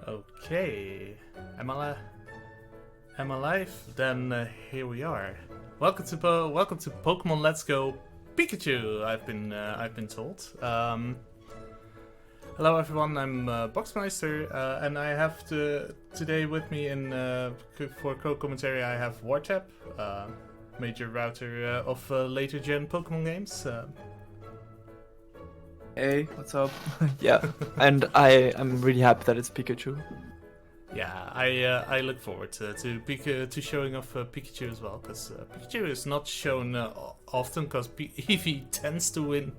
Okay, am I live? Then here we are. Welcome to Pokemon Let's Go Pikachu. I've been told. Hello everyone, I'm Boxmeister, and I have today with me for co-commentary I have Wartap, major router of later gen Pokemon games. Hey, what's up? Yeah, and I'm really happy that it's Pikachu. Yeah, I look forward to showing off Pikachu as well, because Pikachu is not shown often, because Eevee tends to win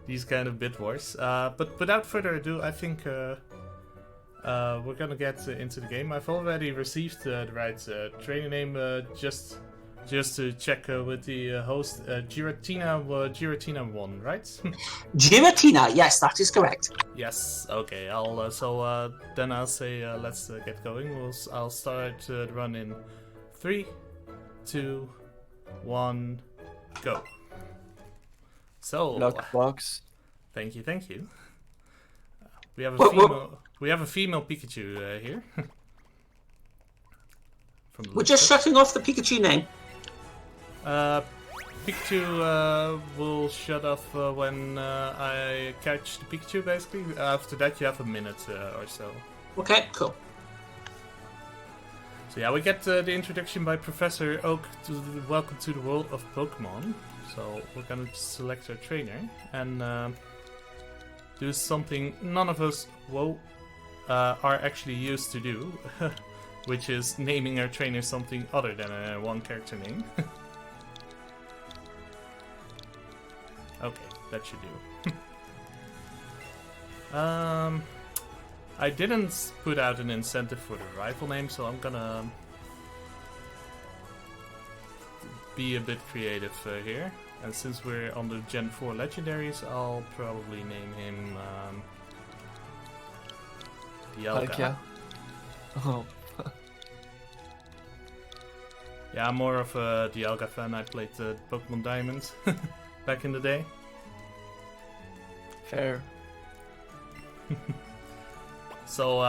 these kind of bit wars. But without further ado, I think we're gonna get into the game. I've already received the right trainer name, just to check with the host, Giratina 1, right? Giratina, yes, that is correct. Yes. Okay. Then I'll say let's get going. I'll start the run in 3, 2, 1, go. So. Luck box. Thank you. We have a female Pikachu here. We're just shutting off the Pikachu name. Pikachu will shut off when I catch the Pikachu, basically. After that, you have a minute or so. Okay, cool. So yeah, we get the introduction by Professor Oak to welcome to the world of Pokemon. So we're gonna select our trainer and do something none of us are actually used to do, which is naming our trainer something other than a one character name. Okay, that should do. I didn't put out an incentive for the rival name, so I'm gonna be a bit creative here. And since we're on the Gen 4 legendaries, I'll probably name him Dialga. Yeah. Oh. Yeah, I'm more of a Dialga fan. I played Pokemon Diamond back in the day. Fair. So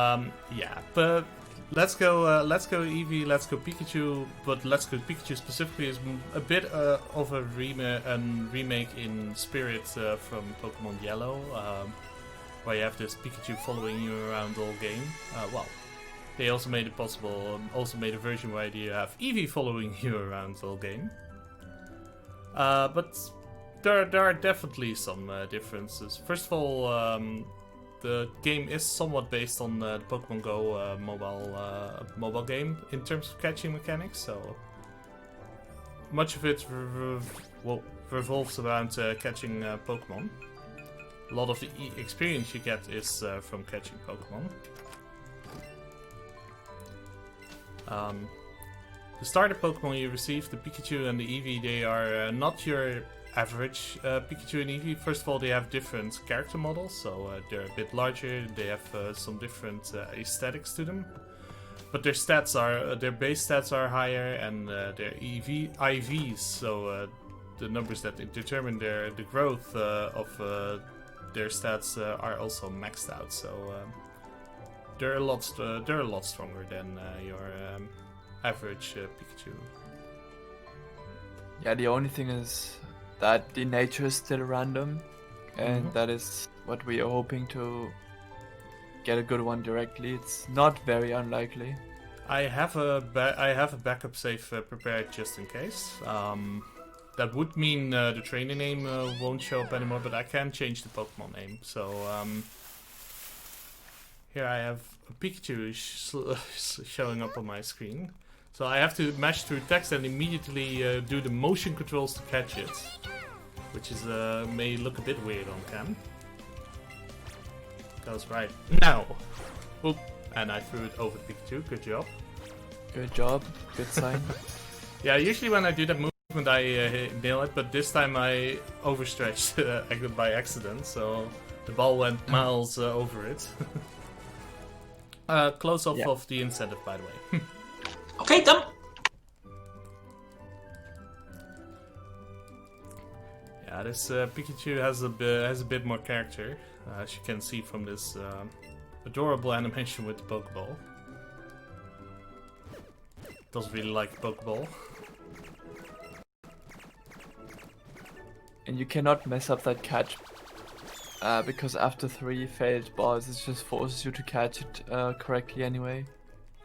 yeah, but let's go Eevee, let's go Pikachu, but let's go Pikachu specifically is a bit of a remake in spirit from Pokemon Yellow, where you have this Pikachu following you around all game. Well, they also made it possible, also made a version where you have Eevee following you around all game. But there are definitely some differences. First of all, the game is somewhat based on the Pokemon Go mobile game in terms of catching mechanics, so much of it revolves around catching Pokemon. A lot of the experience you get is from catching Pokemon. The starter Pokemon you receive, the Pikachu and the Eevee, they are not your average Pikachu and Eevee. First of all, they have different character models, so they're a bit larger, they have some different aesthetics to them. But their base stats are higher, and their IVs, so the numbers that determine the growth of their stats are also maxed out. So they're a lot stronger than your average Pikachu. Yeah, the only thing is that the nature is still random, and that is what we are hoping to get a good one directly. It's not very unlikely. I have a backup save prepared just in case. That would mean the trainer name won't show up anymore, but I can change the Pokemon name. So here I have a Pikachu showing up on my screen. So I have to mash through text and immediately do the motion controls to catch it, which is may look a bit weird on cam. Goes right now. Oop. And I threw it over to Pikachu. Good job. Good job. Good sign. Yeah, usually when I do that movement I nail it, but this time I overstretched by accident, so the ball went miles over it. Close off of the incentive, by the way. Okay, done. Yeah, this Pikachu has a bit more character, as you can see from this adorable animation with the Pokeball. Doesn't really like the Pokeball. And you cannot mess up that catch. Because after 3 failed balls, it just forces you to catch it correctly anyway.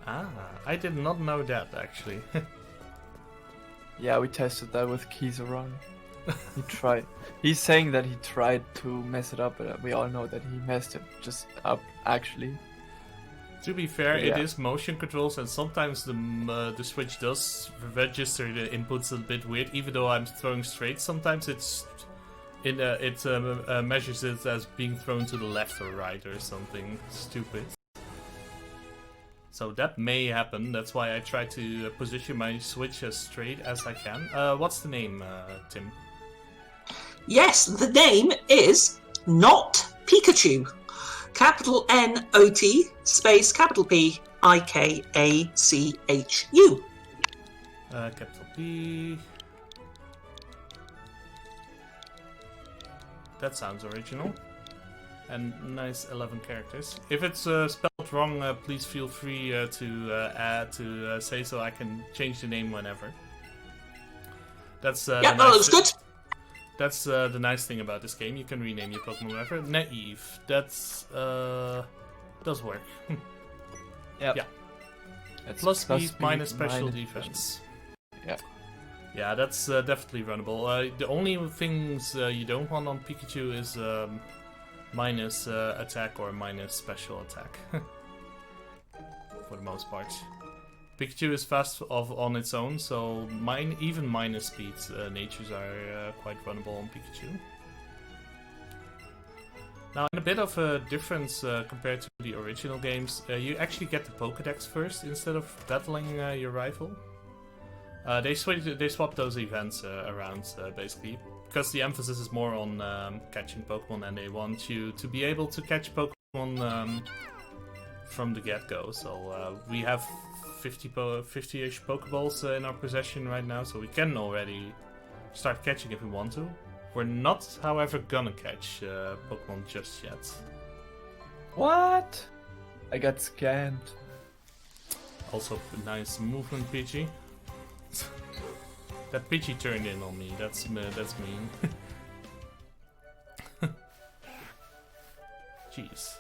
Ah, I did not know that actually. Yeah, we tested that with Kizaron. He tried. He's saying that he tried to mess it up, but we all know that he messed it just up, actually. To be fair, Yeah. it is motion controls, and sometimes the Switch does register the inputs a bit weird. Even though I'm throwing straight, sometimes it measures it as being thrown to the left or right or something stupid. So that may happen. That's why I try to position my Switch as straight as I can. What's the name, Tim? Yes, the name is Not Pikachu. Capital N-O-T space capital P-I-K-A-C-H-U. Capital P. That sounds original. And nice 11 characters. If it's spelled wrong, please feel free to say so. I can change the name whenever. That's Yeah, that looks good. That's the nice thing about this game. You can rename your Pokemon whenever. Naive. That's does work. Yep. Yeah. That's Plus speed minus special defense. Yeah. Yeah, that's definitely runnable. The only things you don't want on Pikachu is minus attack or minus special attack. For the most part. Pikachu is fast on its own, so even minus speed natures are quite runnable on Pikachu. Now, in a bit of a difference compared to the original games, you actually get the Pokédex first instead of battling your rival. They swapped those events around, basically, because the emphasis is more on catching Pokemon, and they want you to be able to catch Pokemon from the get-go. So we have 50-ish Pokeballs in our possession right now, so we can already start catching if we want to. We're not, however, gonna catch Pokemon just yet. What? I got scanned. Also, nice movement, Pidgey. That Pidgey turned in on me. That's mean. Jeez.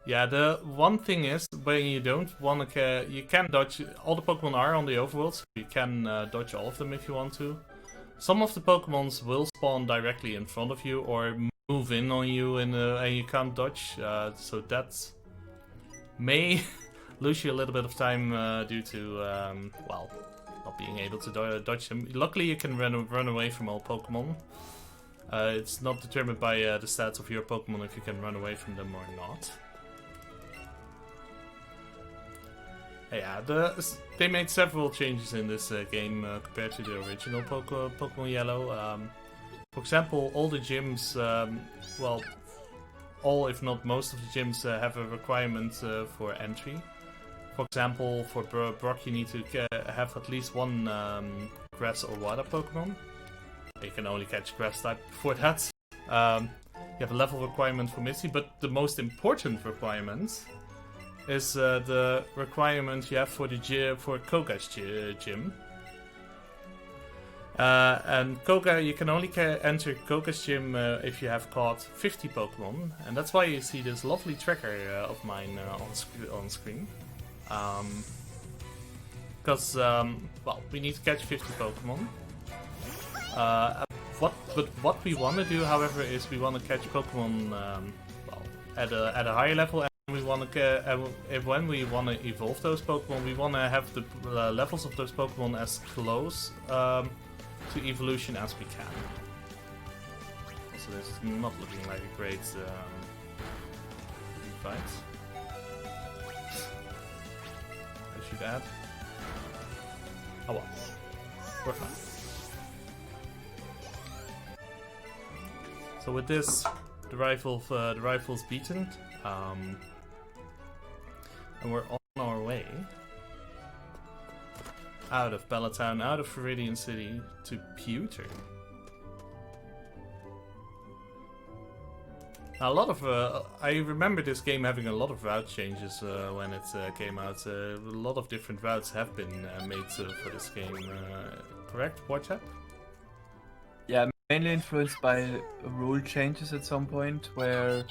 Yeah, the one thing is, when you don't want to... you can dodge... all the Pokemon are on the overworld, so you can dodge all of them if you want to. Some of the Pokemons will spawn directly in front of you, or move in on you and you can't dodge. So that may lose you a little bit of time due to, well, not being able to dodge them. Luckily, you can run away from all Pokemon. It's not determined by the stats of your Pokemon if you can run away from them or not. Yeah, they made several changes in this game compared to the original Pokemon Yellow. For example, all the gyms, well, all if not most of the gyms have a requirement for entry. For example, for Brock you need to have at least one grass or water Pokemon. You can only catch grass type for that. You have a level requirement for Misty, but the most important requirement is the requirement you have for the for Koga's gym. And Koga, you can only enter Koga's gym if you have caught 50 Pokemon, and that's why you see this lovely tracker of mine on screen. Because well, we need to catch 50 Pokemon. What we want to do, however, is we want to catch Pokemon well at a higher level. We want to, when we want to evolve those Pokemon, we want to have the levels of those Pokemon as close to evolution as we can. Also, this is not looking like a great fight. I should add. Oh well, we're fine. So with this, the rival's beaten. And we're on our way out of Bellatown, out of Viridian City to Pewter. A lot of I remember this game having a lot of route changes when it came out. A lot of different routes have been made for this game. Correct, Wartap? Yeah, mainly influenced by rule changes at some point, where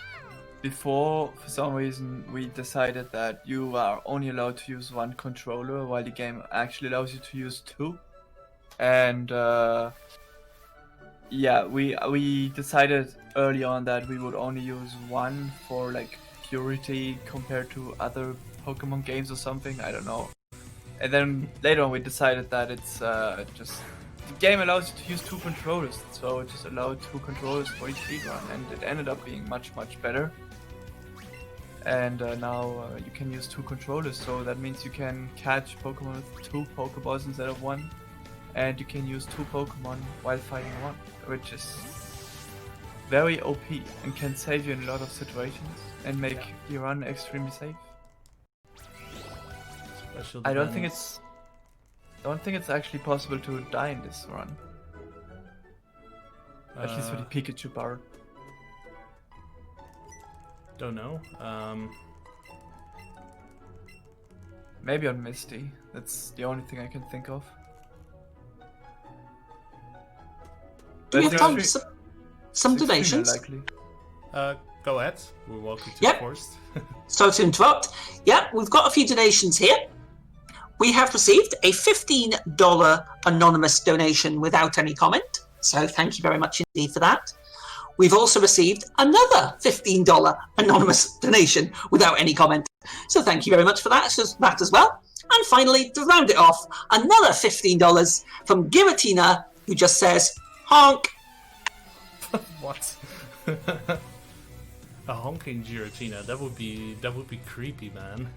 before, for some reason, we decided that you are only allowed to use one controller, while the game actually allows you to use two. And yeah, we decided early on that we would only use one for like purity compared to other Pokemon games or something. I don't know. And then later on we decided that it's just the game allows you to use two controllers, so it just allowed two controllers for each speedrun, and it ended up being much better. And now you can use two controllers, so that means you can catch Pokemon with two Pokeballs instead of one, and you can use two Pokemon while fighting one, which is very OP and can save you in a lot of situations and make your run extremely safe. I don't think it's actually possible to die in this run. At least for the Pikachu part. Don't know. Maybe on Misty. That's the only thing I can think of. Do we But have time for some it's extremely donations? unlikely. Go ahead. We'll walk you to Yep. the forest. Sorry to interrupt. Yeah, we've got a few donations here. We have received a $15 anonymous donation without any comment. So thank you very much indeed for that. We've also received another $15 anonymous donation without any comment. So thank you very much for that as well. And finally, to round it off, another $15 from Giratina, who just says, honk. What? A honking Giratina. That would be creepy, man.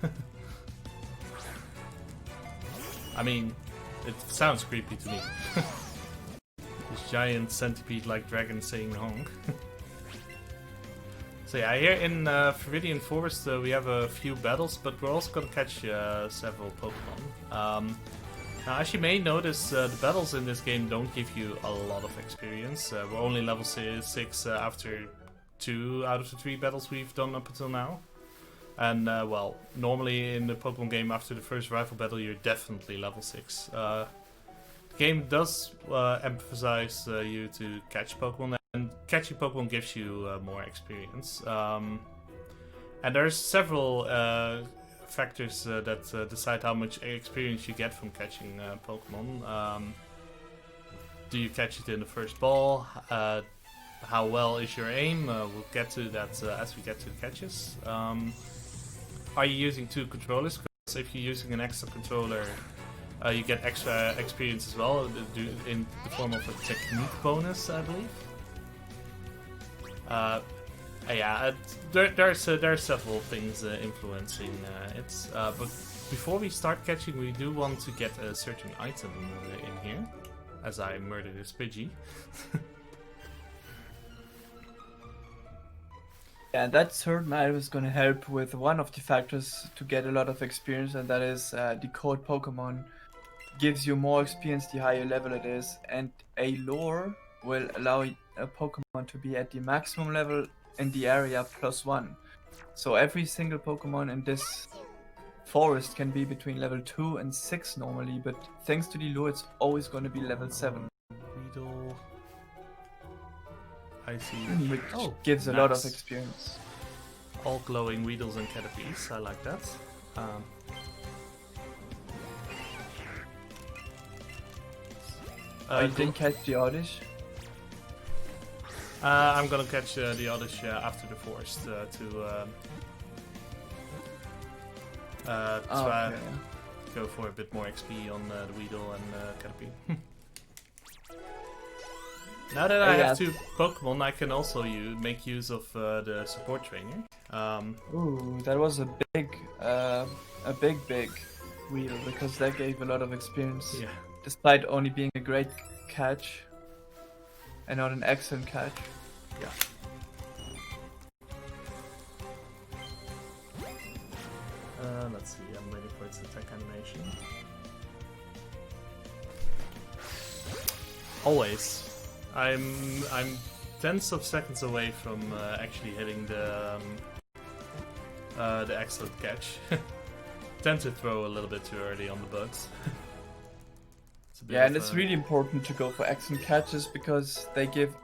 I mean, it sounds creepy to me. This giant centipede-like dragon saying honk. So yeah, here in Viridian Forest we have a few battles, but we're also gonna catch several Pokemon. Now, as you may notice, the battles in this game don't give you a lot of experience. We're only level 6 after 2 out of the 3 battles we've done up until now. And, well, normally in the Pokemon game, after the first rival battle, you're definitely level 6. The game does emphasize you to catch Pokemon, and catching Pokemon gives you more experience. And there's several factors that decide how much experience you get from catching Pokemon. Do you catch it in the first ball? How well is your aim? We'll get to that as we get to the catches. Are you using 2 controllers? Because if you're using an extra controller, you get extra experience as well, in the form of a technique bonus, I believe. Yeah, there are several things influencing it. But before we start catching, we do want to get a certain item in here, as I murdered this Pidgey. Yeah, and that certain item is going to help with one of the factors to get a lot of experience, and that is the code Pokemon gives you more experience the higher level it is, and a lure will allow a Pokemon to be at the maximum level in the area +1. So every single Pokemon in this forest can be between level 2 and 6 normally, but thanks to the lure it's always going to be level 7. Weedle. I see. Which Oh, gives a lot of nice. experience. All glowing Weedles and Caterpies, I like that. You didn't catch the Oddish? I'm gonna catch the Oddish after the forest to try Okay. go for a bit more XP on the Weedle and Caterpie. Now that I have 2 Pokemon, I can also make use of the support trainer. Ooh, that was a big wheel, because that gave a lot of experience. Yeah. Despite only being a great catch and not an excellent catch. Yeah. Let's see, I'm waiting for its attack animation. Always. I'm tenths of seconds away from actually hitting the excellent catch. Tend to throw a little bit too early on the bugs. Yeah, and it's really important to go for excellent catches because they give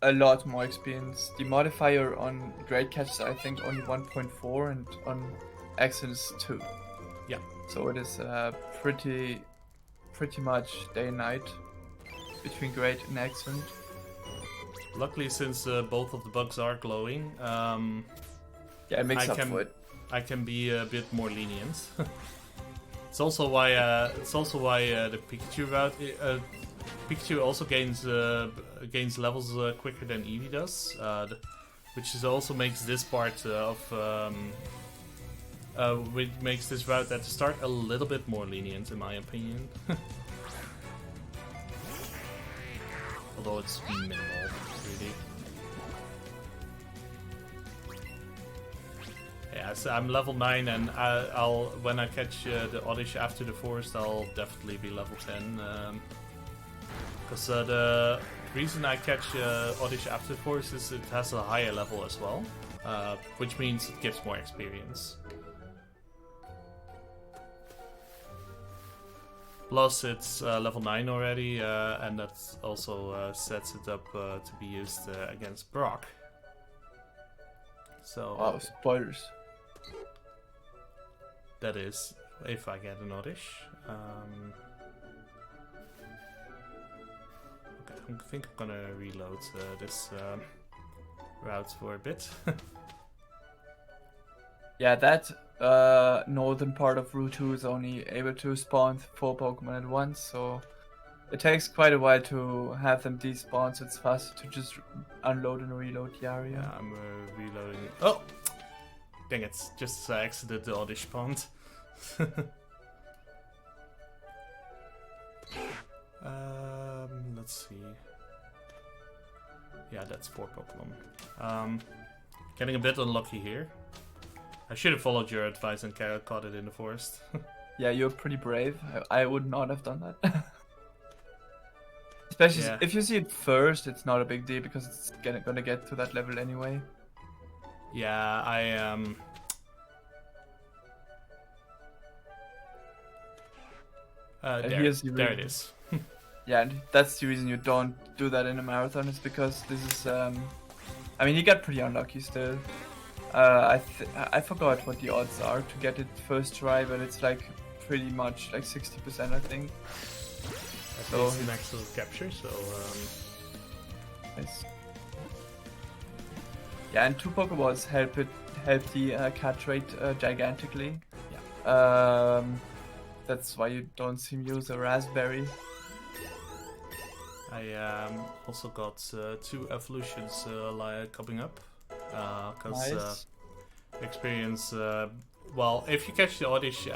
a lot more experience. The modifier on great catches, I think, only 1.4, and on excellent is 2. Yeah. So it is pretty much day and night between great and excellent. Luckily, since both of the bugs are glowing, yeah, it makes up for it. I can be a bit more lenient. It's also why the Pikachu route. Pikachu also gains levels quicker than Eevee does, which is also makes this part which makes this route at the start a little bit more lenient, in my opinion. Although it's minimal, really. Yeah, so I'm level 9, and I'll when I catch the Oddish after the forest, I'll definitely be level 10. Because the reason I catch Oddish after the forest is it has a higher level as well, which means it gives more experience. Plus, it's level 9 already, and that also sets it up to be used against Brock. So. Wow, spoilers. That is, if I get an Oddish. Okay, I think I'm gonna reload this route for a bit. Yeah, that northern part of Route 2 is only able to spawn 4 Pokemon at once, so it takes quite a while to have them despawn, so it's faster to just unload and reload the area. Yeah, I'm reloading it. Oh! Dang it, just exited the Oddish pond. Let's see. Yeah, that's 4 Pokemon. Getting a bit unlucky here. I should have followed your advice and caught it in the forest. Yeah, you're pretty brave. I would not have done that. Especially if you see it first, it's not a big deal because it's gonna get to that level anyway. Yeah, there it is. Yeah, and that's the reason you don't do that in a marathon, is because this is, I mean, you got pretty unlucky still. I forgot what the odds are to get it first try, but it's like pretty much like 60%, I think. So it's an excellent capture, so nice. Yeah, and 2 Pokeballs help the catch rate gigantically. Yeah. That's why you don't see me use a Raspberry. I also got 2 evolutions coming up. Because nice. experience. Well, if you catch the Oddish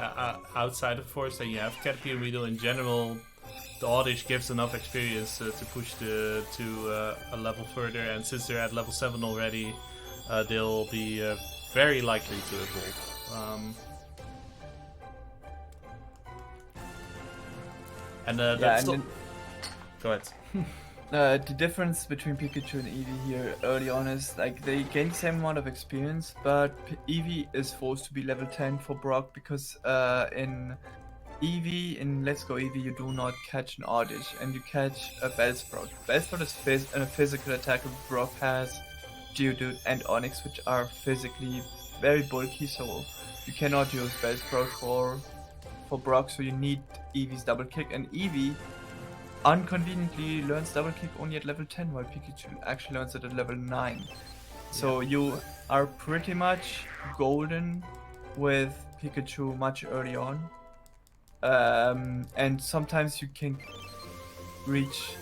outside of the forest, then you have Caterpie and Weedle. In general, the Oddish gives enough experience to push to a level further, and since they're at level 7 already, they'll be very likely to evolve. Go ahead. The difference between Pikachu and Eevee here early on is like they gain the same amount of experience, but Eevee is forced to be level 10 for Brock because in Eevee, in Let's Go Eevee, you do not catch an Oddish and you catch a Bellsprout. Bellsprout is a physical attacker. Brock has Geodude and Onix, which are physically very bulky, so you cannot use Bellsprout for Brock, so you need Eevee's double kick, and Eevee unconveniently learns double kick only at level 10, while Pikachu actually learns it at level 9. So you are pretty much golden with Pikachu much early on. And sometimes you can reach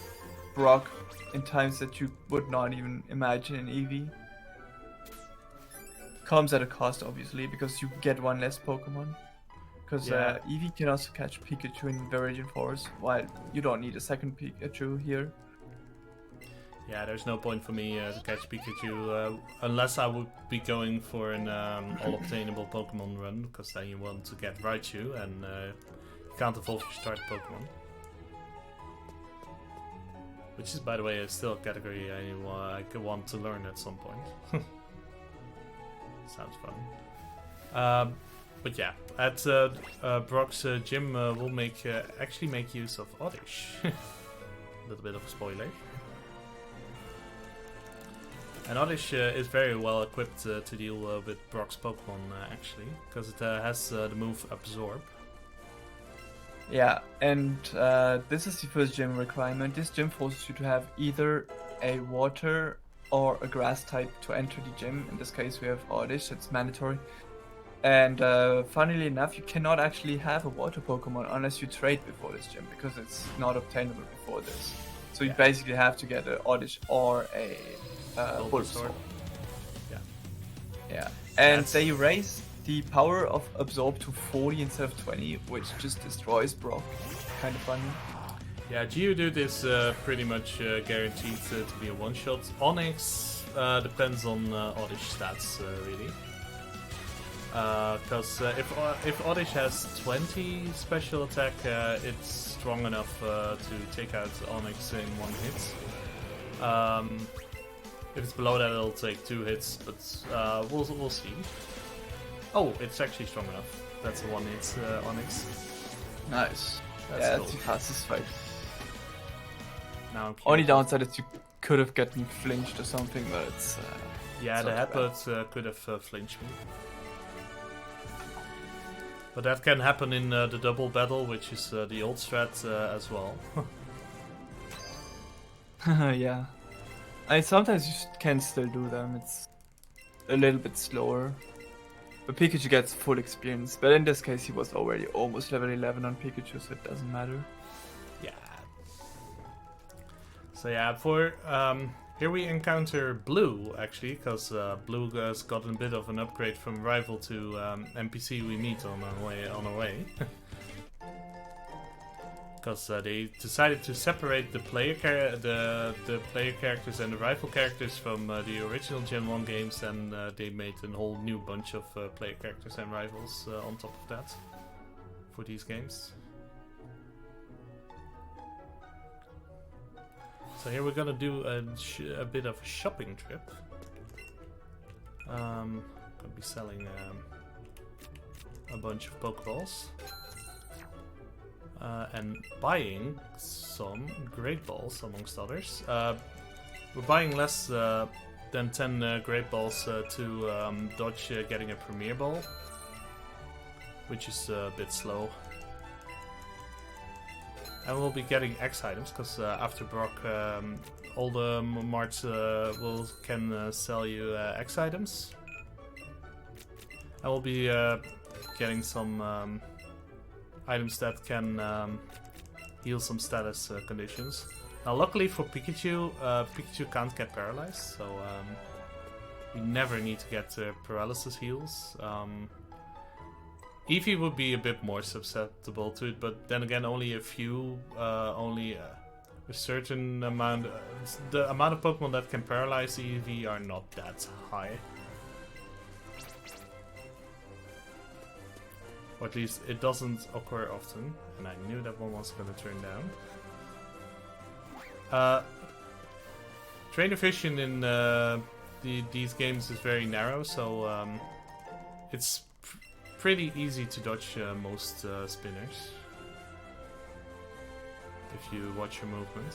Brock in times that you would not even imagine in Eevee. Comes at a cost, obviously, because you get 1 less Pokemon. Because Eevee can also catch Pikachu in Viridian Forest, while you don't need a second Pikachu here. Yeah, there's no point for me to catch Pikachu unless I would be going for an all-obtainable Pokemon run, because then you want to get Raichu, and you can't evolve your starter Pokemon. Which is, by the way, still a category I could want to learn at some point. Sounds fun. But yeah, at Brock's gym, we'll actually make use of Oddish. A little bit of a spoiler. And Oddish is very well equipped to deal with Brock's Pokemon, actually, because it has the move Absorb. Yeah, and this is the first gym requirement. This gym forces you to have either a water or a grass type to enter the gym. In this case, we have Oddish, it's mandatory. And funnily enough, you cannot actually have a water Pokemon unless you trade before this gym, because it's not obtainable before this. So you basically have to get an Oddish or a Bulbasaur. Yeah, and they raise the power of Absorb to 40 instead of 20, which just destroys Brock. Kind of funny. Yeah, Geodude is pretty much guaranteed to be a one-shot. Onix depends on Oddish stats, really. Because if Oddish has 20 special attack, it's strong enough to take out Onix in one hit. If it's below that, it'll take 2 hits, but we'll see. Oh, it's actually strong enough. That's a 1 hit Onix. Nice. That's the fastest fight. Now I'm Only curious. downside is you could have gotten flinched or something, but it's... Yeah, it's the not headbutt could have flinched me. But that can happen in the double battle, which is the old strat as well. bad. Yeah. Sometimes you can still do them, it's a little bit slower. But Pikachu gets full experience, but in this case he was already almost level 11 on Pikachu, so it doesn't matter. Yeah. So yeah, for here we encounter Blue, actually, because Blue has gotten a bit of an upgrade from rival to NPC we meet on our way. Because they decided to separate the player characters and the rival characters from the original Gen 1 games, and they made a whole new bunch of player characters and rivals on top of that for these games. So here we're gonna do a bit of a shopping trip. Gonna be selling a bunch of Pokeballs. And buying some Great Balls, amongst others. We're buying less than 10 Great Balls to dodge getting a Premier Ball, which is a bit slow. And we'll be getting X items, because after Brock, all the marts can sell you X items. And we'll be getting some items that can heal some status conditions. Now, luckily for Pikachu, Pikachu can't get paralyzed, so we never need to get paralysis heals. Eevee would be a bit more susceptible to it, but then again, only a few, only a certain amount. The amount of Pokemon that can paralyze Eevee are not that high. Or at least it doesn't occur often, and I knew that one was going to turn down. Trainer vision in these games is very narrow, so it's pretty easy to dodge most spinners if you watch your movement.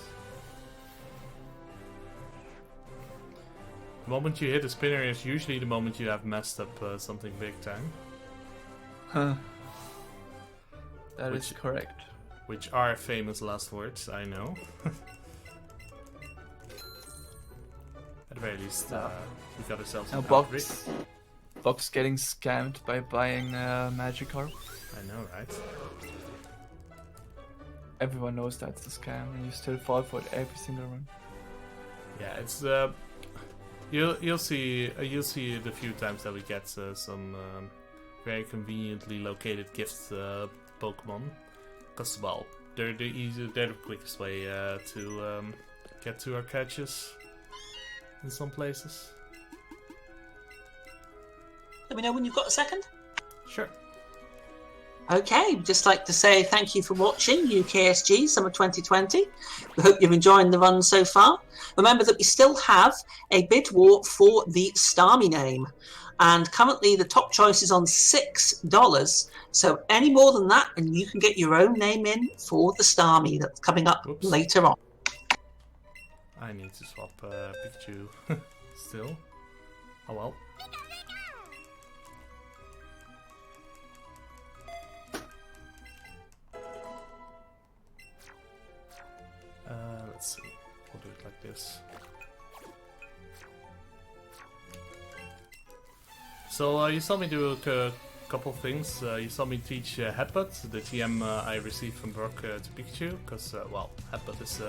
The moment you hit a spinner is usually the moment you have messed up something big time. Huh. That is correct. Which are famous last words, I know. At the very least, we got ourselves Now an Box getting scammed by buying Magikarp. I know, right? Everyone knows that's a scam, and you still fall for it every single run. Yeah, it's you'll see it a few times that we get some very conveniently located gift Pokemon, because well, they're the quickest way to get to our catches in some places. Let me know when you've got a second. Sure. Okay, just like to say thank you for watching UKSG Summer 2020. We hope you're enjoying the run so far. Remember that we still have a bid war for the Starmie name. And currently the top choice is on $6. So any more than that, and you can get your own name in for the Starmie that's coming up later on. I need to swap Pikachu still. Oh well. Let's see. We'll do it like this. So you saw me do a couple things. You saw me teach Headbutt, the TM I received from Brock to Pikachu, because well, Headbutt is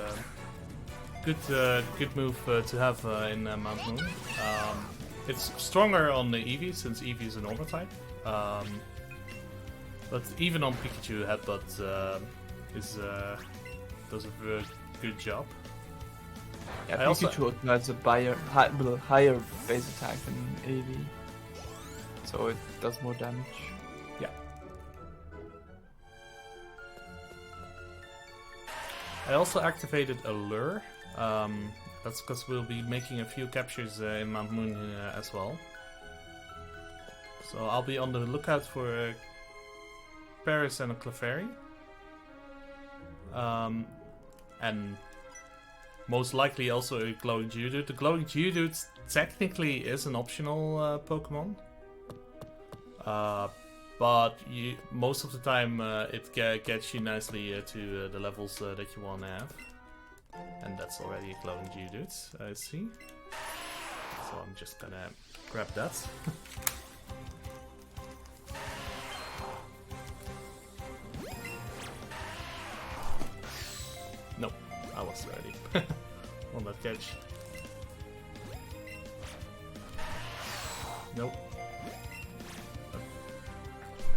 a good move to have in Mount Moon. It's stronger on the Eevee since Eevee is a normal type, but even on Pikachu, Headbutt does a very good job. Yeah, Pikachu has a higher base attack than Eevee, so it does more damage. Yeah. I also activated a lure. That's because we'll be making a few captures in Mount Moon as well. So I'll be on the lookout for a Paris and a Clefairy. And most likely also a Glowing Geodude. The Glowing Geodude technically is an optional Pokemon. But most of the time it gets you nicely to the levels that you want to have. And that's already a Glowing Geodude, I see. So I'm just gonna grab that. Nope, I was ready on that catch. Nope.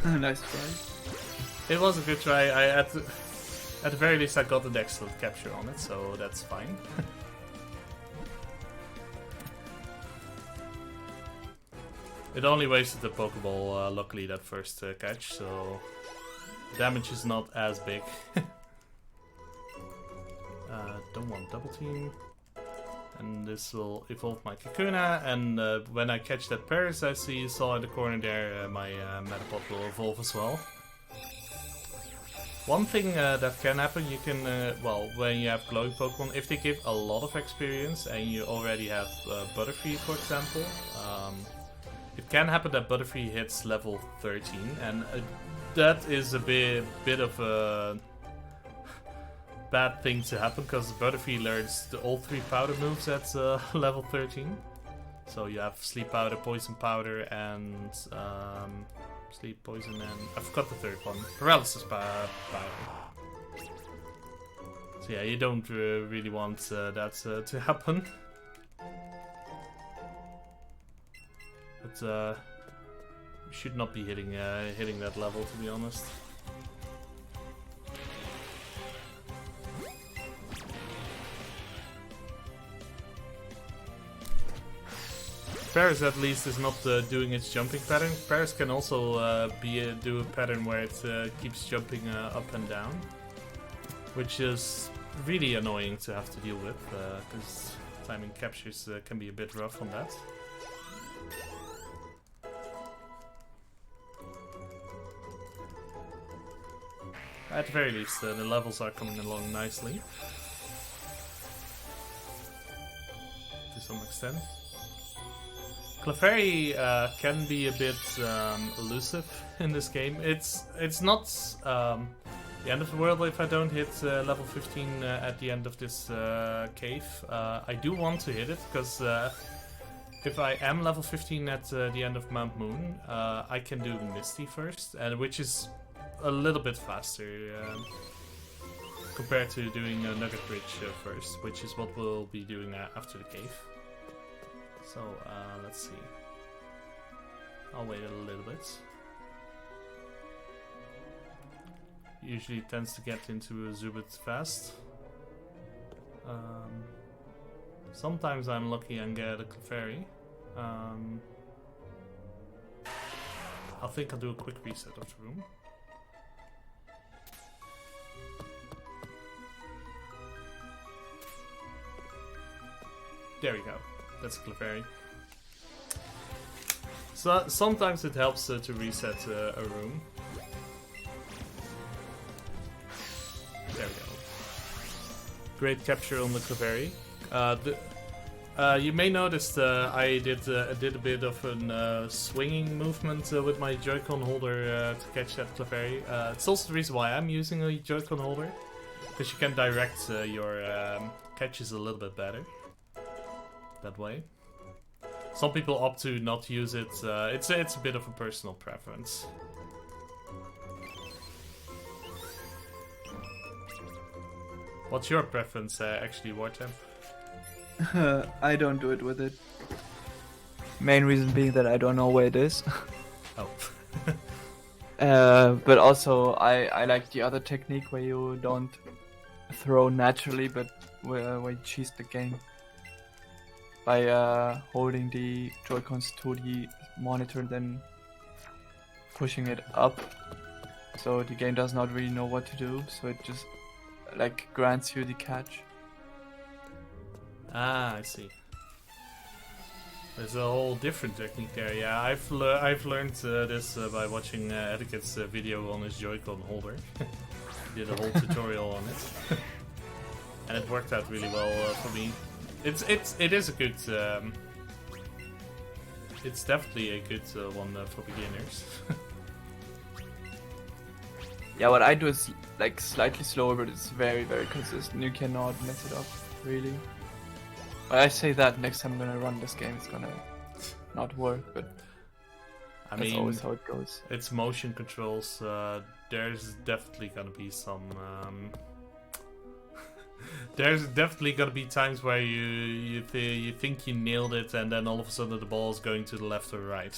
Nice try. It was a good try. At the very least I got an excellent capture on it, so that's fine. It only wasted the Pokeball, luckily, that first catch, so damage is not as big. Don't want double team. And this will evolve my Kakuna, and when I catch that Paris I saw in the corner there, my Metapod will evolve as well. One thing that can happen, you can, well, when you have glowing Pokemon, if they give a lot of experience and you already have Butterfree, for example, it can happen that Butterfree hits level 13, and that is a bit of a bad thing to happen, because Butterfree learns all 3 powder moves at level 13. So you have Sleep Powder, Poison Powder, and Sleep, Poison, and I forgot the third one. Paralysis Powder. So yeah, you don't really want that to happen. But you should not be hitting that level, to be honest. Paris at least is not doing its jumping pattern. Paris can also do a pattern where it keeps jumping up and down, which is really annoying to have to deal with, because timing captures can be a bit rough on that. At the very least, the levels are coming along nicely, to some extent. Clefairy can be a bit elusive in this game. It's not the end of the world if I don't hit level 15 at the end of this cave. I do want to hit it, because if I am level 15 at the end of Mount Moon, I can do Misty first, and which is a little bit faster compared to doing Nugget Bridge first, which is what we'll be doing after the cave. So, let's see. I'll wait a little bit. Usually it tends to get into a Zubit fast. Sometimes I'm lucky and get a Clefairy. I think I'll do a quick reset of the room. There we go. That's Clefairy. So sometimes it helps to reset a room. There we go. Great capture on the Clefairy. You may notice I did a bit of a swinging movement with my Joy-Con holder to catch that Clefairy. It's also the reason why I'm using a Joy-Con holder, because you can direct your catches a little bit better that way. Some people opt to not use it. It's a bit of a personal preference. What's your preference, actually, Wartemp? I don't do it with it. Main reason being that I don't know where it is. Oh. But also I like the other technique where you don't throw naturally, but where you cheese the game by holding the Joy-Cons to the monitor and then pushing it up, so the game does not really know what to do, so it just like grants you the catch. Ah, I see. There's a whole different technique there. Yeah, I've learned this by watching Etiquette's video on his Joy-Con holder. He did a whole tutorial on it, and it worked out really well for me. It is a good. It's definitely a good one for beginners. Yeah, what I do is like slightly slower, but it's very, very consistent. You cannot mess it up, really. But I say that next time I'm gonna run this game, it's gonna not work, but I that's mean, always how it goes. It's motion controls. There's definitely gonna be some. There's definitely gonna be times where you think you nailed it, and then all of a sudden the ball is going to the left or right.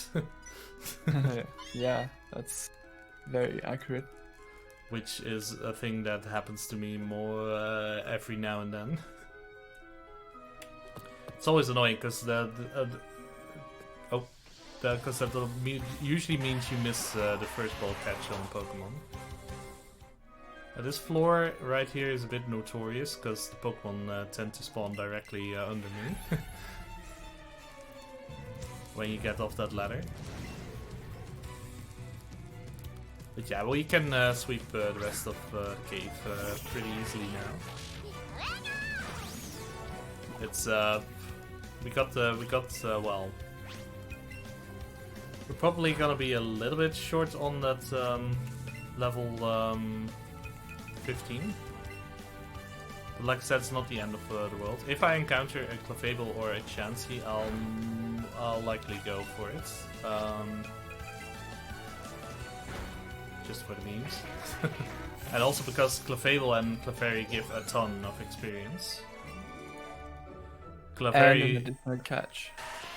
Yeah, that's very accurate. Which is a thing that happens to me more every now and then. It's always annoying because that usually means you miss the first ball catch on Pokemon. This floor right here is a bit notorious because the Pokemon tend to spawn directly under me when you get off that ladder. But yeah, well, you can sweep the rest of the cave pretty easily now. It's we got well, we're probably gonna be a little bit short on that level 15. But like I said, it's not the end of the world. If I encounter a Clefable or a Chansey, I'll likely go for it. Just for the memes. And also because Clefable and Clefairy give a ton of experience. Clefairy... And an additional catch.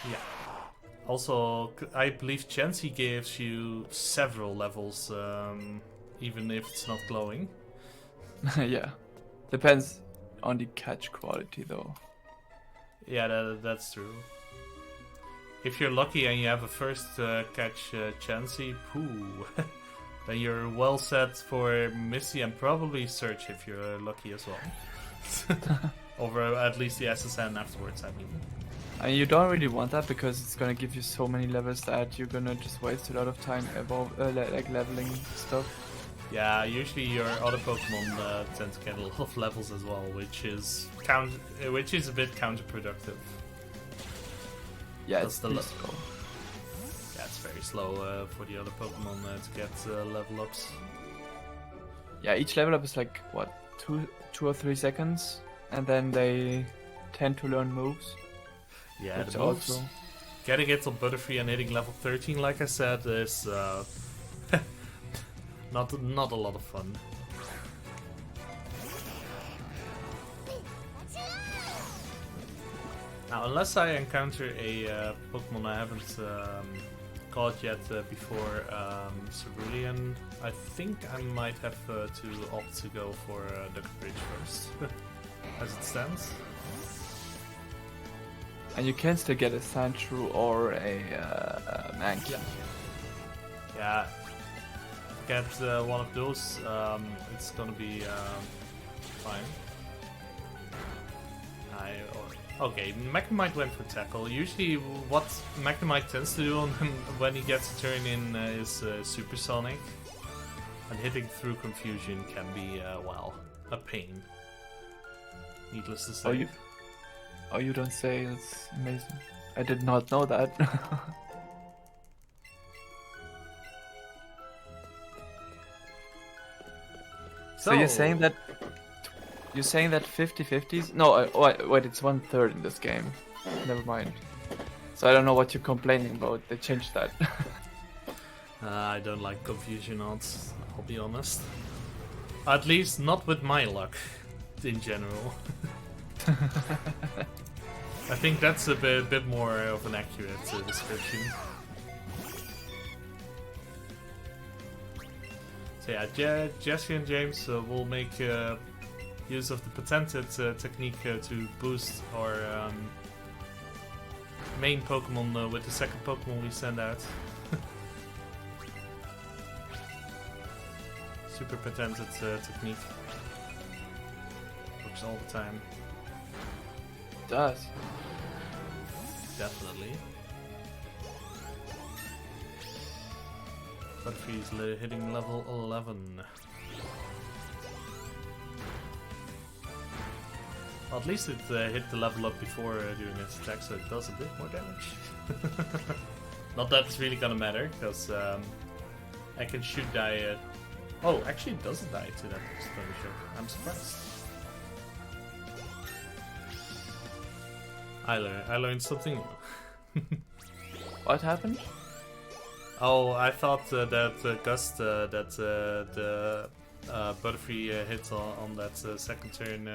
Yeah. Also, I believe Chansey gives you several levels, even if it's not glowing. Yeah. Depends on the catch quality though. Yeah, that's true. If you're lucky and you have a first catch Chansey, poo. Then you're well set for Misty and probably Search if you're lucky as well. Over at least the SSN afterwards, I mean. And you don't really want that because it's gonna give you so many levels that you're gonna just waste a lot of time like leveling stuff. Yeah, usually your other Pokemon tend to get a lot of levels as well, which is a bit counterproductive. Yeah, it's the pretty slow. Yeah, it's very slow for the other Pokemon to get level ups. Yeah, each level up is like what, two or 3 seconds, and then they tend to learn moves. Yeah, the moves. Also... Getting it on Butterfree and hitting level 13, like I said, is not a lot of fun. Now, unless I encounter a Pokemon I haven't caught yet before Cerulean, I think I might have to opt to go for Duck Bridge first, as it stands. And you can still get a Sandshrew or a Mankey. Yeah. Get one of those, it's gonna be fine. Okay, Magnemite went for tackle. Usually what Magnemite tends to do when he gets a turn in is Supersonic. And hitting through Confusion can be, well, a pain. Needless to say. Oh, you don't say. It's amazing. I did not know that. So you're saying that 50-50s? No, wait, it's 1/3 in this game. Never mind. So I don't know what you're complaining about. They changed that. I don't like confusion odds, I'll be honest. At least not with my luck, in general. I think that's a bit more of an accurate description. So yeah, Jesse and James will make use of the patented technique to boost our main Pokemon with the second Pokemon we send out. Super patented technique. Works all the time. It does. Definitely. Butterfree is hitting level 11. Well, at least it hit the level up before doing its attack, so it does a bit more damage. Not that it's really gonna matter, because I can shoot die. Oh, actually it doesn't die to that stone shock. I'm surprised. I learned something new. What happened? Oh, I thought that Gust, the Butterfree hit on that second turn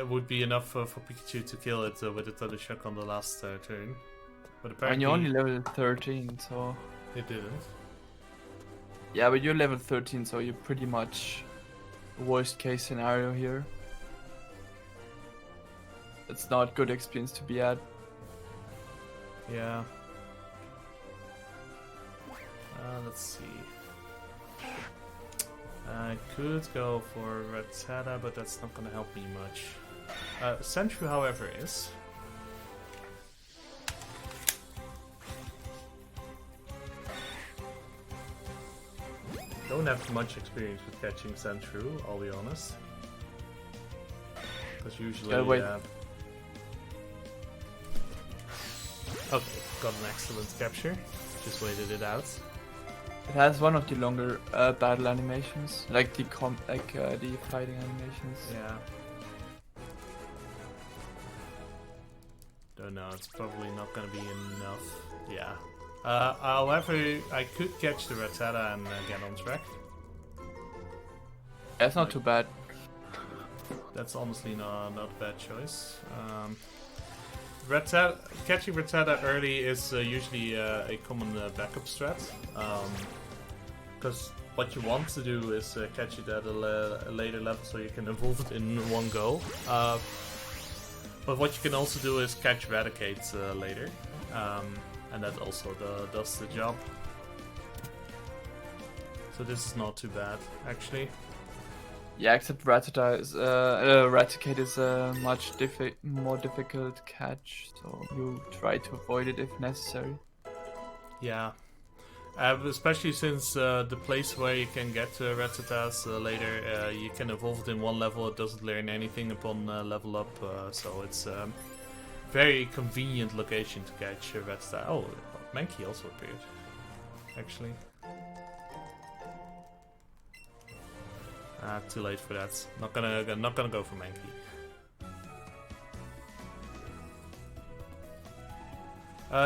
would be enough for Pikachu to kill it with a Thunder Shock on the last turn. But apparently... And you're only level 13, so... It didn't. Yeah, but you're level 13, so you're pretty much worst case scenario here. It's not good experience to be at. Yeah. Let's see. I could go for Rattata, but that's not gonna help me much. Sentry, however, is. Don't have much experience with catching Sentry, I'll be honest. Because usually... wait. Okay, got an excellent capture. Just waited it out. It has one of the longer battle animations, like the fighting animations. Yeah. Don't know, it's probably not gonna be enough. Yeah. However, I could catch the Rattata and get on track. That's not too bad. That's honestly not a bad choice. Catching Rattata early is usually a common backup strat. Because what you want to do is catch it at a later level so you can evolve it in one go. But what you can also do is catch Raticate later. And that also does the job. So this is not too bad, actually. Yeah, except Raticate is a much more difficult catch, so you try to avoid it if necessary. Yeah. Especially since the place where you can get Rattatas later, you can evolve it in one level, it doesn't learn anything upon level up, so it's very convenient location to catch Rattata. Oh, Mankey also appeared, actually. Too late for that. Not gonna go for Mankey.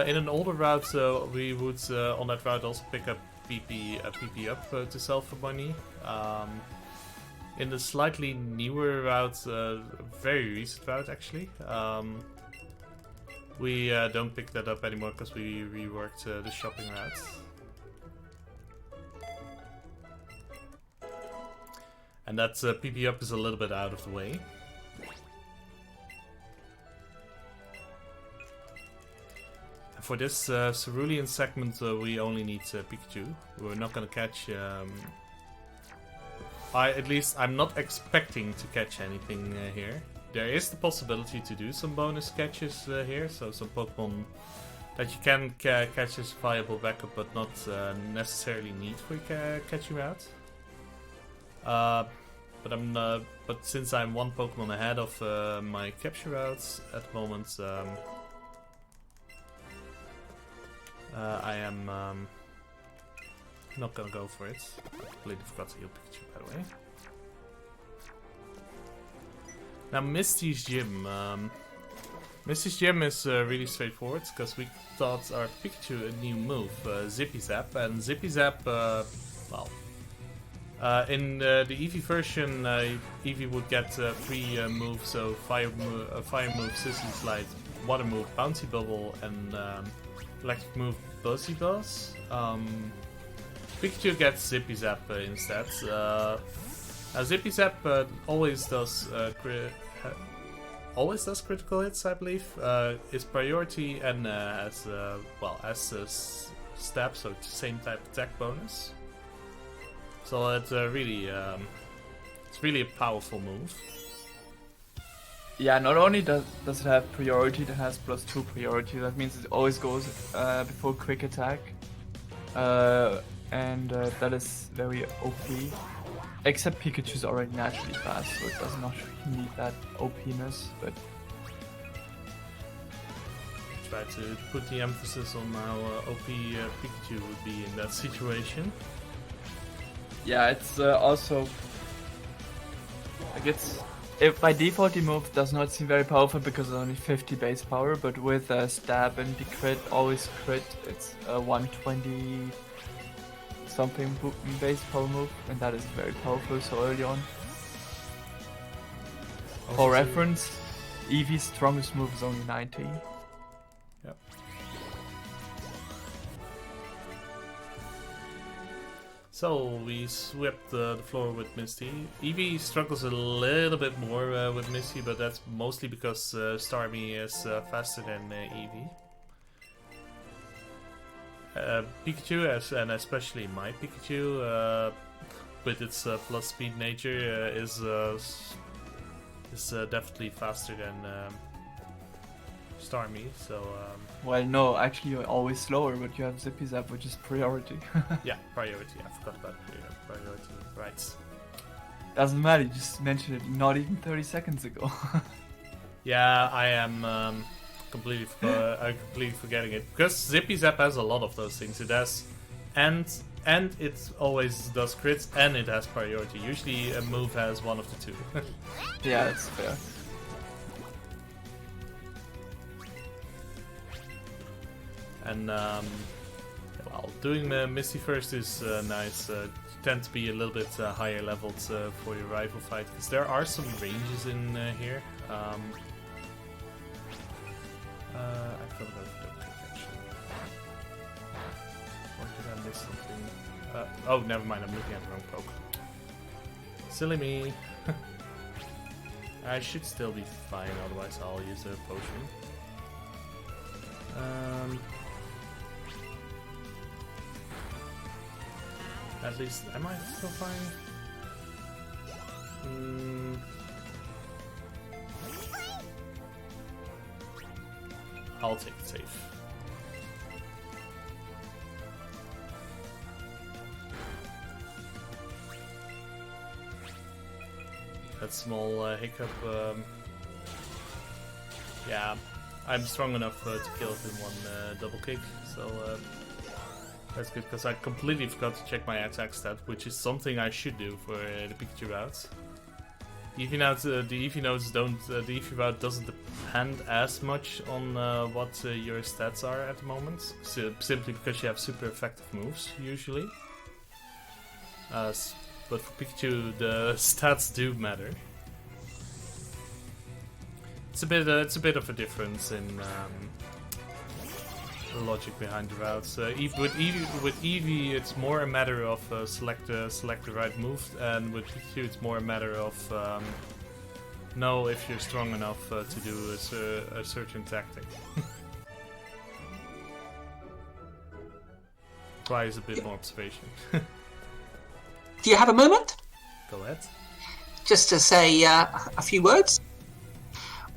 In an older route, we would on that route also pick up PP up to sell for money. In the slightly newer route, very recent route actually, we don't pick that up anymore because we reworked the shopping route. And that PP up is a little bit out of the way. For this Cerulean segment, we only need Pikachu. We're not gonna catch. At least I'm not expecting to catch anything here. there is the possibility to do some bonus catches here, so some Pokemon that you can catch as viable backup, but not necessarily need for catching out. But since I'm one Pokemon ahead of my capture routes at the moment, I am not gonna go for it. I completely forgot to heal Pikachu, by the way. Now, Misty's Gym. Misty's Gym is really straightforward, because we taught our Pikachu a new move, Zippy Zap. And Zippy Zap, in the Eevee version, Eevee would get 3 moves, so Fire move, Sissy Slide, Water move, Bouncy Bubble, and Electric move, Buzzy Buzz. Pikachu gets Zippy Zap instead. Zippy Zap always does critical hits, I believe. Is priority and has stab, so same type attack bonus. So it's really a powerful move. Yeah, not only does it have priority, it has +2 priority. That means it always goes before quick attack, and that is very OP. Except Pikachu's already naturally fast, so it does not really need that OP-ness. But try to put the emphasis on how OP Pikachu would be in that situation. yeah, it's also like if by default the move does not seem very powerful because it's only 50 base power, but with stab and the crit, always crit, it's a 120 something base power move, and that is very powerful so early on. For reference, Eevee's strongest move is only 90. Yep. So we swept the floor with Misty. Eevee struggles a little bit more with Misty, but that's mostly because Starmie is faster than Eevee. Pikachu, and especially my Pikachu, with its plus speed nature, is definitely faster than Starmie. So well, no, actually you're always slower, but you have Zippy Zap, which is priority. yeah, priority. I forgot about priority. Right. Doesn't matter. You just mentioned it not even 30 seconds ago. Yeah, I am completely forgetting it, because Zippy Zap has a lot of those things. It has, and it always does crits, and it has priority. Usually a move has one of the two. Yeah, that's fair. And well, doing Misty first is nice. You tend to be a little bit higher leveled for your rival fight, because there are some ranges in here. I gotta go for the pick, actually. Or did I miss something? Oh, never mind, I'm looking at the wrong poke. Silly me. I should still be fine, otherwise I'll use a potion. At least, am I still fine? I'll take it safe. That small hiccup, yeah, I'm strong enough to kill it in one double kick, so that's good, because I completely forgot to check my attack stat, which is something I should do for the Pikachu routes. The Eevee nodes don't. The Eevee route doesn't depend as much on what your stats are at the moment, simply because you have super effective moves usually. But for Pikachu, the stats do matter. It's a bit of a difference in the logic behind the routes. With Eevee, it's more a matter of select the right move, and with Pikachu, it's more a matter of know if you're strong enough to do a certain tactic. Requires a bit more observation. Do you have a moment? Go ahead. Just to say a few words.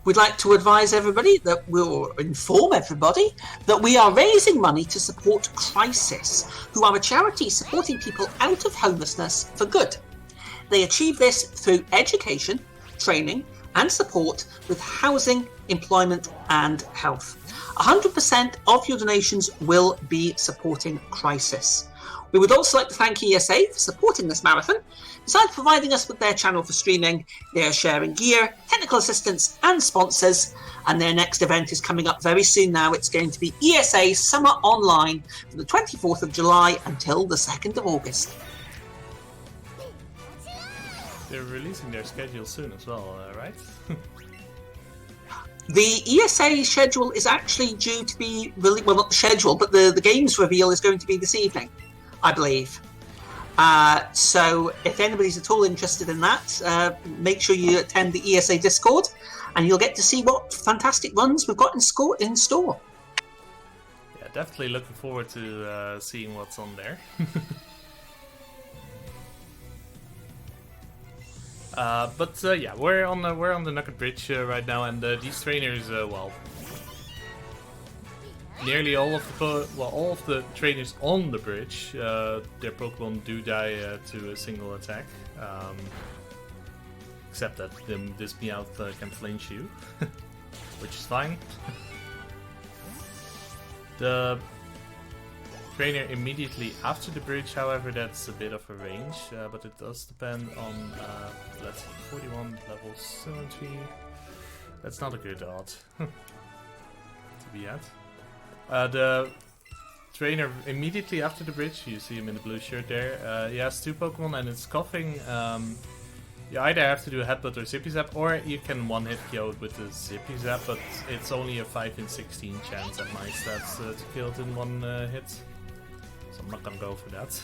We'd like to advise everybody that we'll inform everybody that we are raising money to support Crisis, who are a charity supporting people out of homelessness for good. They achieve this through education, training, and support with housing, employment, and health. 100% of your donations will be supporting Crisis. We would also like to thank ESA for supporting this marathon. Besides providing us with their channel for streaming, they are sharing gear, technical assistance, and sponsors. And their next event is coming up very soon now. It's going to be ESA Summer Online from the 24th of July until the 2nd of August. They're releasing their schedule soon as well, right? The ESA schedule is actually due to be really well, not the schedule, but the games reveal is going to be this evening, I believe. So if anybody's at all interested in that, make sure you attend the ESA Discord, and you'll get to see what fantastic runs we've got in store. Yeah, definitely looking forward to seeing what's on there. But yeah, we're on the Nugget Bridge right now, and these trainers, well, nearly all of the trainers on the bridge, their Pokemon do die to a single attack, except that this Meowth can flinch you, which is fine. The trainer immediately after the bridge, however, that's a bit of a range, but it does depend on, let's see, 41, level 70. That's not a good odd to be at. The trainer immediately after the bridge, you see him in the blue shirt there, he has 2 Pokemon and it's coughing. You either have to do a Headbutt or Zippy Zap, or you can one-hit KO it with the Zippy Zap, but it's only a 5 in 16 chance at my stats to kill it in one hit. So I'm not gonna go for that.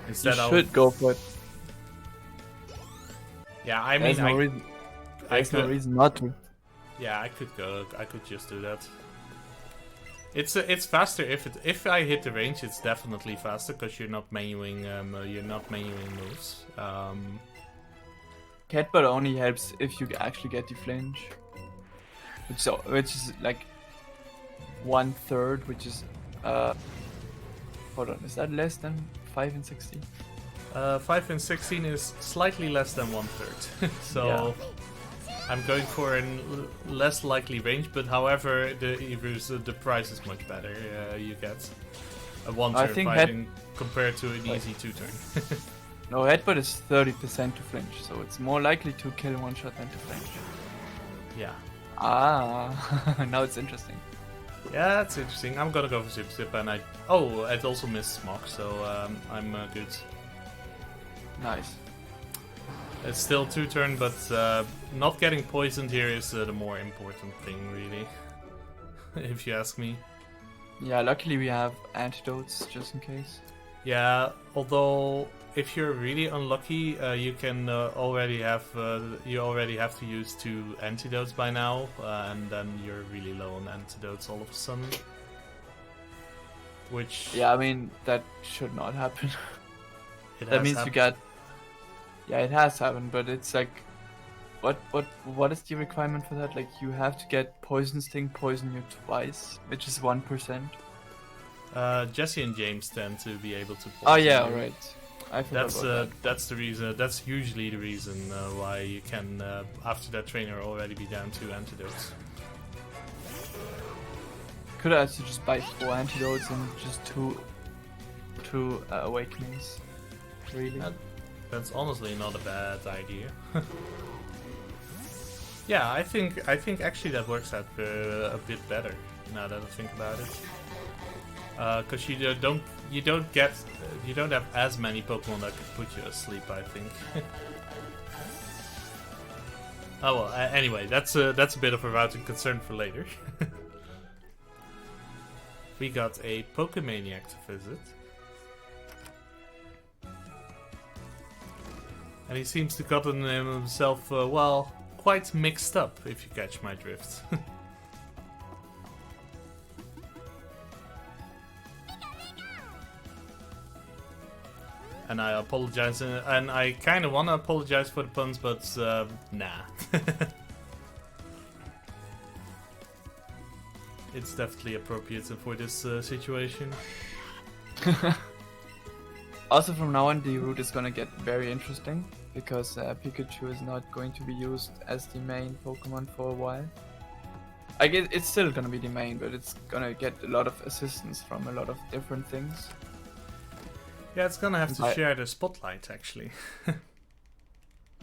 Instead, You should go for it. Yeah, I mean, There's no reason not to. Yeah, I could go. I could just do that. It's faster if I hit the range. It's definitely faster because you're not menuing moves. Headbutt only helps if you actually get the flinch, which is like 1/3, which is hold on, is that less than 5 in 16? 5 in 16 is slightly less than 1/3. So. Yeah. I'm going for a less likely range, but however, the price is much better. You get a 1-turn fighting compared to an easy 2-turn. No, Headbutt is 30% to flinch, so it's more likely to kill one shot than to flinch. Yeah. Ah, now it's interesting. Yeah, that's interesting. I'm gonna go for Zip Zip, and it also missed Smog, so I'm good. Nice. It's still 2-turn, but not getting poisoned here is the more important thing, really. If you ask me. Yeah, luckily we have antidotes just in case. Yeah, although if you're really unlucky, you can already have to use 2 antidotes by now, and then you're really low on antidotes all of a sudden. Which yeah, I mean that should not happen. That means you got. Yeah, it has happened, but it's like, what is the requirement for that? Like, you have to get Poison Sting poison you twice, which is 1%. Jesse and James tend to be able to. Oh yeah, alright. I forgot about that. That's the reason. That's usually the reason why you can, after that trainer, already be down 2 antidotes. Could I actually just buy 4 antidotes and just two awakenings? Really? That's honestly not a bad idea. Yeah, I think actually that works out a bit better now that I think about it. Because you don't have as many Pokemon that could put you asleep, I think. Oh well. Anyway, that's a bit of a routing concern for later. We got a Pokemaniac to visit. And he seems to gotten himself, well, quite mixed up, if you catch my drift. And I apologize, and I kind of want to apologize for the puns, but nah. It's definitely appropriate for this situation. Also, from now on, the route is gonna get very interesting because Pikachu is not going to be used as the main Pokemon for a while. I guess it's still gonna be the main, but it's gonna get a lot of assistance from a lot of different things. Yeah, it's gonna have to share the spotlight, actually.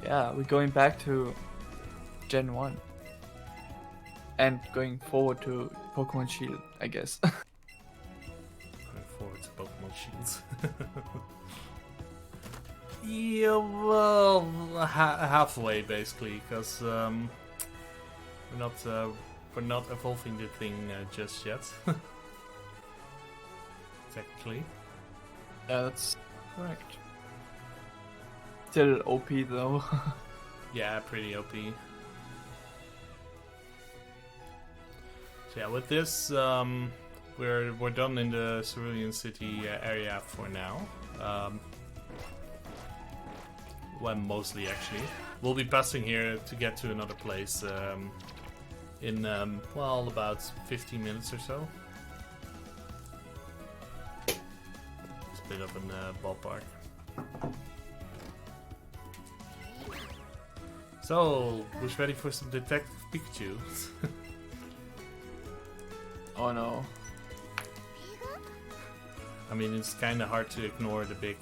Yeah, we're going back to Gen 1. And going forward to Pokemon Shield, I guess. Going forward to Pokemon Shields. Yeah, well, halfway basically, because we're not evolving the thing just yet. Technically. Yeah, that's correct. Still OP though. Yeah, pretty OP. So yeah, with this, we're done in the Cerulean City area for now. Well, mostly actually. We'll be passing here to get to another place in well, about 15 minutes or so. Split up in the ballpark. So, who's ready for some Detective Pikachu? Oh no. I mean, it's kind of hard to ignore the big,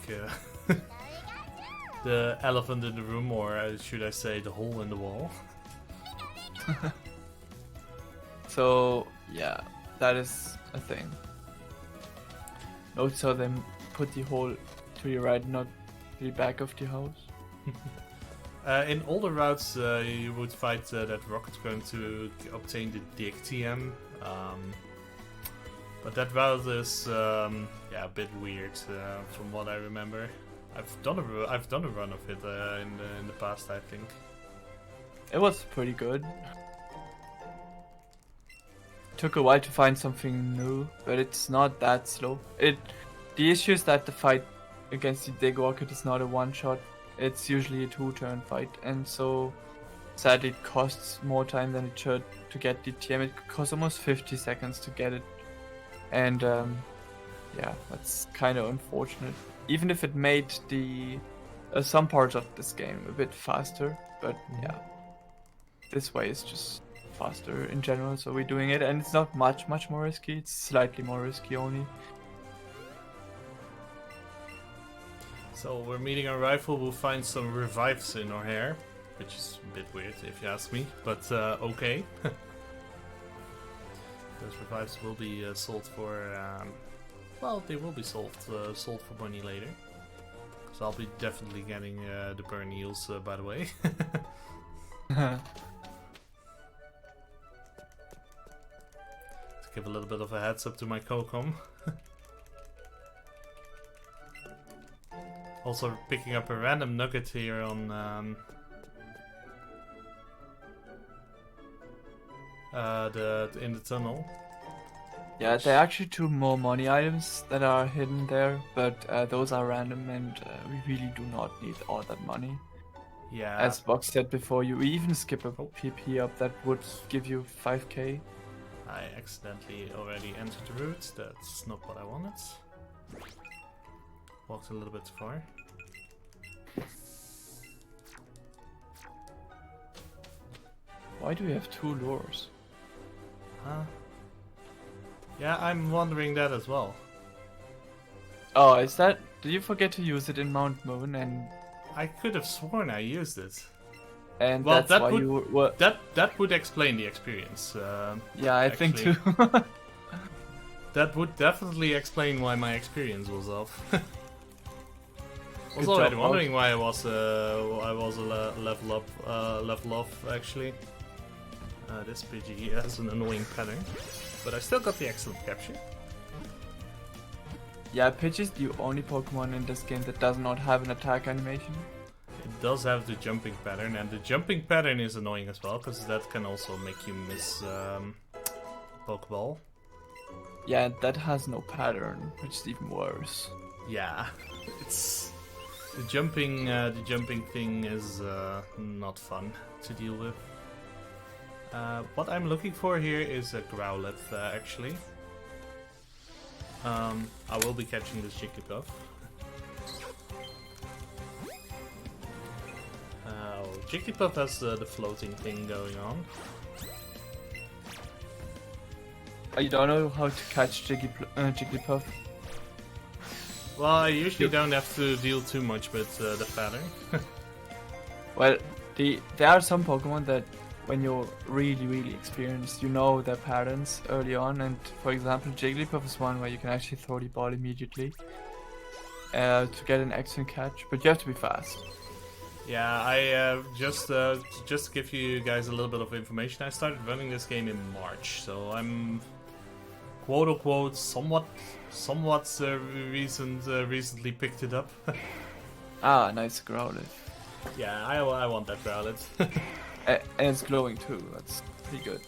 the elephant in the room, or should I say, the hole in the wall. So yeah, that is a thing. Note how they put the hole to the right, not the back of the house. In older routes, you would fight that Rocket's going to obtain the Dig TM. But that route is yeah, a bit weird from what I remember. I've done a run of it in the past, I think. It was pretty good. Took a while to find something new, but it's not that slow. The issue is that the fight against the Dig Rocket is not a one-shot. It's usually a 2-turn fight, and so sadly it costs more time than it should to get the TM. It costs almost 50 seconds to get it, and yeah, that's kind of unfortunate. Even if it made the some parts of this game a bit faster, but yeah, this way is just faster in general, so we're doing it, and it's not much more risky. It's slightly more risky only. So we're meeting our rifle. We'll find some revives in our hair, which is a bit weird if you ask me, but okay. Those revives will be sold for, well, they will be sold for money later. So I'll be definitely getting the burn heals, by the way. To give a little bit of a heads up to my Cocom. Also picking up a random nugget here on in the tunnel. Yeah, there are actually 2 more money items that are hidden there, but those are random, and we really do not need all that money. Yeah. As Box said before, you even skip a PP up that would give you 5k. I accidentally already entered the route. That's not what I wanted. Walked a little bit too far. Why do we have 2 lures? Huh? Yeah, I'm wondering that as well. Oh, is that... Did you forget to use it in Mount Moon, and I could have sworn I used it. well, Well, that's that why would you were... that would explain the experience. Yeah, I think actually. too. That would definitely explain why my experience was off. I was Good already job, wondering why I was a level off actually. This Pidgey has an annoying pattern, but I still got the excellent capture. Yeah, Pidgey is the only Pokemon in this game that does not have an attack animation. It does have the jumping pattern, and the jumping pattern is annoying as well, because that can also make you miss Pokeball. Yeah, that has no pattern, which is even worse. Yeah, it's The jumping thing is not fun to deal with. What I'm looking for here is a Growlithe, actually. I will be catching this Jigglypuff. Jigglypuff has the floating thing going on. You don't know how to catch Jigglypuff? Well, I usually don't have to deal too much with the pattern. Well, there are some Pokemon that when you're really experienced, you know their patterns early on, and for example Jigglypuff is one where you can actually throw the ball immediately to get an excellent catch, but you have to be fast. Yeah, I just to give you guys a little bit of information, I started running this game in March, so I'm quote unquote somewhat recently picked it up. Ah, nice Growlithe. Yeah, I want that Growlithe. And it's glowing too, that's pretty good.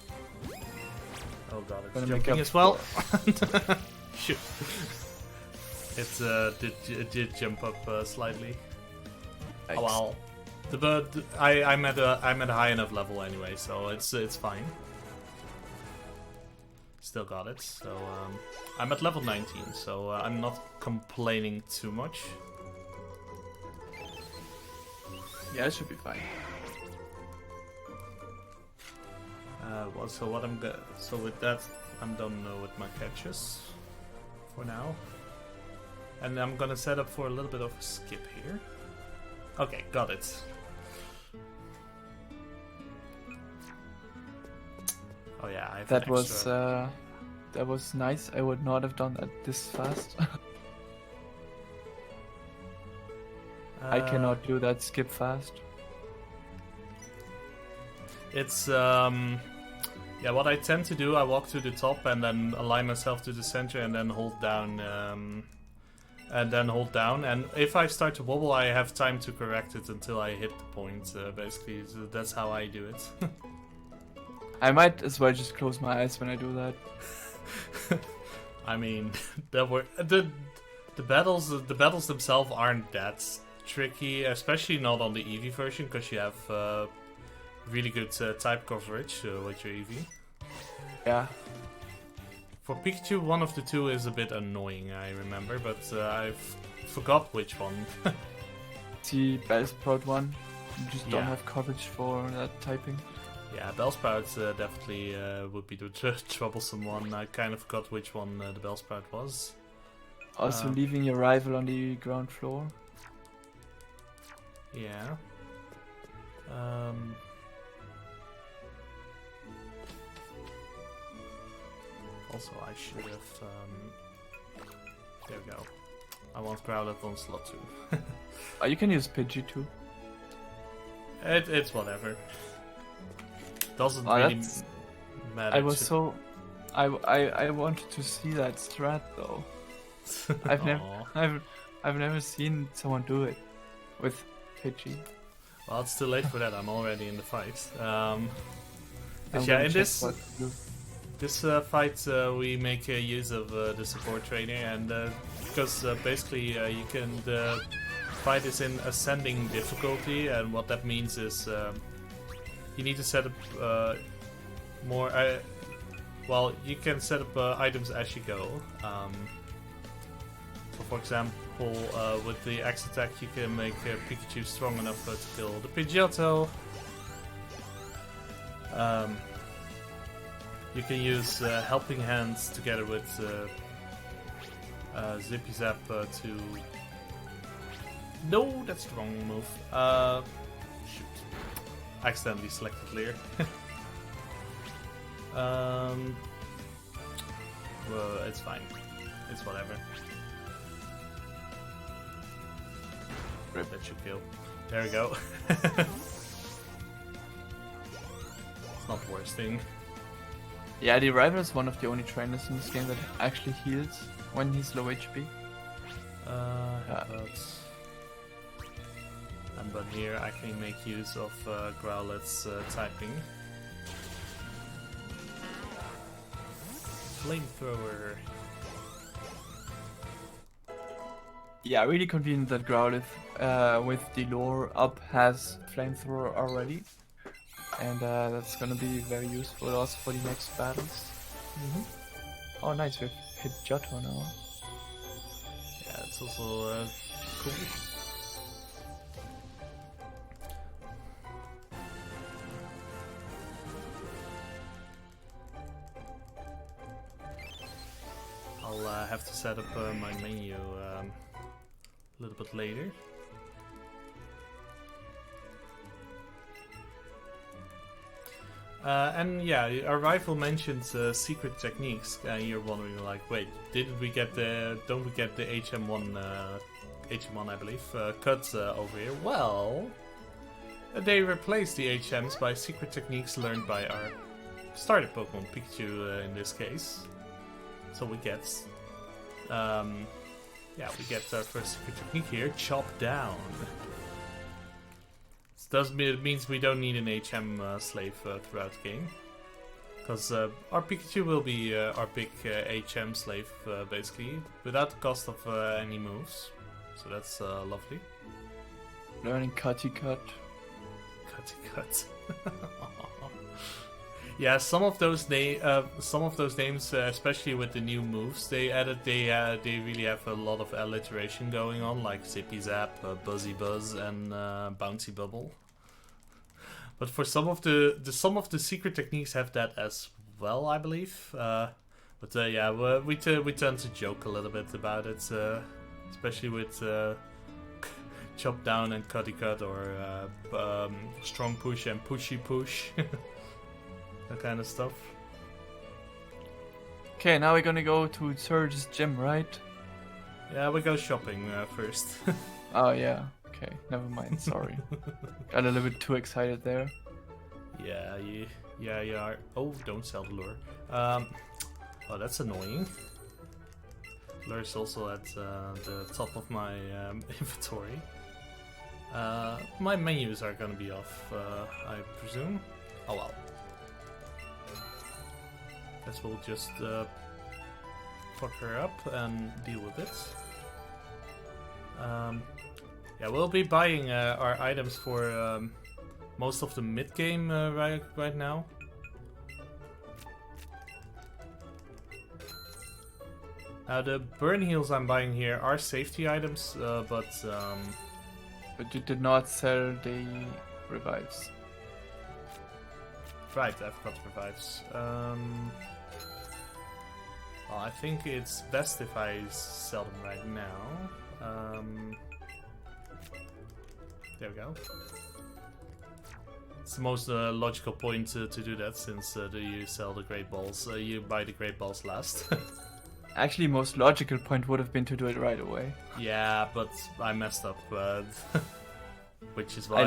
Oh god, it's Gonna make jumping up as well. for- Shoot. It did jump up slightly. Oh well. The bird, I'm at a high enough level anyway, so it's fine. Still got it. So I'm at level 19, so I'm not complaining too much. Yeah, it should be fine. Well, so with that, I'm done with my catches for now, and I'm gonna set up for a little bit of a skip here. Okay, got it. Oh yeah, I have That an extra... was nice. I would not have done that this fast. I cannot do that skip fast. It's yeah, what I tend to do, I walk to the top and then align myself to the center and then hold down. And if I start to wobble, I have time to correct it until I hit the point. Basically, so that's how I do it. I might as well just close my eyes when I do that. I mean, the battles themselves aren't that tricky, especially not on the Eevee version, because you have really good type coverage with your Eevee. Yeah. For Pikachu, one of the two is a bit annoying, I remember, but I forgot which one. The Bellsprout one, you just don't Yeah. have coverage for that typing. Yeah, Bellsprout definitely would be the troublesome one. I kind of forgot which one the Bellsprout was. Also leaving your rival on the ground floor. Yeah. Also, I should have... there we go. I want Growlithe on slot 2. Oh, you can use Pidgey too. It's whatever. Doesn't Oh, really that's- matter. I was so... I wanted to see that strat though. I've never seen someone do it with Pidgey. Well, it's too late for that. I'm already in the fight. I'm But yeah, gonna in check this what to do. fight, we make use of the support trainer, and because basically you can fight is in ascending difficulty, and what that means is you need to set up more. Well, you can set up items as you go. So, for example, with the X attack, you can make Pikachu strong enough to kill the Pidgeotto. You can use Helping Hands together with Zippy Zap to... No, that's the wrong move. Shoot. Accidentally selected Leer. Well, it's fine. It's whatever. Rip, that should kill. There we go. It's not the worst thing. Yeah, the rival is one of the only trainers in this game that actually heals when he's low HP. But here I can make use of Growlithe's typing. Flamethrower. Yeah, really convenient that Growlithe with the lore up has Flamethrower already. And that's gonna be very useful also for the next battles. Oh nice, we've hit Johto now. Yeah, it's also cool. I'll have to set up my menu a little bit later. And yeah, our rival mentions secret techniques, and you're wondering like, wait, don't we get the HM1, I believe, cuts over here? Well, they replaced the HMs by secret techniques learned by our starter Pokemon, Pikachu in this case. So we get, we get our first secret technique here, Chop Down. It means we don't need an HM slave throughout the game, because our Pikachu will be our big HM slave basically, without the cost of any moves. So that's lovely. Learning Cutty Cut. Cutty Cut. Yeah, some of those names, especially with the new moves they added, they really have a lot of alliteration going on, like Zippy Zap, Buzzy Buzz, and Bouncy Bubble. But for some of the secret techniques have that as well, I believe. We tend to joke a little bit about it, especially with Chop Down and Cutty Cut, or Strong Push and Pushy Push. That kind of stuff. Okay, now we're gonna go to Surge's gym, right? Yeah, we go shopping first. Oh yeah. Okay, never mind. Sorry, got a little bit too excited there. Yeah, you are. Oh, don't sell the lure. Oh, that's annoying. Lure is also at the top of my inventory. My menus are gonna be off, I presume. Oh well. Guess we'll just fuck her up and deal with it. Yeah, we'll be buying our items for most of the mid-game right now. Now the burn heals I'm buying here are safety items, but you did not sell the revives. Right, I forgot revives. Well, I think it's best if I sell them right now. There we go. It's the most logical point to do that, since you sell the Great Balls, you buy the Great Balls last. Actually, most logical point would have been to do it right away. Yeah, but I messed up, which is why I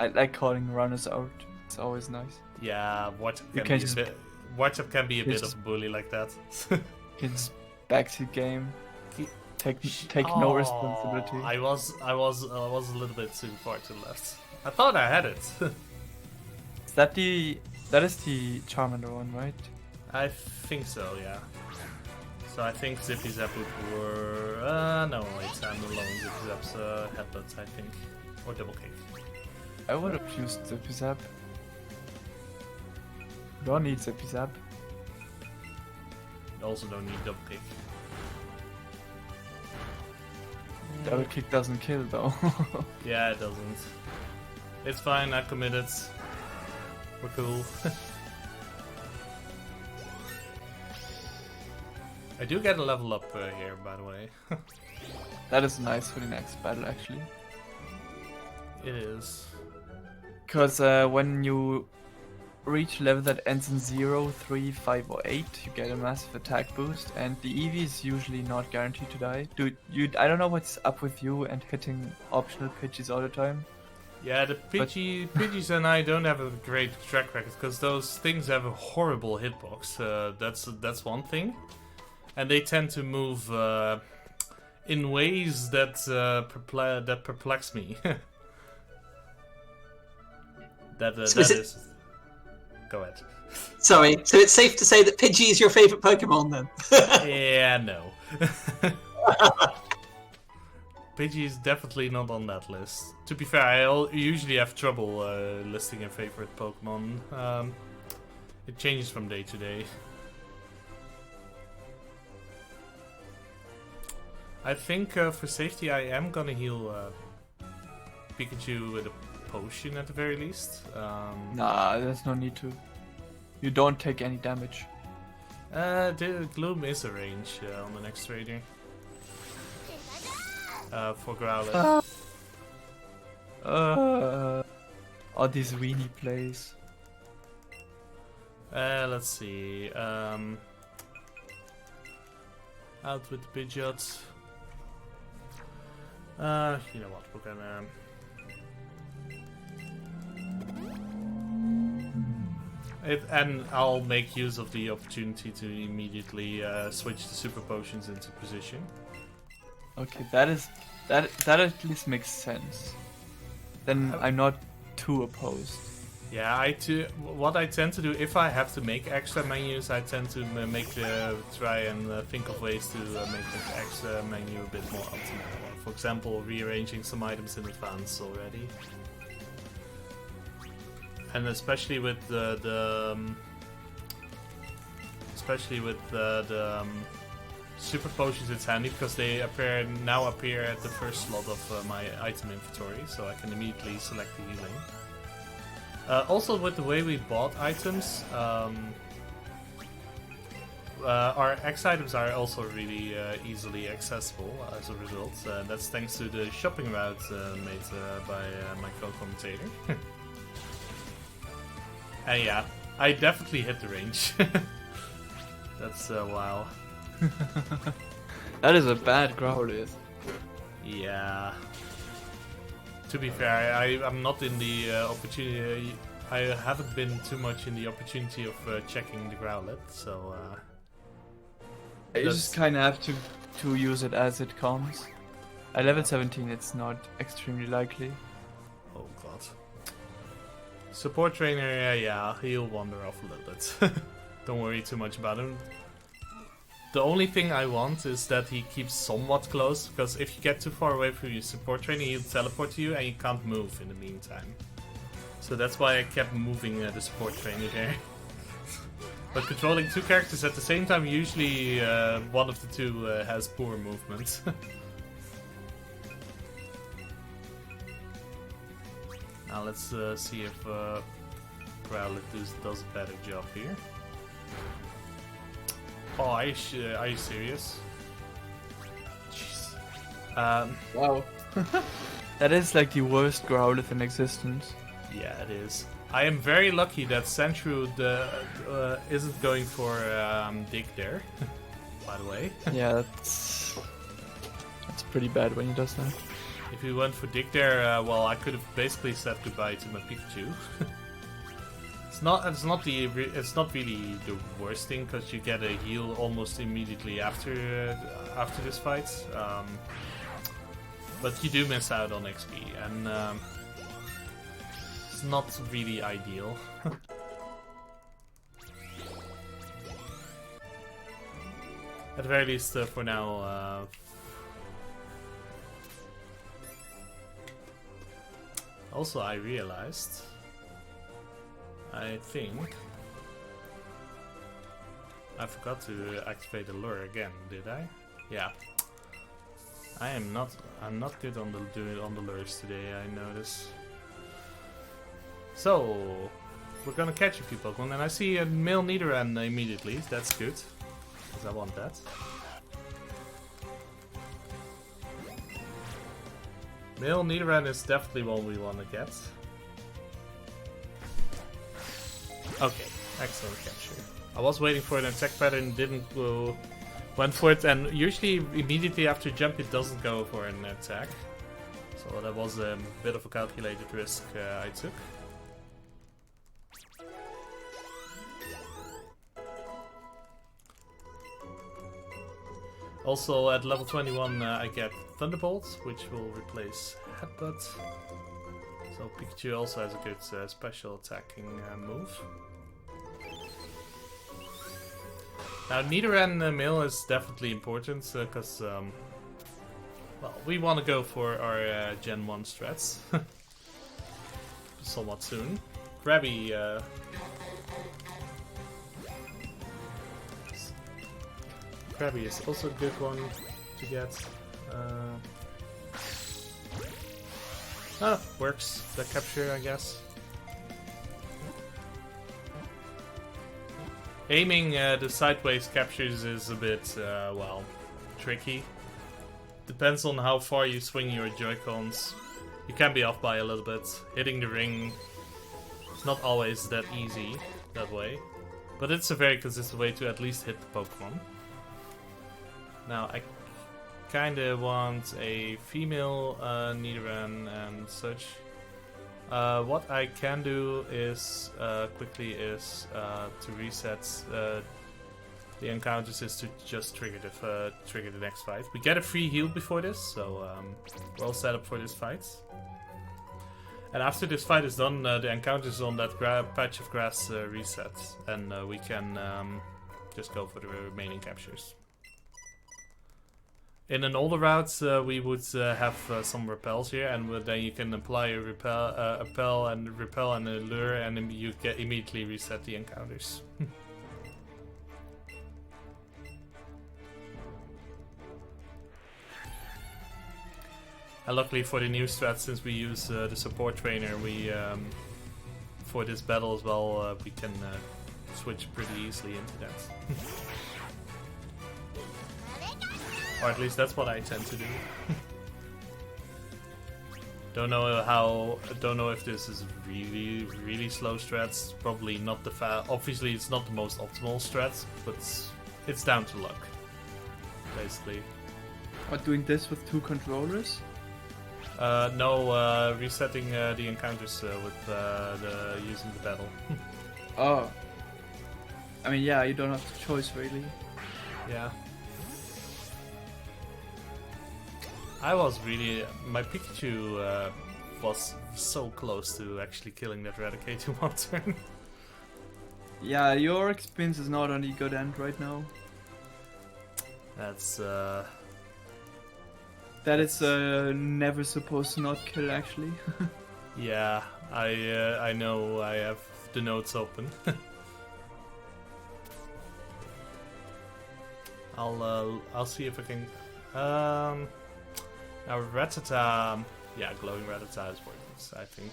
like calling runners out. It's always nice. Yeah, WhatsApp can be a bit of a bully like that. It's back to game. Take no responsibility. I was a little bit too far to the left. I thought I had it. That is the Charmander one, right? I think so, yeah. So I think Zippy Zap would were no wait, I'm alone. Zippy Zap's headbutt, I think, or double kick. I would have used Zippy Zap. Don't need Zippy Zap. You also don't need double kick. Double kick doesn't kill though. Yeah, it doesn't. It's fine, I committed. We're cool. I do get a level up here, by the way. That is nice for the next battle, actually. It is. Because when you reach a level that ends in 0, 3, 5 or 8, you get a massive attack boost, and the Eevee is usually not guaranteed to die. I don't know what's up with you and hitting optional Pidgeys all the time. Yeah, the Pidgeys and I don't have a great track record, because those things have a horrible hitbox. That's one thing. And they tend to move in ways that perplex me. that is... Go ahead. Sorry, so it's safe to say that Pidgey is your favourite Pokemon then? Yeah, no. Pidgey is definitely not on that list. To be fair, I usually have trouble listing a favorite Pokemon. It changes from day to day. I think for safety I am gonna heal Pikachu with a potion at the very least. Nah, there's no need to. You don't take any damage. The Gloom is a range on the next trader. For Growlithe. All these weenie plays. Let's see. Out with the Pidgeot. You know what? We're gonna. And I'll make use of the opportunity to immediately switch the super potions into position. Okay, that at least makes sense. Then I'm not too opposed. Yeah, what I tend to do if I have to make extra menus, I tend to try and think of ways to make the extra menu a bit more optimal. For example, rearranging some items in advance already. And especially with the super potions, it's handy because they now appear at the first slot of my item inventory, so I can immediately select the healing. Also, with the way we bought items, our X items are also really easily accessible as a result. That's thanks to the shopping route made by my co-commentator. And yeah, I definitely hit the range. That's wow. That is a bad Growlithe. Yeah. To be fair, I'm not in the opportunity. I haven't been too much in the opportunity of checking the Growlithe, so. You just kind of have to use it as it comes. At level 17, it's not extremely likely. Oh god. Support trainer, yeah, he'll wander off a little bit. Don't worry too much about him. The only thing I want is that he keeps somewhat close, because if you get too far away from your support trainer, he'll teleport to you and you can't move in the meantime. So that's why I kept moving the support trainer there. But controlling two characters at the same time, usually one of the two has poor movement. Now let's see if Growlithe does a better job here. Oh, are you serious? Jeez. Wow. That is like the worst Growlithe in existence. Yeah, it is. I am very lucky that Sandshrew isn't going for Dig there, by the way. Yeah, that's pretty bad when he does that. If he went for Dig there, well, I could have basically said goodbye to my Pikachu. It's not really the worst thing because you get a heal almost immediately after this fight, but you do miss out on XP, and it's not really ideal. At the very least, for now. Also, I realized. I think I forgot to activate the lure again, did I? Yeah. I'm not good on the lures today, I notice. So we're gonna catch a few Pokemon, and I see a male Nidoran immediately. That's good, because I want that. Male Nidoran is definitely one we want to get. Okay, excellent capture. I was waiting for an attack pattern, didn't go, went for it, and usually immediately after jump it doesn't go for an attack. So that was a bit of a calculated risk I took. Also at level 21 I get Thunderbolt, which will replace Headbutt. So Pikachu also has a good special attacking move. Now Nidoran male is definitely important because, Well, we want to go for our Gen 1 strats. Somewhat soon. Krabby, Krabby is also a good one to get. Works. The capture, I guess. Aiming the sideways captures is a bit, well, tricky. Depends on how far you swing your Joy-Cons. You can be off by a little bit. Hitting the ring is not always that easy that way. But it's a very consistent way to at least hit the Pokemon. Now, I kinda want a female Nidoran and such. What I can do is quickly is to reset the encounters is to just trigger the next fight. We get a free heal before this, so we're all set up for this fight. And after this fight is done, the encounters on that patch of grass resets, and we can just go for the remaining captures. In an older route, we would have some repels here, and then you can apply a repel and a lure, and then you get immediately reset the encounters. And luckily for the new strat, since we use the support trainer, we for this battle as well, we can switch pretty easily into that. Or at least that's what I tend to do. Don't know if this is really slow strats. Probably not the obviously it's not the most optimal strats, but it's down to luck, basically. Or doing this with 2 controllers? No, resetting the encounters with using the battle. Oh. I mean, yeah, you don't have the choice, really. Yeah. My Pikachu was so close to actually killing that Raticate in one turn. Yeah, your experience is not on the good end right now. That's That is never supposed to not kill, actually. yeah, I know. I have the notes open. I'll see if I can. Now Rattata, yeah, glowing Rattata is worth it, I think.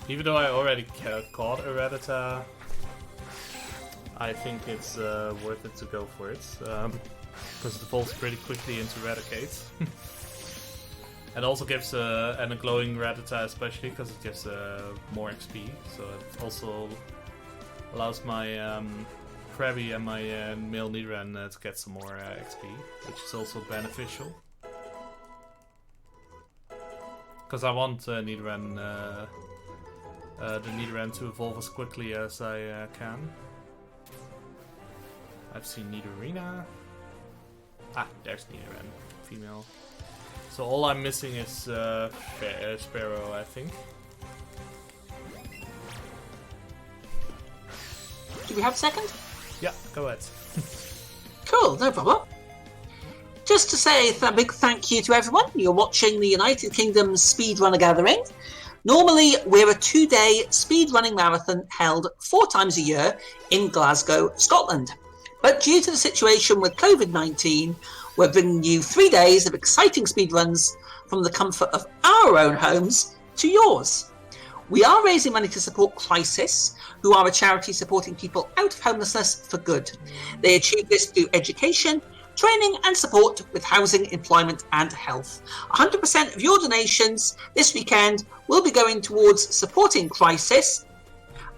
Even though I already caught a Rattata, I think it's worth it to go for it. Because it evolves pretty quickly into Raticate. And also gives and a glowing Rattata especially because it gives more XP. So it also allows my Krabby and my male Nidoran to get some more XP, which is also beneficial. Because I want Nidoran, the Nidoran to evolve as quickly as I can. I've seen Nidorina. Ah, there's Nidoran, female. So all I'm missing is Sparrow, I think. Do we have a second? Yeah, go ahead. Cool, no problem. Just to say a big thank you to everyone. You're watching the United Kingdom's Speedrunner Gathering. Normally, we're a 2-day speedrunning marathon held 4 times a year in Glasgow, Scotland. But due to the situation with COVID-19, we're bringing you 3 days of exciting speedruns from the comfort of our own homes to yours. We are raising money to support Crisis, who are a charity supporting people out of homelessness for good. They achieve this through education, training and support with housing, employment and health. 100% of your donations this weekend will be going towards supporting Crisis,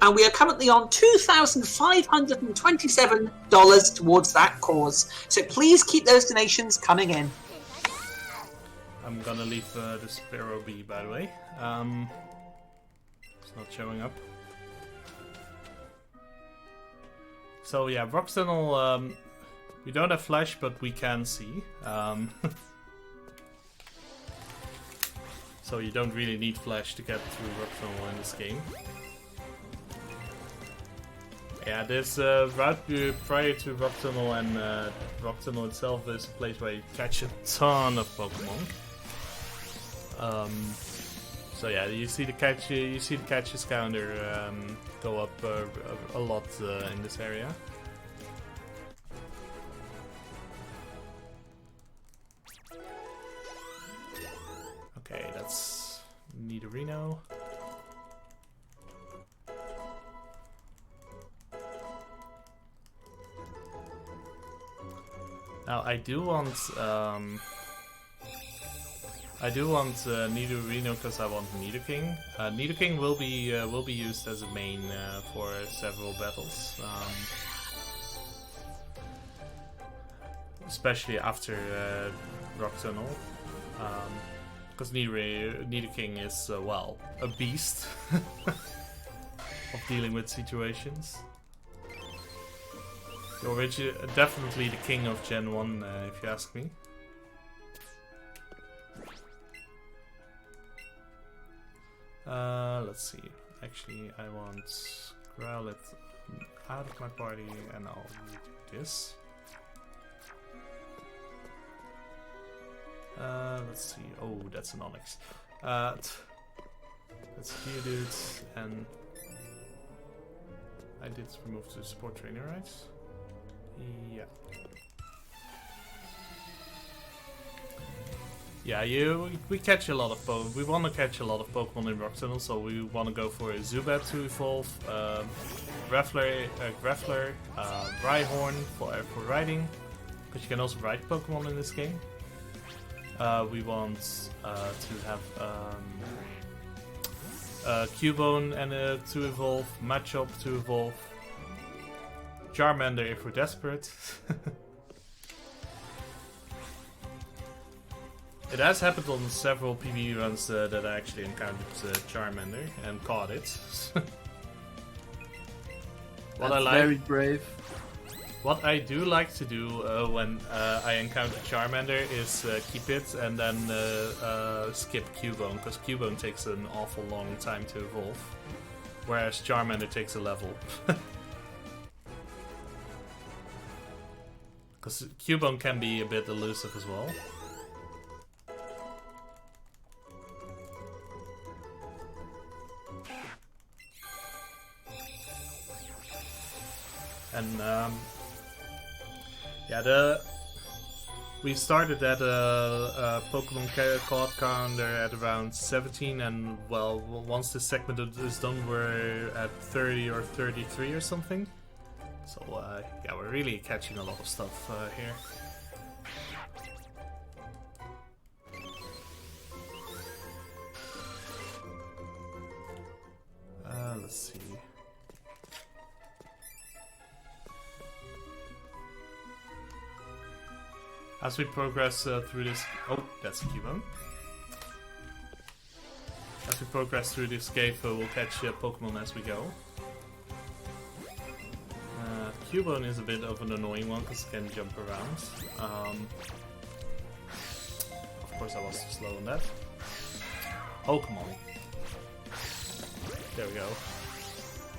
and we are currently on $2,527 towards that cause. So please keep those donations coming in. I'm gonna leave the Sparrow be, by the way. It's not showing up. So yeah, Roxanol, we don't have flash, but we can see. So you don't really need flash to get through Roxanol in this game. Yeah, this route prior to Rock Tunnel, and Rock Tunnel itself is a place where you catch a ton of Pokemon. So yeah, you see the catches counter go up a lot in this area. Okay, that's Nidorino. Now I do want Nidorino because I want Nidoking. Nidoking will be used as a main for several battles, especially after Rock Tunnel, because Nidoking is well a beast of dealing with situations. Definitely the king of Gen 1, if you ask me. Let's see. Actually, I want Growlithe out of my party, and I'll do this. Let's see. Oh, that's an Onyx. That's Geodude, and I did remove the support trainer, right? Yeah. Yeah, we catch a lot of Pokemon. We want to catch a lot of Pokemon in Rock Tunnel, so we want to go for a Zubat to evolve, Graveler, Rhyhorn for riding, because you can also ride Pokemon in this game. We want to have Cubone and to evolve, Machop to evolve, Charmander if we're desperate. It has happened on several PvE runs that I actually encountered Charmander and caught it. Very brave. What I do like to do when I encounter Charmander is keep it and then skip Cubone, because Cubone takes an awful long time to evolve, whereas Charmander takes a level. Because Cubone can be a bit elusive as well. And yeah, we started at a Pokemon card counter at around 17, and well, once this segment is done, we're at 30 or 33 or something. So yeah, we're really catching a lot of stuff here. Let's see. As we progress through this... Oh, that's a Cubone. As we progress through this cave, we'll catch Pokemon as we go. Cubone is a bit of an annoying one because it can jump around. Of course I was too slow on that. Oh, come on. There we go.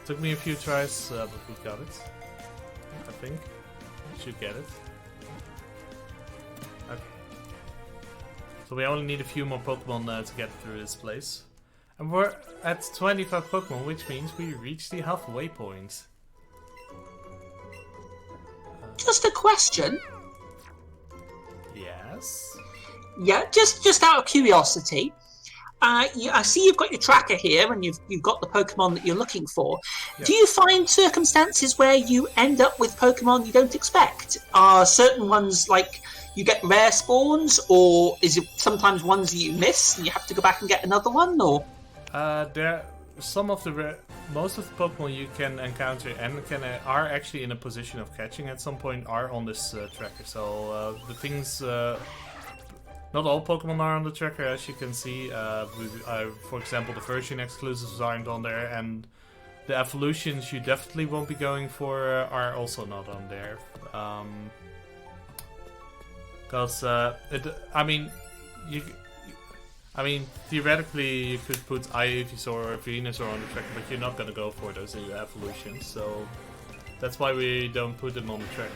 Took me a few tries, but we got it. I think. Should get it. Okay. So we only need a few more Pokemon to get through this place. And we're at 25 Pokemon, which means we reached the halfway point. Just a question. Yes? Yeah, just out of curiosity. I see you've got your tracker here, and you've got the Pokemon that you're looking for. Yeah. Do you find circumstances where you end up with Pokemon you don't expect? Are certain ones like you get rare spawns, or is it sometimes ones that you miss and you have to go back and get another one? Or most of the Pokemon you can encounter and are actually in a position of catching at some point are on this tracker. So the things. Not all Pokemon are on the tracker, as you can see. For example, the version exclusives aren't on there, and the evolutions you definitely won't be going for are also not on there. Because theoretically you could put Ivysaur or Venusaur on the tracker, but you're not gonna go for those evolutions. So That's why we don't put them on the tracker.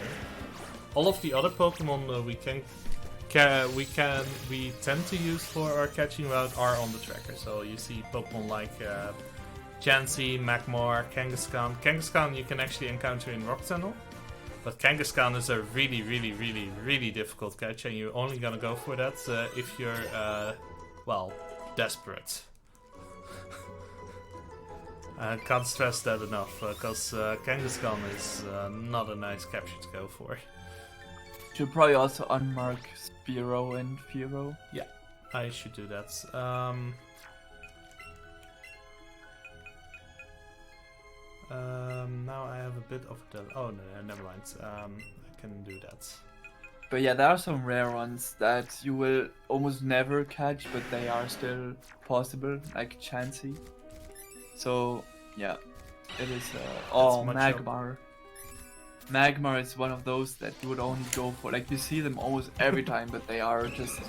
All of the other Pokemon we tend to use for our catching route are on the tracker. So you see Pokemon like Chansey, Magmar, Kangaskhan. Kangaskhan you can actually encounter in Rock Tunnel. But Kangaskhan is a really difficult catch, and you're only gonna go for that if you're, well, desperate. I can't stress that enough, because Kangaskhan is not a nice capture to go for. Should probably also unmark Spearow and Fearow. Yeah, I should do that. Now I have a bit of a... Oh, no, never mind. I can do that. But yeah, there are some rare ones that you will almost never catch, but they are still possible, like Chansey. So, yeah, it is... oh, Magmar. Magmar is one of those that you would only go for. Like, you see them almost every time, but they are just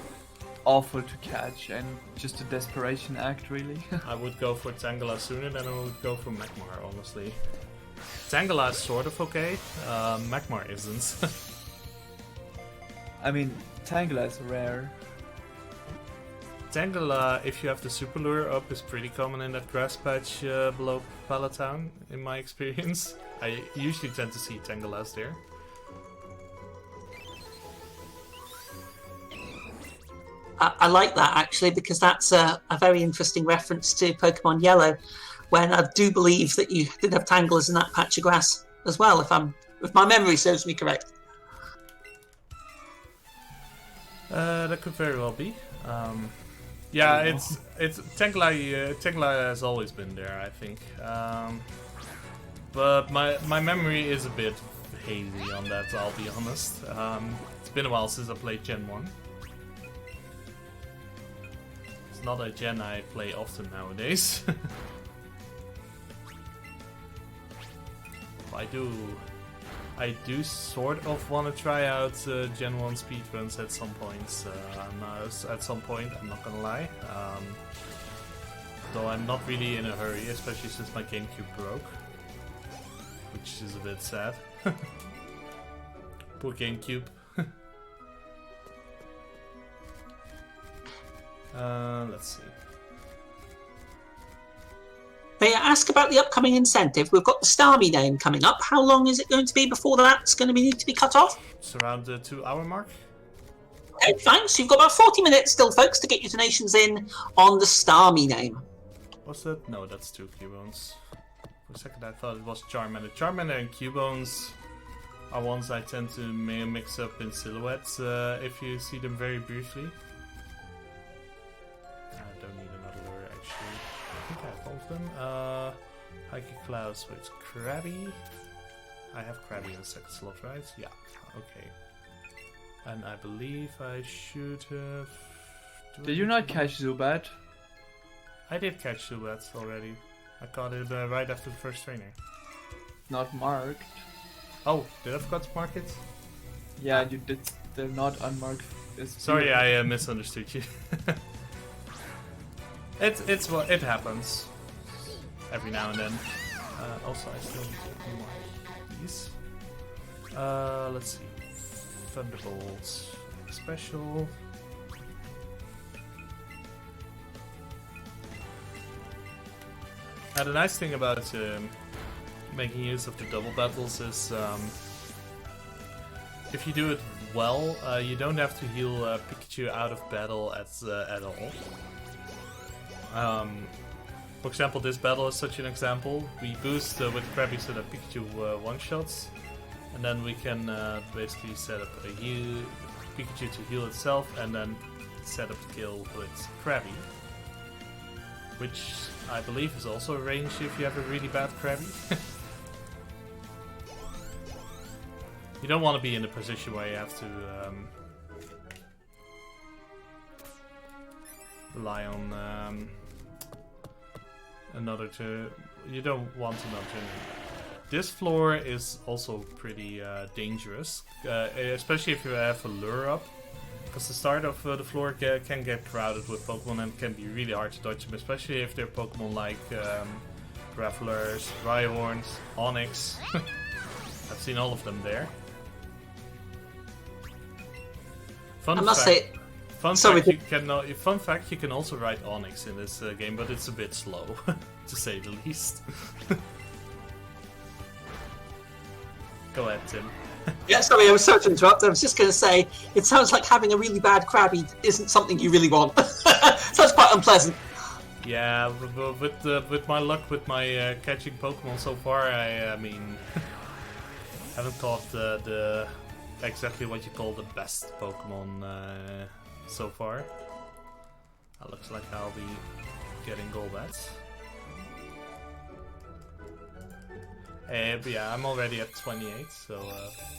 awful to catch and just a desperation act, really. I would go for Tangela sooner than I would go for Magmar, honestly. Tangela is sort of okay, Magmar isn't. I mean, Tangela is rare. Tangela, if you have the Super Lure up, is pretty common in that grass patch below Palatown, in my experience. I usually tend to see Tangelas there. I like that actually, because that's a very interesting reference to Pokemon Yellow, when I do believe that you did have Tanglers in that patch of grass as well, if my memory serves me correct. That could very well be. Yeah, it's Tangela has always been there, I think. But my memory is a bit hazy on that, I'll be honest. It's been a while since I played Gen 1. It's not a gen I play often nowadays. I do sort of want to try out Gen 1 speedruns at some point. I'm not gonna lie. Though I'm not really in a hurry, especially since my GameCube broke. Which is a bit sad. Poor GameCube. Let's see. May I ask about the upcoming incentive? We've got the Starmie name coming up. How long is it going to be before that's going to need to be cut off? It's around the 2-hour mark. Okay, fine. So you've got about 40 minutes still, folks, to get your donations in on the Starmie name. What's that? No, that's 2 Cubones. For a second I thought it was Charmander. Charmander and Cubones are ones I tend to mix up in silhouettes if you see them very briefly. I don't need another lure actually. I think I have all of them. Heike Klaus, so it's Krabby. I have Krabby in the second slot, right? Yeah, okay. And I believe I should have... Did you not catch Zubat? I did catch Zubat already. I caught it right after the first training. Not marked. Oh, did I forgot to mark it? Yeah, you did. They're not unmarked. Sorry, I misunderstood you. It happens every now and then. Also, I still need to mark these. Let's see. Thunderbolts special. The nice thing about making use of the double battles is if you do it well, you don't have to heal Pikachu out of battle at all. For example, this battle is such an example. We boost with Krabby so that Pikachu one-shots, and then we can basically set up a Pikachu to heal itself, and then set up the kill with Krabby. Which I believe is also arranged if you have a really bad Krabby. You don't want to be in a position where you have to rely on another to... You don't want another to... This floor is also pretty dangerous, especially if you have a lure up. Because the start of the floor can get crowded with Pokemon and can be really hard to dodge them, especially if they're Pokemon like Gravelers, Rhyhorns, Onix. I've seen all of them there. I must say, Fun fact, you can also ride Onyx in this game, but it's a bit slow, to say the least. Go ahead, Tim. Yeah, sorry, I was sorry to interrupt. I was just going to say, it sounds like having a really bad Krabby isn't something you really want. Sounds quite unpleasant. Yeah, with my luck with my catching Pokemon so far, I mean, haven't caught the exactly what you call the best Pokemon so far. That looks like I'll be getting Golbats. But yeah, I'm already at 28, so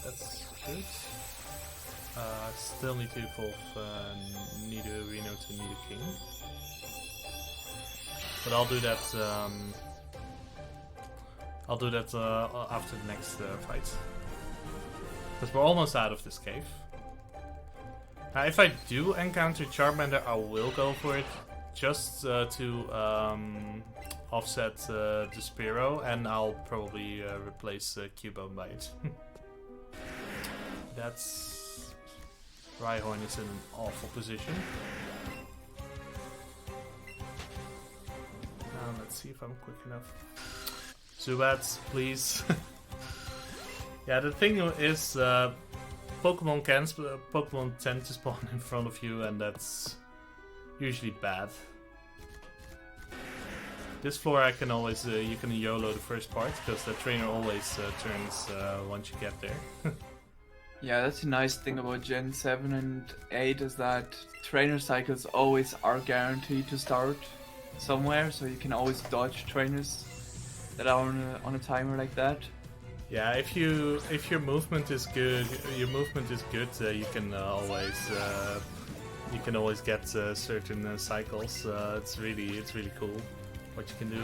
that's good. Still need to evolve Nidorino to Nidoking. But I'll do that. After the next fight, because we're almost out of this cave. Now, if I do encounter Charmander, I will go for it, just to offset the Spearow, and I'll probably replace Cubone by it. That's... Rhyhorn is in an awful position. Let's see if I'm quick enough. Zubats, please. Yeah, the thing is, Pokemon tend to spawn in front of you, and that's usually bad. This floor I can always, you can YOLO the first part, because the trainer always turns once you get there. Yeah, that's a nice thing about Gen 7 and 8, is that trainer cycles always are guaranteed to start somewhere, so you can always dodge trainers that are on a timer like that. Yeah, if your movement is good, you can always get certain cycles. It's really cool what you can do.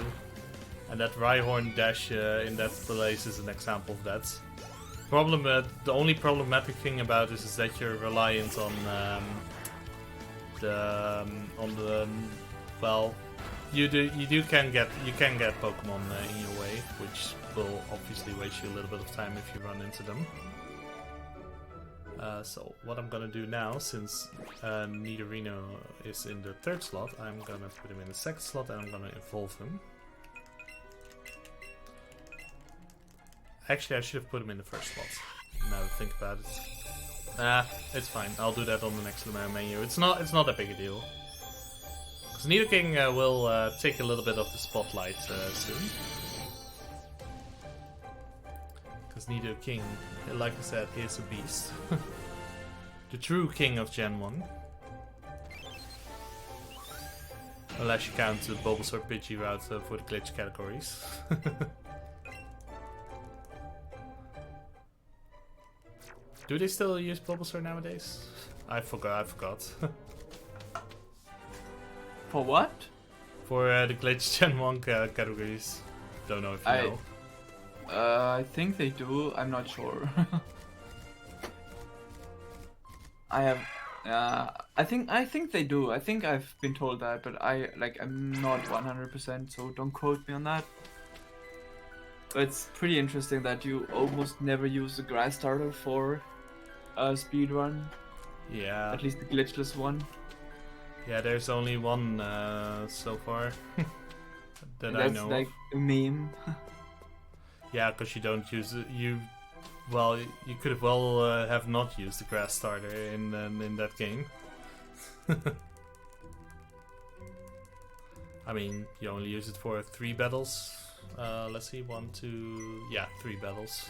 And that Rhyhorn dash in that place is an example of that. The only problematic thing about this is that you're reliant on you can get Pokemon in your way, which will obviously waste you a little bit of time if you run into them. So what I'm gonna do now, since Nidorino is in the 3rd slot, I'm gonna put him in the 2nd slot and I'm gonna evolve him. Actually, I should have put him in the 1st slot. Now that I think about it. It's fine. I'll do that on the next menu. It's not that big a deal. Because Nidoking will take a little bit of the spotlight soon. Because Nidoking, like I said, is a beast. The true king of Gen 1. Unless you count the Bulbasaur Pidgey route for the glitch categories. Do they still use Bulbasaur nowadays? I forgot. For what? For the glitch Gen 1 categories. Don't know if you know. I think they do. I'm not sure. I think they do. I think I've been told that, but I'm not 100%, so don't quote me on that. But it's pretty interesting that you almost never use the grass starter for a speedrun. Yeah. At least the glitchless one. Yeah, there's only one so far that I know. That's like a meme. Yeah, because you don't use it. You could have not used the grass starter in that game. I mean, you only use it for 3 battles. Let's see, 1, 2, yeah, 3 battles.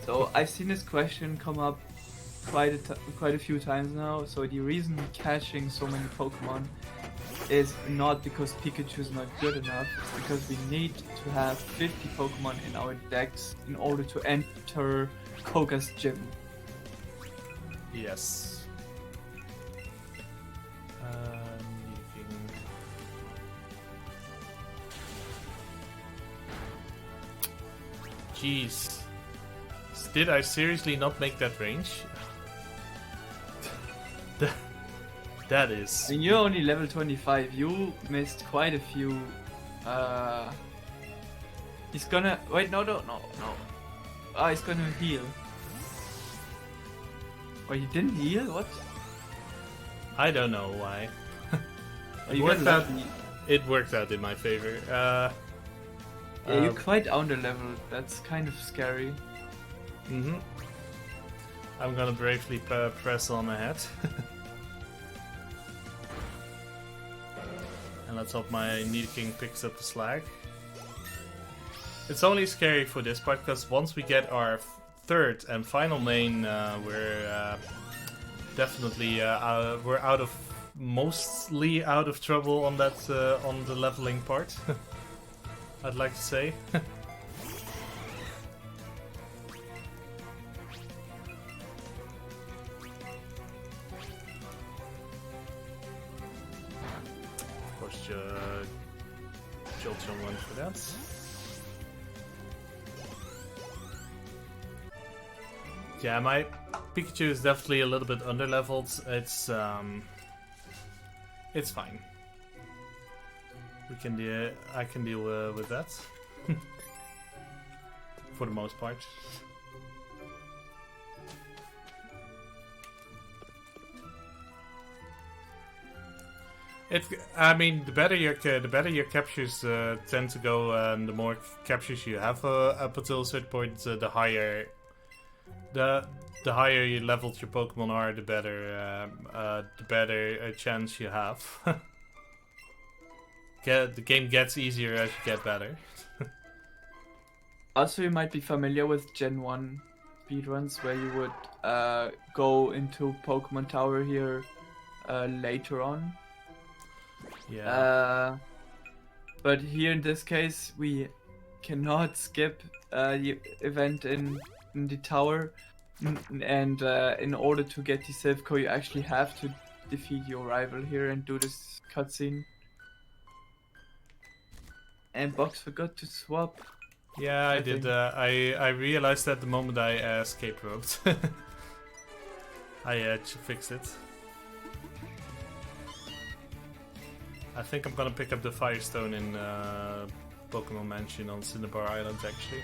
So I've seen this question come up quite a few times now. So the reason catching so many Pokemon is not because Pikachu is not good enough, it's because we need to have 50 Pokemon in our decks in order to enter Koga's gym. Yes. Jeez. Did I seriously not make that range? That is... And you're only level 25, you missed quite a few He's gonna wait. No. Ah, he's gonna heal. Oh, he didn't heal. What? I don't know why. Oh, you got lucky. It worked out in my favor. Yeah, you're quite under level. That's kind of scary. I'm gonna bravely press on ahead. And let's hope my Nidoking picks up the slag. It's only scary for this part because once we get our third and final main, we're definitely we're mostly out of trouble on that on the leveling part. I'd like to say. Of course, Jolteon went for that. Yeah, my Pikachu is definitely a little bit underleveled. It's fine. I can deal with that for the most part. I mean, the better your captures tend to go, and the more captures you have up until a certain point, the higher you leveled your Pokemon are, the better chance you have. The game gets easier as you get better. Also, you might be familiar with Gen 1 speedruns where you would go into Pokemon Tower here later on. Yeah. But here in this case, we cannot skip the event in the tower. And in order to get the save code, you actually have to defeat your rival here and do this cutscene. And Box forgot to swap. Yeah, I did. I realized that the moment I escape roped. I fixed it. I think I'm gonna pick up the Firestone in Pokemon Mansion on Cinnabar Island, actually.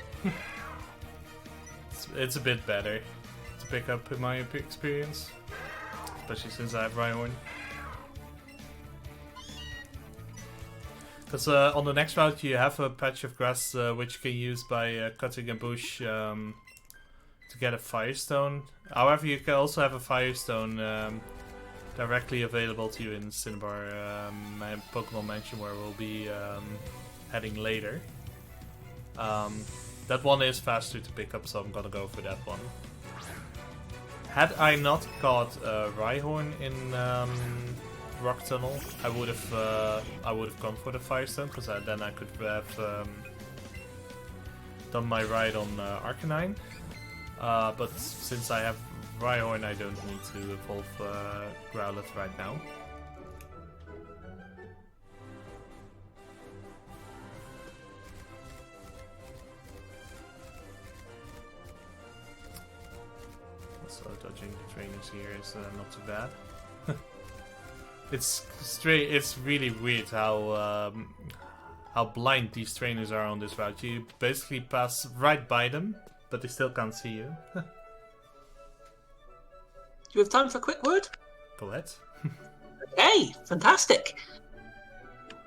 It's a bit better to pick up in my experience, especially since I have Rhyhorn. Because on the next route you have a patch of grass which you can use by cutting a bush to get a Firestone. However, you can also have a Firestone directly available to you in Cinnabar Pokemon Mansion, where we'll be heading later. That one is faster to pick up, so I'm gonna go for that one. Had I not caught Rhyhorn in Rock Tunnel, I would have gone for the Firestone, because then I could have done my ride on Arcanine. But since I have Rhyhorn, I don't need to evolve Growlithe right now. Also, dodging the trainers here is not too bad. It's really weird how blind these trainers are on this route. You basically pass right by them, but they still can't see you. Do you have time for a quick word? Go ahead. Okay, fantastic.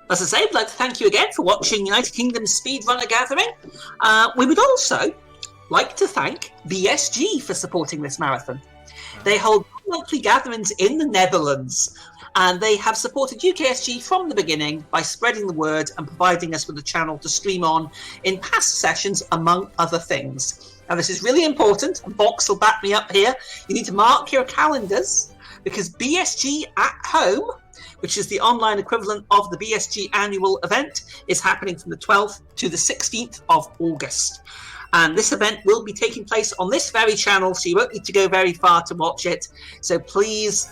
As I say, I'd like to thank you again for watching United Kingdom's Speedrunner Gathering. We would also like to thank BSG for supporting this marathon. They hold monthly gatherings in the Netherlands, and they have supported UKSG from the beginning by spreading the word and providing us with a channel to stream on in past sessions, among other things. Now, this is really important, and Box will back me up here. You need to mark your calendars, because BSG at Home, which is the online equivalent of the BSG annual event, is happening from the 12th to the 16th of August. And this event will be taking place on this very channel, so you won't need to go very far to watch it. So please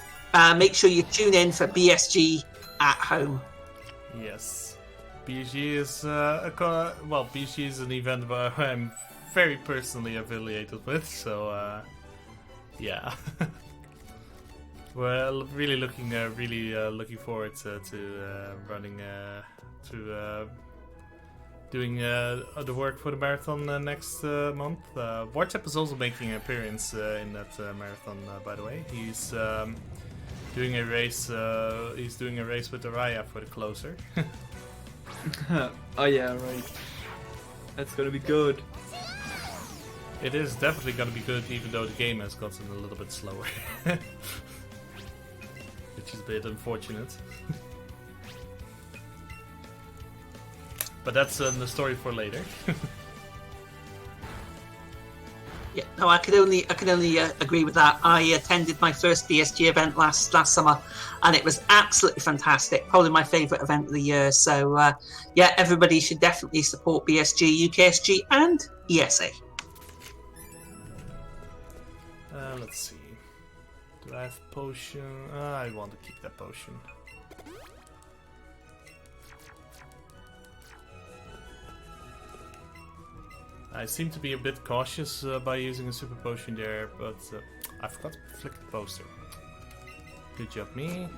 make sure you tune in for BSG at Home. Yes. BSG is BSG is an event where I'm very personally affiliated with, so yeah. We're really looking forward to running to doing the work for the marathon next month. Wartep is also making an appearance in that marathon, by the way. He's doing a race. He's doing a race with Araya for the closer. Oh yeah, right. That's gonna be good. It is definitely gonna be good, even though the game has gotten a little bit slower, which is a bit unfortunate. But that's the story for later. Yeah, no, I can only agree with that. I attended my first BSG event last summer, and it was absolutely fantastic. Probably my favourite event of the year. So yeah, everybody should definitely support BSG, UKSG, and ESA. Let's see. Do I have potion? I want to keep that potion. I seem to be a bit cautious by using a super potion there, but I forgot to flick the poster. Good job, me.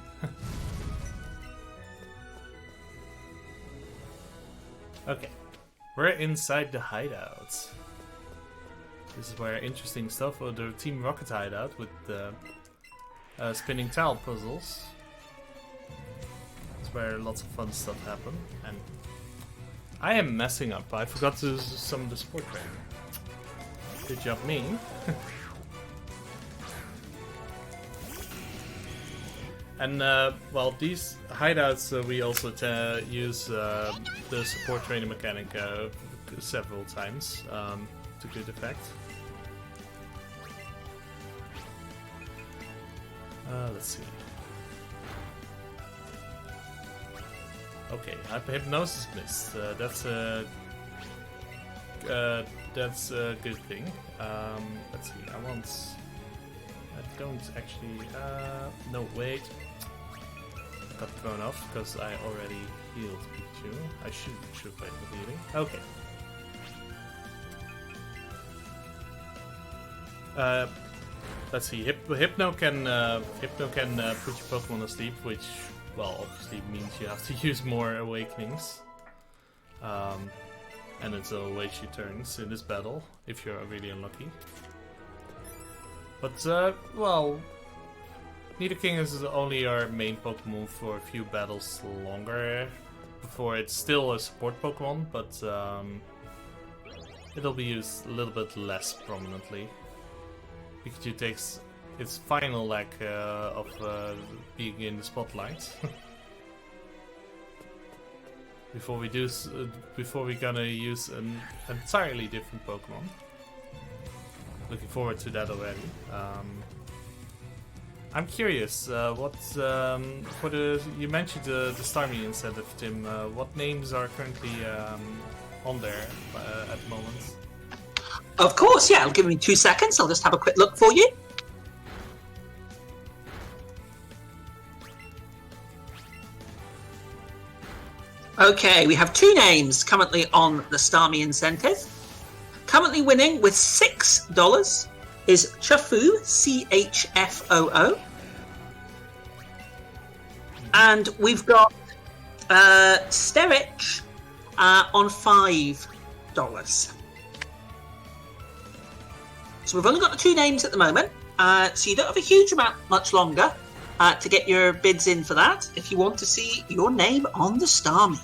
Okay, we're inside the hideout. This is where interesting stuff, or the Team Rocket hideout with the spinning tile puzzles. It's where lots of fun stuff happen, and I am messing up. I forgot to summon the support trainer. Good job, me. And well, these hideouts we also use the support trainer mechanic several times to good effect. Let's see. Okay, hypnosis missed. That's a good thing. Let's see. I don't actually. No, wait. I got thrown off because I already healed Pikachu. I should wait for healing. Okay. Let's see. Hypno can put your Pokemon asleep, which, well, obviously means you have to use more awakenings. And it'll waste your turns in this battle if you're really unlucky. But well, Nidoking is only our main Pokemon for a few battles longer before it's still a support Pokemon, but it'll be used a little bit less prominently. Pikachu takes its final leg of being in the spotlight. Before we're gonna use an entirely different Pokemon. Looking forward to that already. I'm curious, what for the you mentioned the Starmie incentive, Tim. What names are currently on there at the moment? Of course, yeah. Give me 2 seconds. I'll just have a quick look for you. Okay, we have 2 names currently on the Starmie incentive. Currently winning with $6 is Chufoo, CHFOO. And we've got Sterich on $5. So we've only got the 2 names at the moment, so you don't have a huge amount much longer to get your bids in for that if you want to see your name on the Starmie.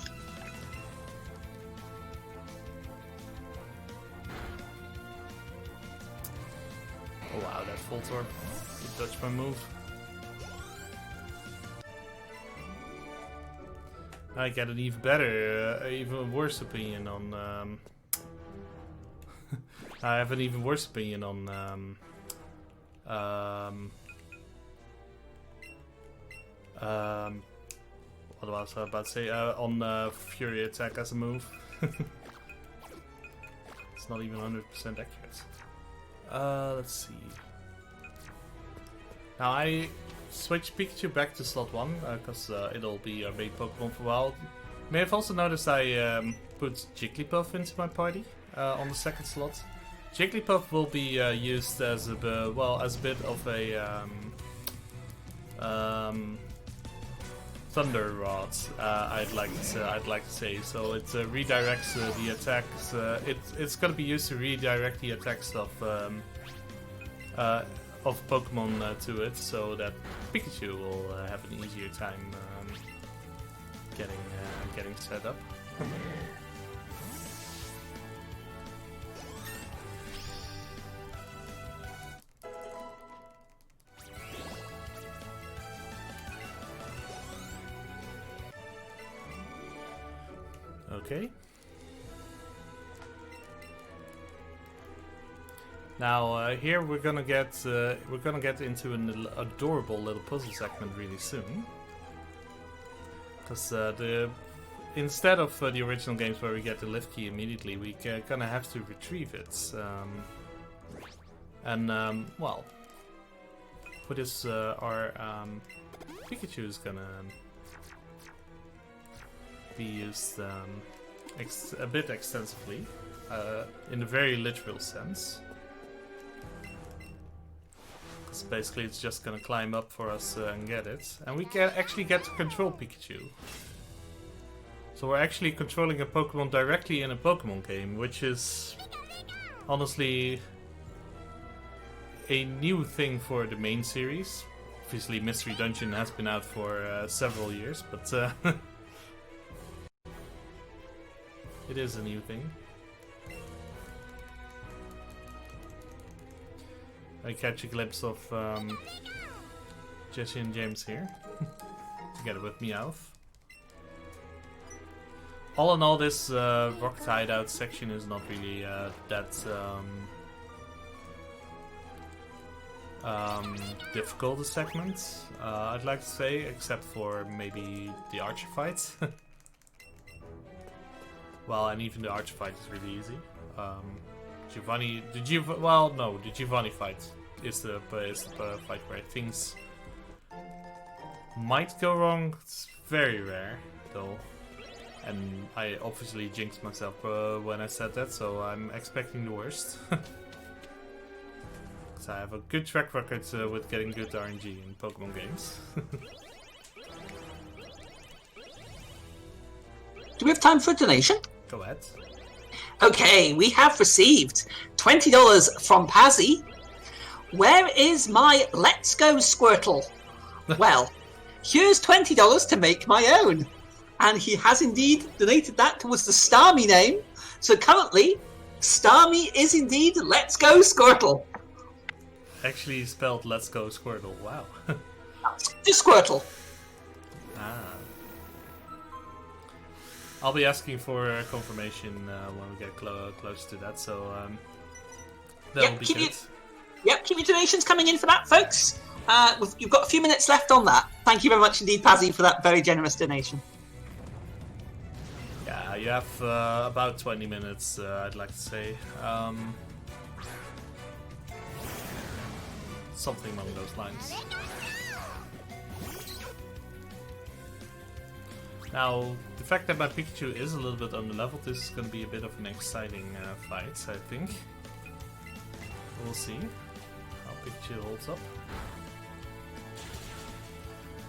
Oh wow, that full torp. Good touch my move. I get an even better, even worse opinion on. I have an even worse opinion on. What was I about to say? On Fury Attack as a move. It's not even 100% accurate. Let's see. Now I switched Pikachu back to slot 1 because it'll be our main Pokemon for a while. You may have also noticed I put Jigglypuff into my party on the 2nd slot. Jigglypuff will be used as a as a bit of a Thunder Rod. I'd like to say. So it redirects the attacks. It's gonna be used to redirect the attacks of Pokemon to it, so that Pikachu will have an easier time getting set up. Okay. Now here we're gonna get into an adorable little puzzle segment really soon, because instead of the original games where we get the lift key immediately, we gonna have to retrieve it. Well, for this our Pikachu is gonna be used a bit extensively, in a very literal sense. Because basically it's just gonna climb up for us and get it. And we can actually get to control Pikachu. So we're actually controlling a Pokemon directly in a Pokemon game, which is honestly a new thing for the main series. Obviously Mystery Dungeon has been out for several years, but it is a new thing. I catch a glimpse of Jesse and James here, together with Meowth. All in all, this rock hideout section is not really that difficult a segment, I'd like to say, except for maybe the Archer fight. Well, and even the Archer fight is really easy. The Giovanni fight is the fight where things might go wrong. It's very rare, though. And I obviously jinxed myself when I said that, so I'm expecting the worst. Because I have a good track record with getting good RNG in Pokemon games. Do we have time for a donation? Go ahead. Okay, we have received $20 from Pazzy. Where is my Let's Go Squirtle? Well, here's $20 to make my own. And he has indeed donated that towards the Starmie name. So currently, Starmie is indeed Let's Go Squirtle. Actually spelled Let's Go Squirtle, wow. Just Squirtle. Ah. I'll be asking for confirmation when we get close to that, so that'll be good. Keep your donations coming in for that, folks. You've got a few minutes left on that. Thank you very much indeed, Pazzy, for that very generous donation. Yeah, you have about 20 minutes, I'd like to say. Something along those lines. Now, the fact that my Pikachu is a little bit underleveled, this is going to be a bit of an exciting fight, I think. We'll see how Pikachu holds up.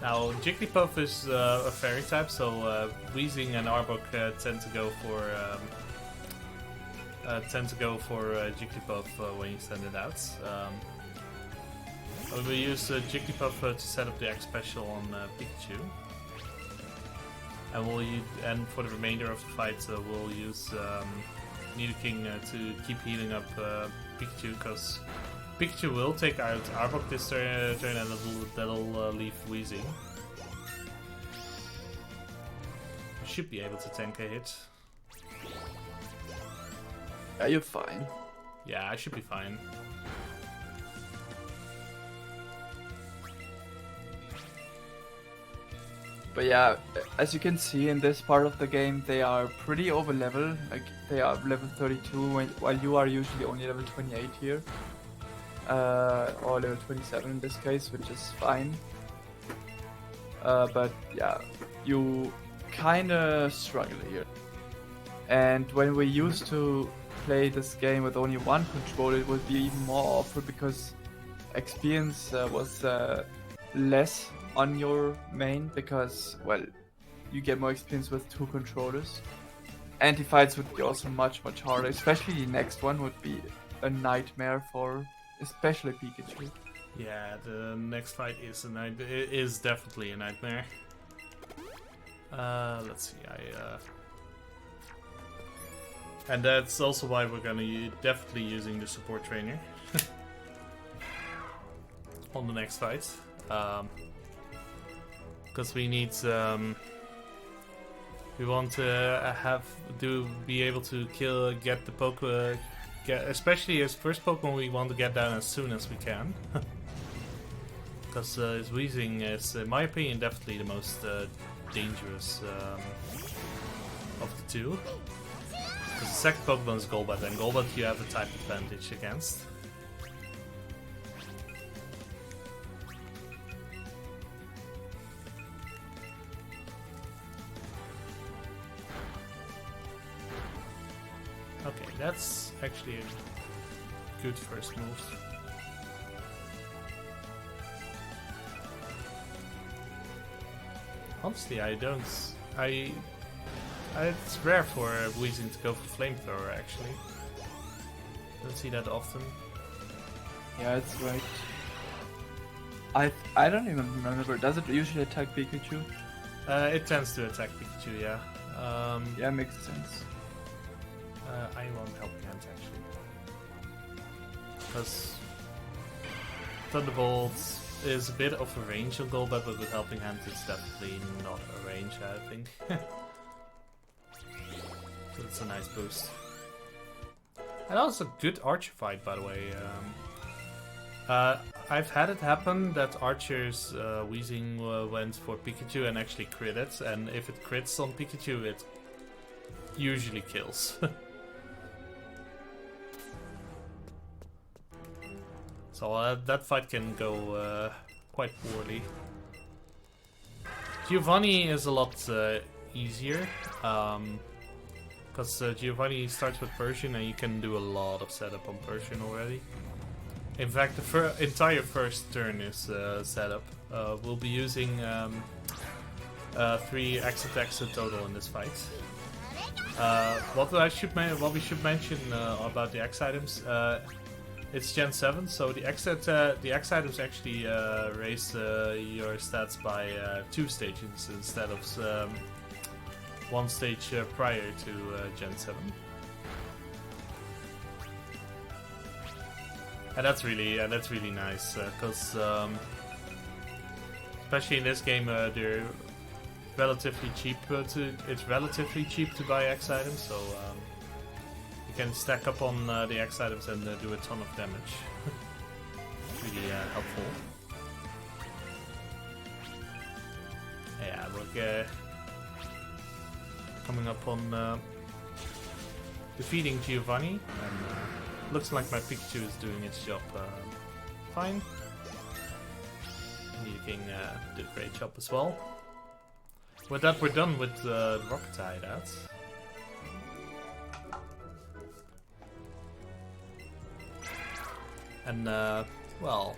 Now, Jigglypuff is a fairy type, so Weezing and Arbok tend to go for Jigglypuff when you send it out. We'll use Jigglypuff to set up the X special on Pikachu. And for the remainder of the fight, we'll use Nidoking to keep healing up Pikachu, because Pikachu will take out Arbok this turn, and that'll leave Weezing. Should be able to tank a hit. Yeah, you're fine. Yeah, I should be fine. But yeah, as you can see in this part of the game, they are pretty over level. Like, they are level 32, while you are usually only level 28 here. Or level 27 in this case, which is fine. But yeah, you kinda struggle here. And when we used to play this game with only one controller, it would be even more awful, because experience was less on your main because, well, you get more experience with 2 controllers. And the fights would be also much harder, especially the next one would be a nightmare for especially Pikachu. Yeah, the next fight is is definitely a nightmare. Let's see, and that's also why we're gonna definitely using the support trainer on the next fight, because we need we want to be able to get the Pokemon, especially as first Pokemon we want to get down as soon as we can. Because Weezing is, in my opinion, definitely the most dangerous of the two. Because the second Pokemon is Golbat, and Golbat you have a type advantage against. Okay, that's actually a good first move. Honestly, it's rare for Weezing to go for Flamethrower, actually. Don't see that often. Yeah, it's right. I don't even remember. Does it usually attack Pikachu? It tends to attack Pikachu, yeah. Yeah, makes sense. I want Helping Hand, actually. Because Thunderbolt is a bit of a range on Golbat, but with Helping Hand it's definitely not a range, I think. So it's a nice boost. And also a good Archer fight, by the way. I've had it happen that Archer's Weezing went for Pikachu and actually crit it, and if it crits on Pikachu, it usually kills. So that fight can go quite poorly. Giovanni is a lot easier, because Giovanni starts with Persian and you can do a lot of setup on Persian already. In fact, the entire first turn is setup. We'll be using 3 X-attacks in total in this fight. What we should mention about the X items. It's Gen 7, so the X items actually raise your stats by 2 stages instead of 1 stage prior to Gen 7. And that's really nice, because especially in this game, they're relatively cheap. It's relatively cheap to buy X items, so. You can stack up on the X items and do a ton of damage. Really helpful. Yeah, we're coming up on defeating Giovanni, and looks like my Pikachu is doing its job fine. King did a great job as well. With that, we're done with the Rocket Hideout. And, well,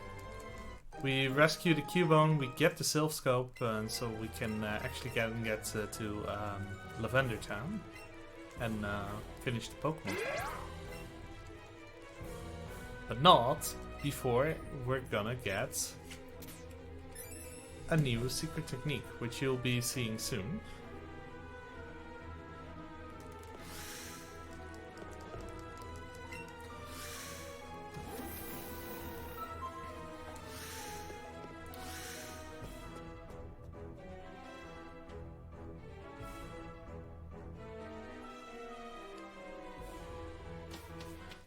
we rescue the Cubone, we get the Sylph Scope, and so we can actually get to Lavender Town and finish the Pokemon. But not before we're gonna get a new secret technique, which you'll be seeing soon.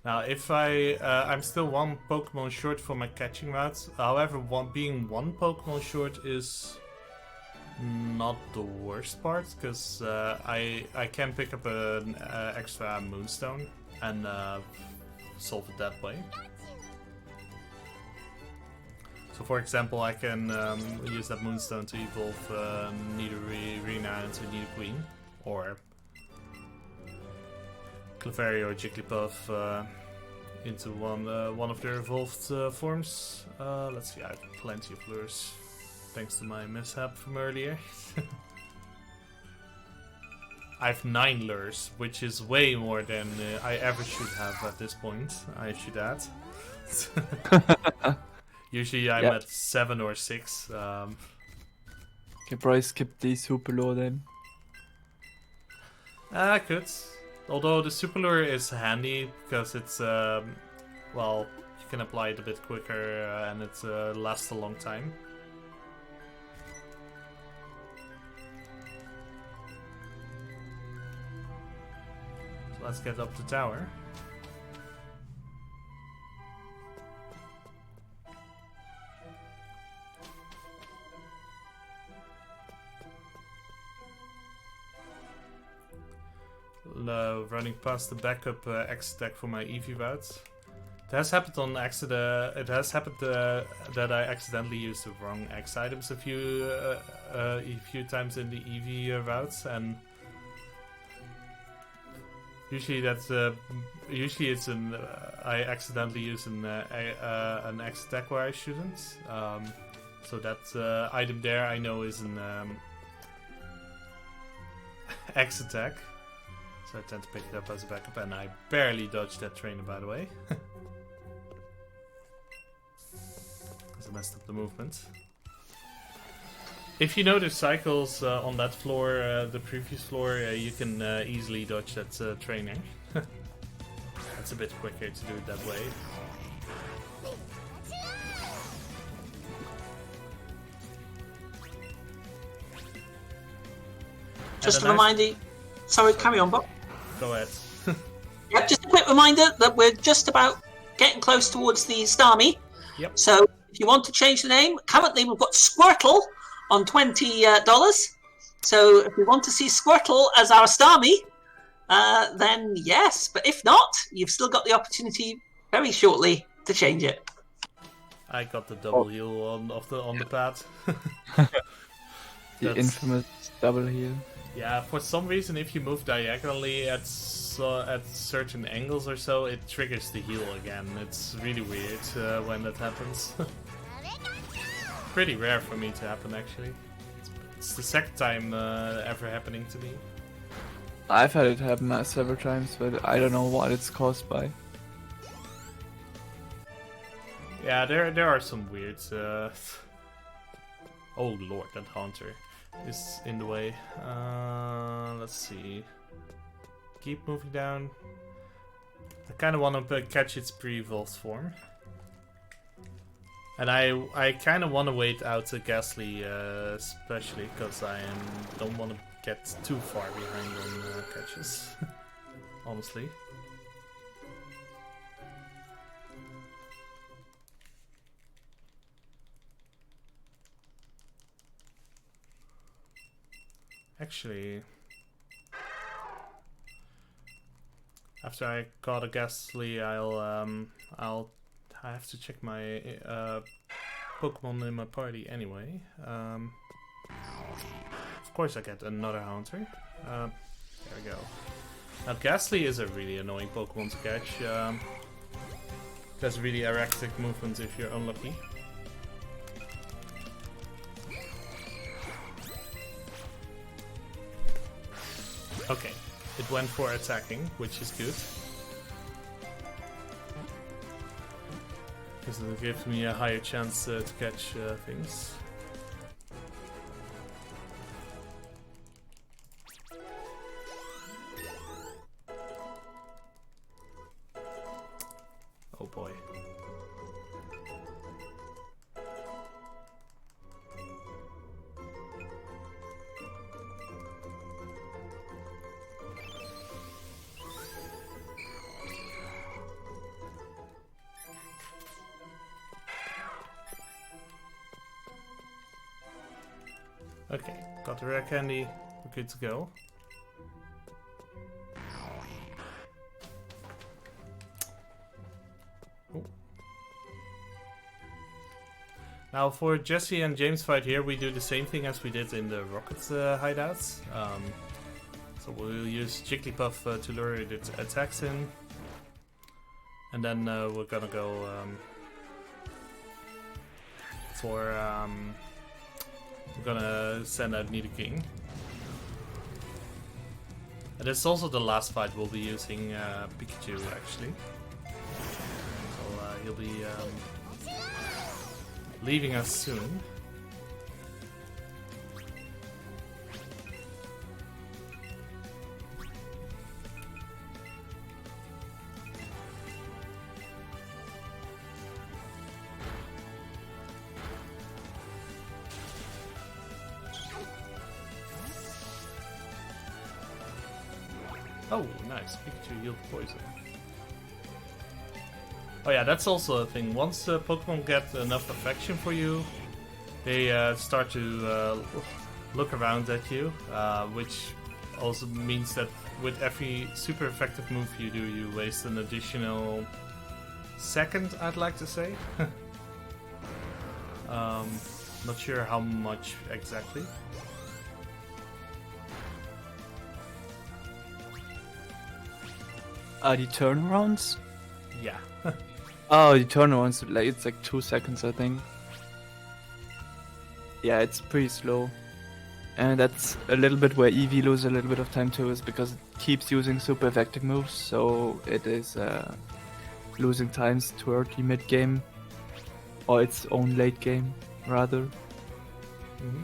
Now, if I'm still 1 Pokemon short for my catching routes. However, being 1 Pokemon short is not the worst part, because I can pick up an extra Moonstone and solve it that way. So, for example, I can use that Moonstone to evolve Nidorina into Nidoqueen, or Clefairy or Jigglypuff into one of their evolved forms. Let's see, I have plenty of lures. thanks to my mishap from earlier. I have 9 lures, which is way more than I ever should have at this point, I should add. Usually I'm at 7 or 6. Can probably skip the super low then. I could. Although the super lure is handy because it's, well, you can apply it a bit quicker and it lasts a long time. So let's get up the tower. Running past the backup X attack for my Eevee routes. It has happened on accident. It has happened that I accidentally used the wrong X items a few times in the Eevee routes, and usually that's usually it's an I accidentally use an X attack where I shouldn't. So that item there I know is an X attack. So I tend to pick it up as a backup, and I barely dodged that trainer, by the way. Because I messed up the movement. If you notice cycles on that floor, the previous floor, you can easily dodge that trainer. That's a bit quicker to do it that way. Just a reminder. Sorry, carry on, Bob. Go ahead. Yep, just a quick reminder that we're just about getting close towards the Starmie. Yep. So if you want to change the name, currently we've got Squirtle on $20. So if you want to see Squirtle as our Starmie, then yes. But if not, you've still got the opportunity very shortly to change it. I got the double heal on the pad. The infamous double heal. Yeah, for some reason, if you move diagonally at certain angles or so, it triggers the heal again. It's really weird when that happens. Pretty rare for me to happen, actually. It's the second time ever happening to me. I've had it happen several times, but I don't know what it's caused by. Yeah, there are some weird... Oh lord, that Haunter is in the way. Let's see. Keep moving down. I kind of want to catch its pre-evolved form. And I kind of want to wait out the Ghastly, especially because I don't want to get too far behind on catches. Honestly. Actually, after I caught a Ghastly, I have to check my Pokemon in my party anyway. Of course I get another Haunter. There we go. Now Ghastly is a really annoying Pokemon to catch. Does really erratic movements if you're unlucky. Okay, it went for attacking, which is good. Because it gives me a higher chance to catch things. Oh boy. Okay, got the rare candy, we're good to go. Oh. Now for Jesse and James fight here, we do the same thing as we did in the Rocket hideouts. So we'll use Jigglypuff to lure its attacks in. And then we're gonna go for We're gonna send out Nidoking. And this is also the last fight we'll be using Pikachu, actually. So he'll be leaving us soon. Oh, nice. Pikachu healed poison. Oh yeah, that's also a thing. Once Pokemon get enough affection for you, they start to look around at you, which also means that with every super effective move you do, you waste an additional second, I'd like to say. Not sure how much exactly. The turnarounds? Yeah. Oh, the turnarounds, like it's like 2 seconds, I think. Yeah, it's pretty slow. And that's a little bit where Eevee loses a little bit of time too, is because it keeps using super effective moves, so it is losing times toward the mid game, or its own late game, rather. Mm-hmm.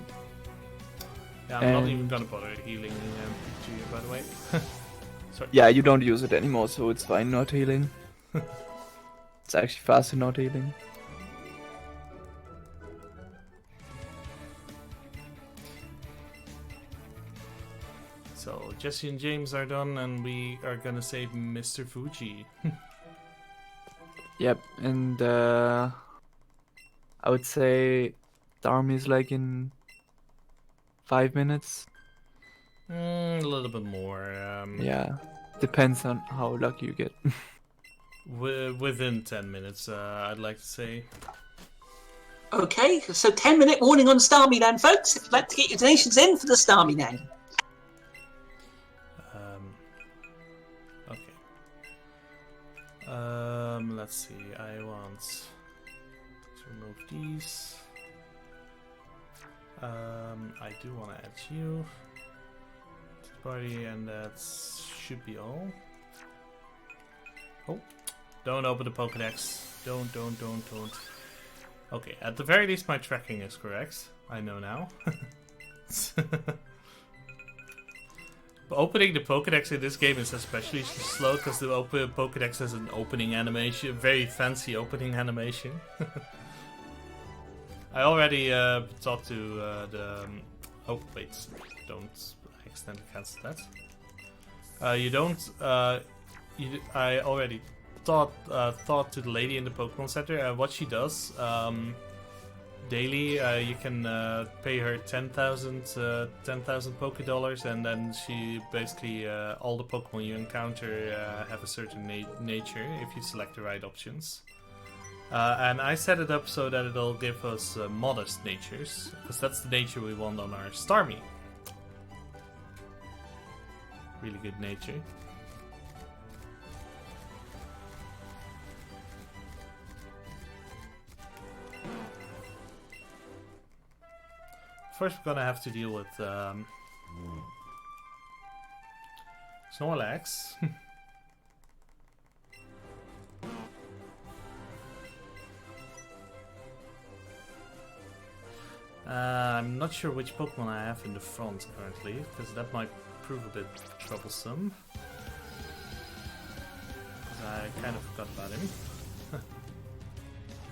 Yeah, I'm not even gonna bother healing Pikachu, by the way. Sorry. Yeah, you don't use it anymore, so it's fine not healing. It's actually faster not healing. So Jesse and James are done, and we are gonna save Mr. Fuji. Yep, and I would say the army is like in 5 minutes. A little bit more. Yeah, depends on how lucky you get. Within 10 minutes, I'd like to say. Okay, so 10-minute warning on Starmie then, folks. If you'd like to get your donations in for the Starmie name. Okay. Let's see. I want to remove these. I do want to add you to the party, and that should be all. Oh, don't open the Pokédex. Don't. Okay, at the very least my tracking is correct. I know now. Opening the Pokédex in this game is especially slow because the Pokédex has an opening animation, a very fancy opening animation. I already talked to the... oh, wait, don't accidentally cancel that. I already thought to the lady in the Pokemon Center what she does. Daily, you can pay her 10,000 Pokédollars, and then she basically all the Pokemon you encounter have a certain nature if you select the right options. And I set it up so that it'll give us modest natures, because that's the nature we want on our Starmie. Really good nature. First, we're gonna have to deal with Snorlax. I'm not sure which Pokemon I have in the front currently, because that might prove a bit troublesome. Because I kind of forgot about him.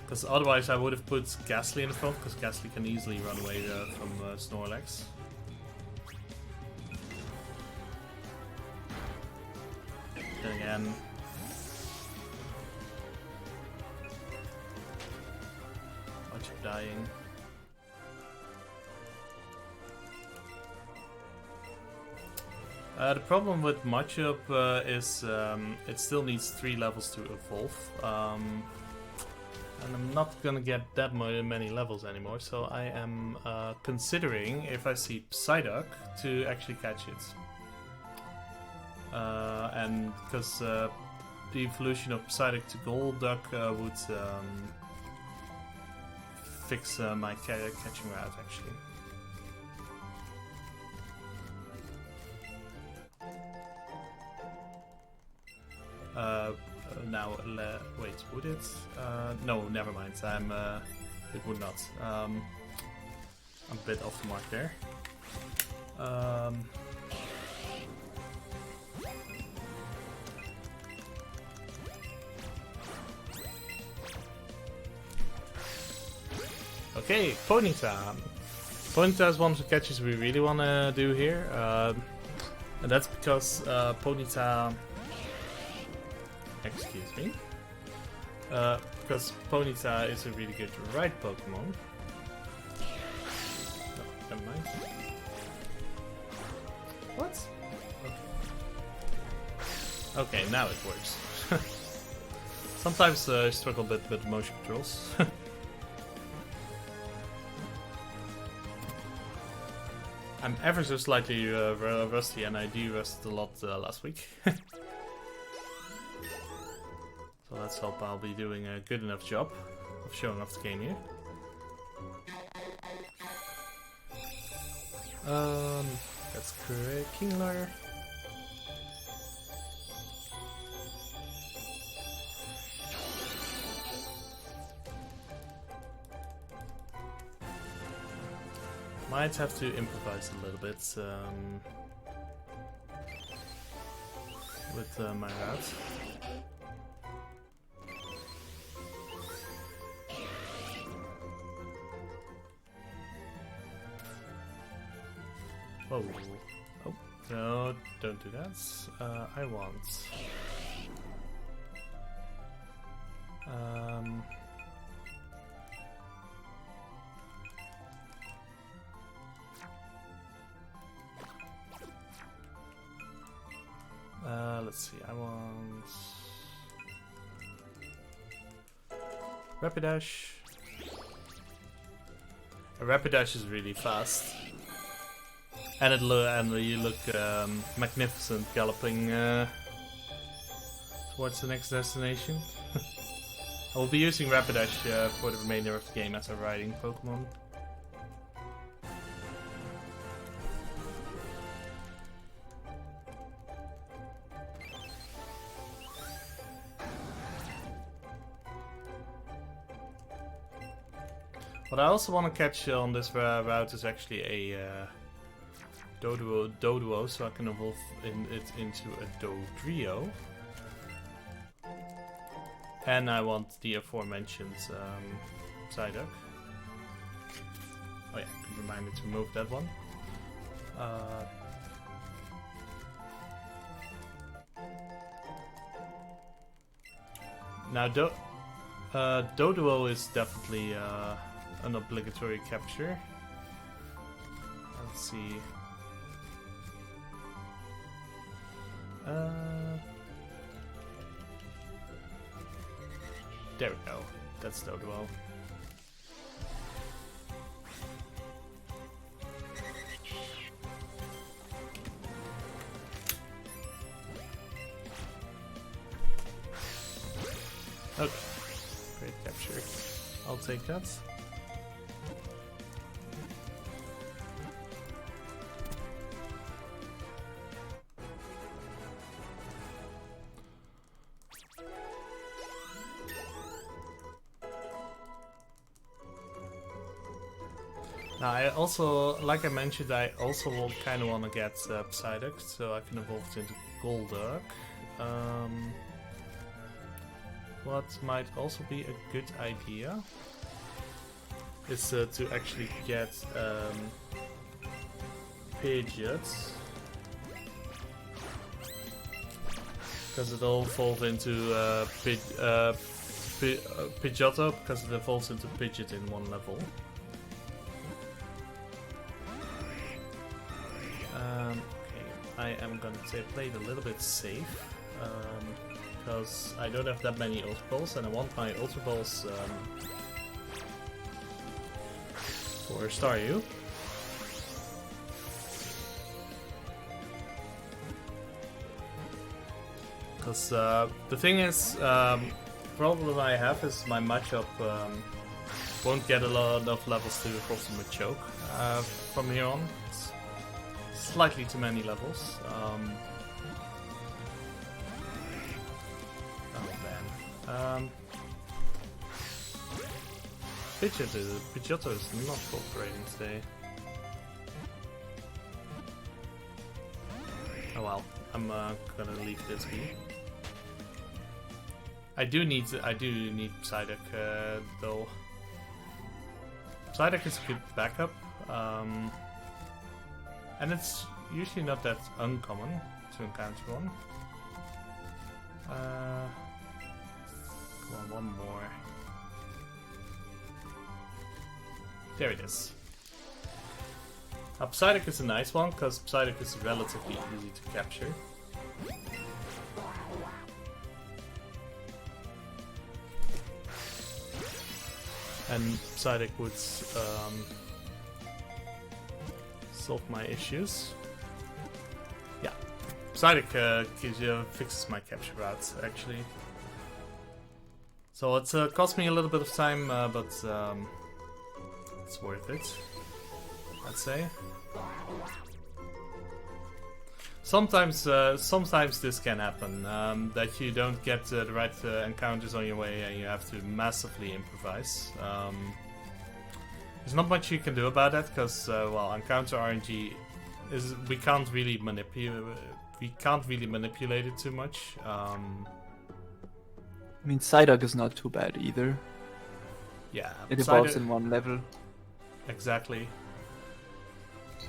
Because otherwise I would have put Ghastly in the front, because Ghastly can easily run away from Snorlax. Then again... watch him dying. The problem with Machup is it still needs 3 levels to evolve. And I'm not gonna get that many levels anymore, so I am considering, if I see Psyduck, to actually catch it. And because the evolution of Psyduck to Golduck would fix my catching route, actually. Now, wait, would it? No, never mind. It would not. I'm a bit off the mark there. Okay, Ponyta. Ponyta is one of the catches we really want to do here. And that's because Ponyta... Excuse me. Because Ponyta is a really good ride Pokemon. No, never mind. What? Okay, now it works. Sometimes I struggle a bit with motion controls. I'm ever so slightly rusty, and I de-rusted a lot last week. So let's hope I'll be doing a good enough job of showing off the game here. That's correct. Kingler. Might have to improvise a little bit with my route. Whoa. Oh, no, don't do that. I want... let's see, I want... Rapidash. A Rapidash is really fast. And you look magnificent galloping towards the next destination. I will be using Rapidash for the remainder of the game as a riding Pokemon. What I also want to catch on this route is actually a Doduo, so I can evolve it into a Dodrio. And I want the aforementioned Psyduck. Oh yeah, be reminded to move that one. Now Doduo is definitely an obligatory capture. Let's see. There we go. That's Doduo. Okay. Great capture. I'll take that. Now I also, like I mentioned, I also will kind of want to get Psyduck, so I can evolve it into Golduck. What might also be a good idea is to actually get Pidgeot, because it'll evolve into Pidgeotto, because it evolves into Pidgeot in one level. I am gonna play it a little bit safe, because I don't have that many Ultra Balls, and I want my Ultra Balls for Staryu. Because the thing is, problem I have is my matchup won't get a lot of levels to evolve from a Choke from here on. Slightly too many levels. Pidgeotto is not cooperating today. Oh well, I'm gonna leave this be. I do need Psyduck though. Psyduck is a good backup, and it's usually not that uncommon to encounter one. Come on, one more. There it is. Psyduck is a nice one because Psyduck is relatively easy to capture. And Psyduck would solve my issues. Yeah, Psyduck fixes my capture routes actually. So it's cost me a little bit of time, but it's worth it, I'd say. Sometimes this can happen, that you don't get the right encounters on your way and you have to massively improvise. There's not much you can do about that because, well, encounter RNG is we can't really manipulate it too much. I mean, Psyduck is not too bad either. Yeah, it evolves in one level. Exactly.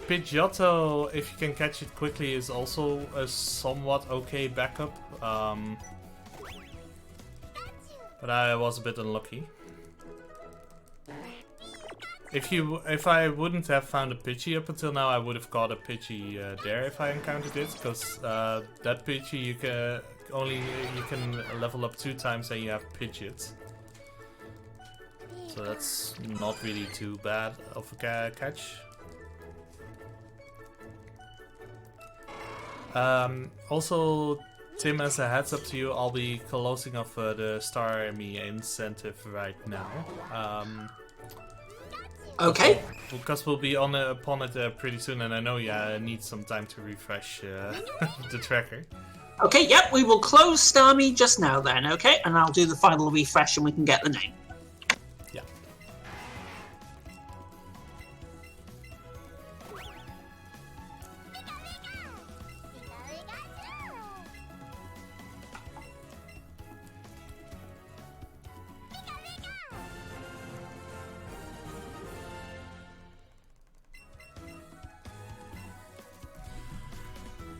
Pidgeotto, if you can catch it quickly, is also a somewhat okay backup. But I was a bit unlucky. If I wouldn't have found a Pidgey up until now, I would have caught a Pidgey there if I encountered it, because that Pidgey you can level up 2 times and you have Pidgeot. So that's not really too bad of a catch. Also, Tim, as a heads up to you, I'll be closing off the Star Army incentive right now. Okay. Because we'll be upon it pretty soon, and I know you need some time to refresh the tracker. Okay, yep, we will close Starmie just now then, okay? And I'll do the final refresh and we can get the name. Yeah.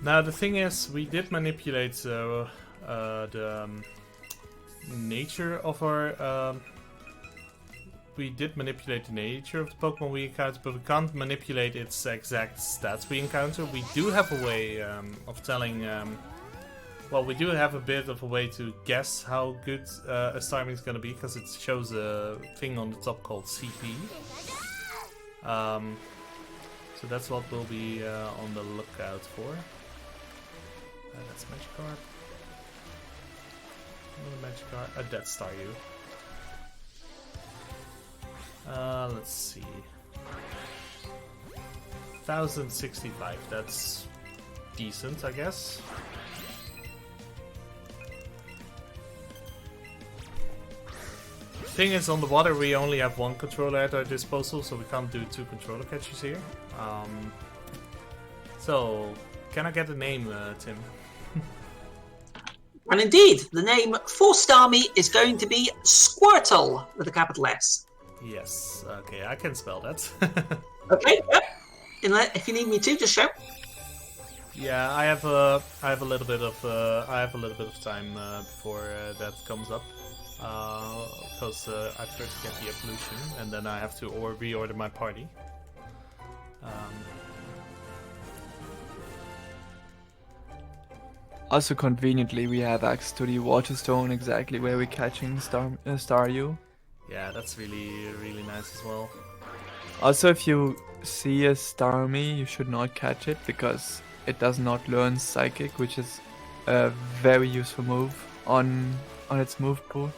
Now the thing is, we did manipulate the nature of our. We did manipulate the nature of the Pokemon we encounter, but we can't manipulate its exact stats we encounter. We do have a way of telling. Well, we do have a bit of a way to guess how good a Starmie is going to be, because it shows a thing on the top called CP. So that's what we'll be on the lookout for. That's Magikarp. Another Magikarp. That's Staryu. Let's see. 1065. That's decent, I guess. Thing is, on the water we only have 1 controller at our disposal, so we can't do 2 controller catches here. So, can I get a name, Tim? And indeed, the name for Starmie is going to be Squirtle with a capital S. Yes, okay, I can spell that. Okay, yep. If you need me to, just shout. Yeah, I have a little bit of time before that comes up, because I first get the evolution and then I have to reorder my party. Also, conveniently, we have access to the Waterstone exactly where we're catching Staryu. Yeah, that's really nice as well. Also, if you see a Starmie, you should not catch it because it does not learn Psychic, which is a very useful move on its move pool.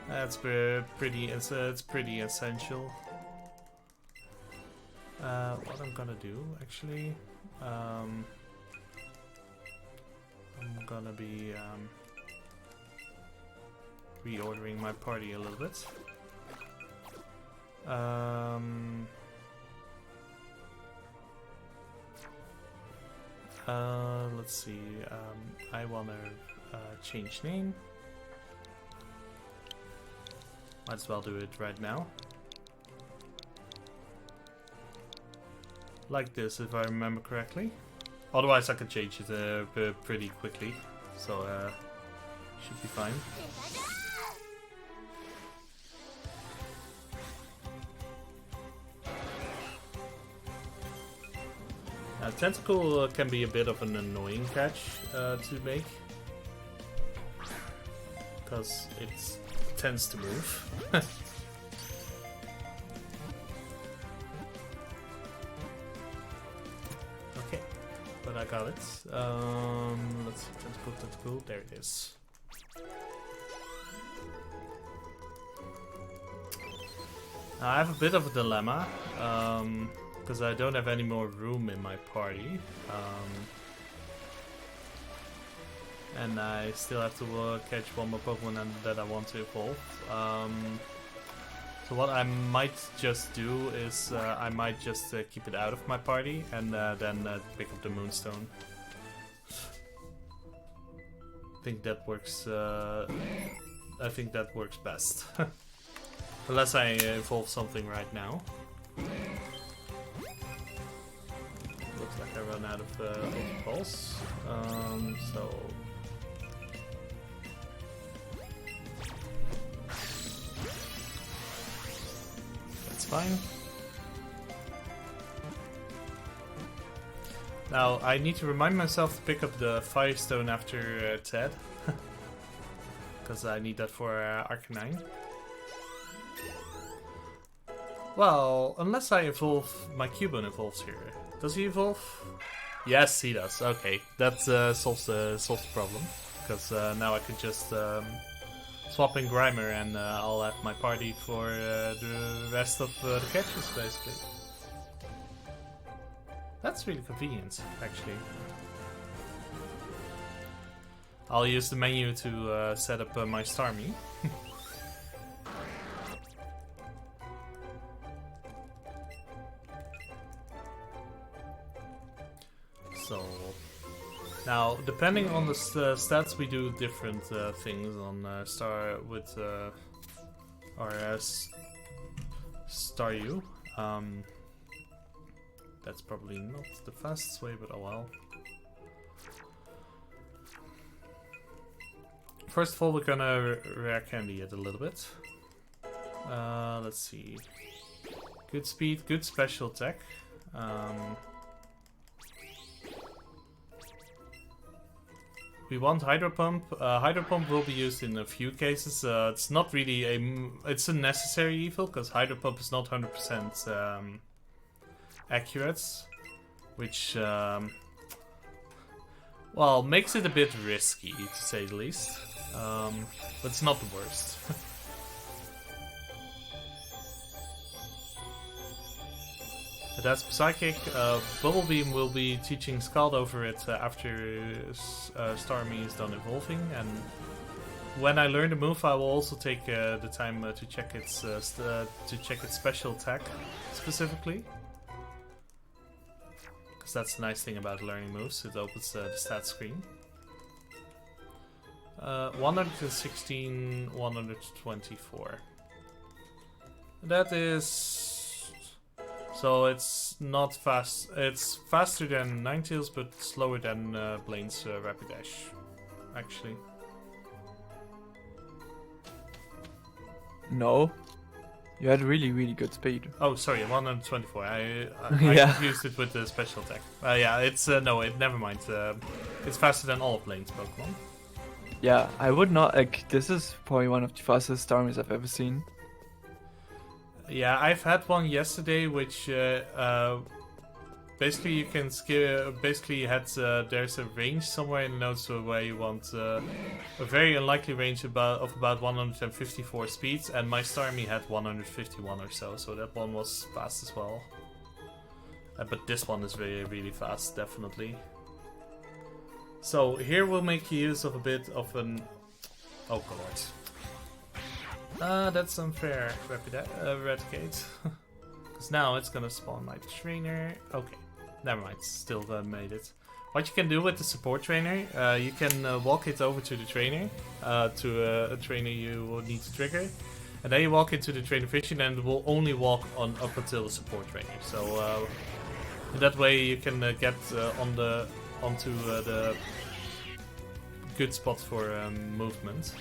That's pretty. It's pretty essential. What I'm gonna do actually. I'm gonna be reordering my party a little bit. Let's see. I wanna change name. Might as well do it right now. Like this, if I remember correctly. Otherwise, I can change it pretty quickly. So, should be fine. Tentacle can be a bit of an annoying catch to make. Because it tends to move. Okay, but I got it. Let's see, tentacle, there it is. Now, I have a bit of a dilemma. Because I don't have any more room in my party. And I still have to catch one more Pokemon that I want to evolve. So what I might just do is I might just keep it out of my party and then pick up the Moonstone. I think that works. I think that works best. Unless I evolve something right now. Looks like I run out of balls. So that's fine. Now I need to remind myself to pick up the Firestone after Ted, because I need that for Arcanine. Well, unless I evolve, my Cubone evolves here. Does he evolve? Yes, he does. Okay, that solves the problem. Because now I can just swap in Grimer and I'll have my party for the rest of the catches, basically. That's really convenient, actually. I'll use the menu to set up my Starmie. So now, depending on the stats, we do different things on Staryu. That's probably not the fastest way, but oh well. First of all, we're gonna rare candy it a little bit. Let's see. Good speed, good special attack. We want Hydro Pump. Hydro Pump will be used in a few cases. It's not really it's a necessary evil because Hydro Pump is not 100% accurate, which well makes it a bit risky to say the least. But it's not the worst. That's Psychic. Bubble Beam will be teaching Scald over it after Starmie is done evolving, and when I learn the move, I will also take the time to check its special attack specifically, because that's the nice thing about learning moves. It opens the stat screen. 116, 124. That is. So it's not fast. It's faster than Ninetales, but slower than Blaine's Rapidash, actually. No, you had really good speed. Oh, sorry, 124. I Yeah. confused it with the special attack. Yeah, it's no, never mind. It's faster than all of Blaine's Pokemon. Yeah, I would not like. This is probably one of the fastest Starmies I've ever seen. Yeah, I've had one yesterday, which basically you can skip. Basically, there's a range somewhere in the notes where you want a very unlikely range of about 154 speeds, and my Starmie had 151 or so, so that one was fast as well. But this one is really fast, definitely. So here we'll make use of a bit of an. Oh god. That's unfair, Eradicate. Because now it's gonna spawn my trainer. Okay, never mind, still made it. What you can do with the support trainer, you can walk it over to the trainer, to a trainer you will need to trigger. And then you walk into the trainer vision and it will only walk on up until the support trainer. So in that way you can get onto the good spot for movement.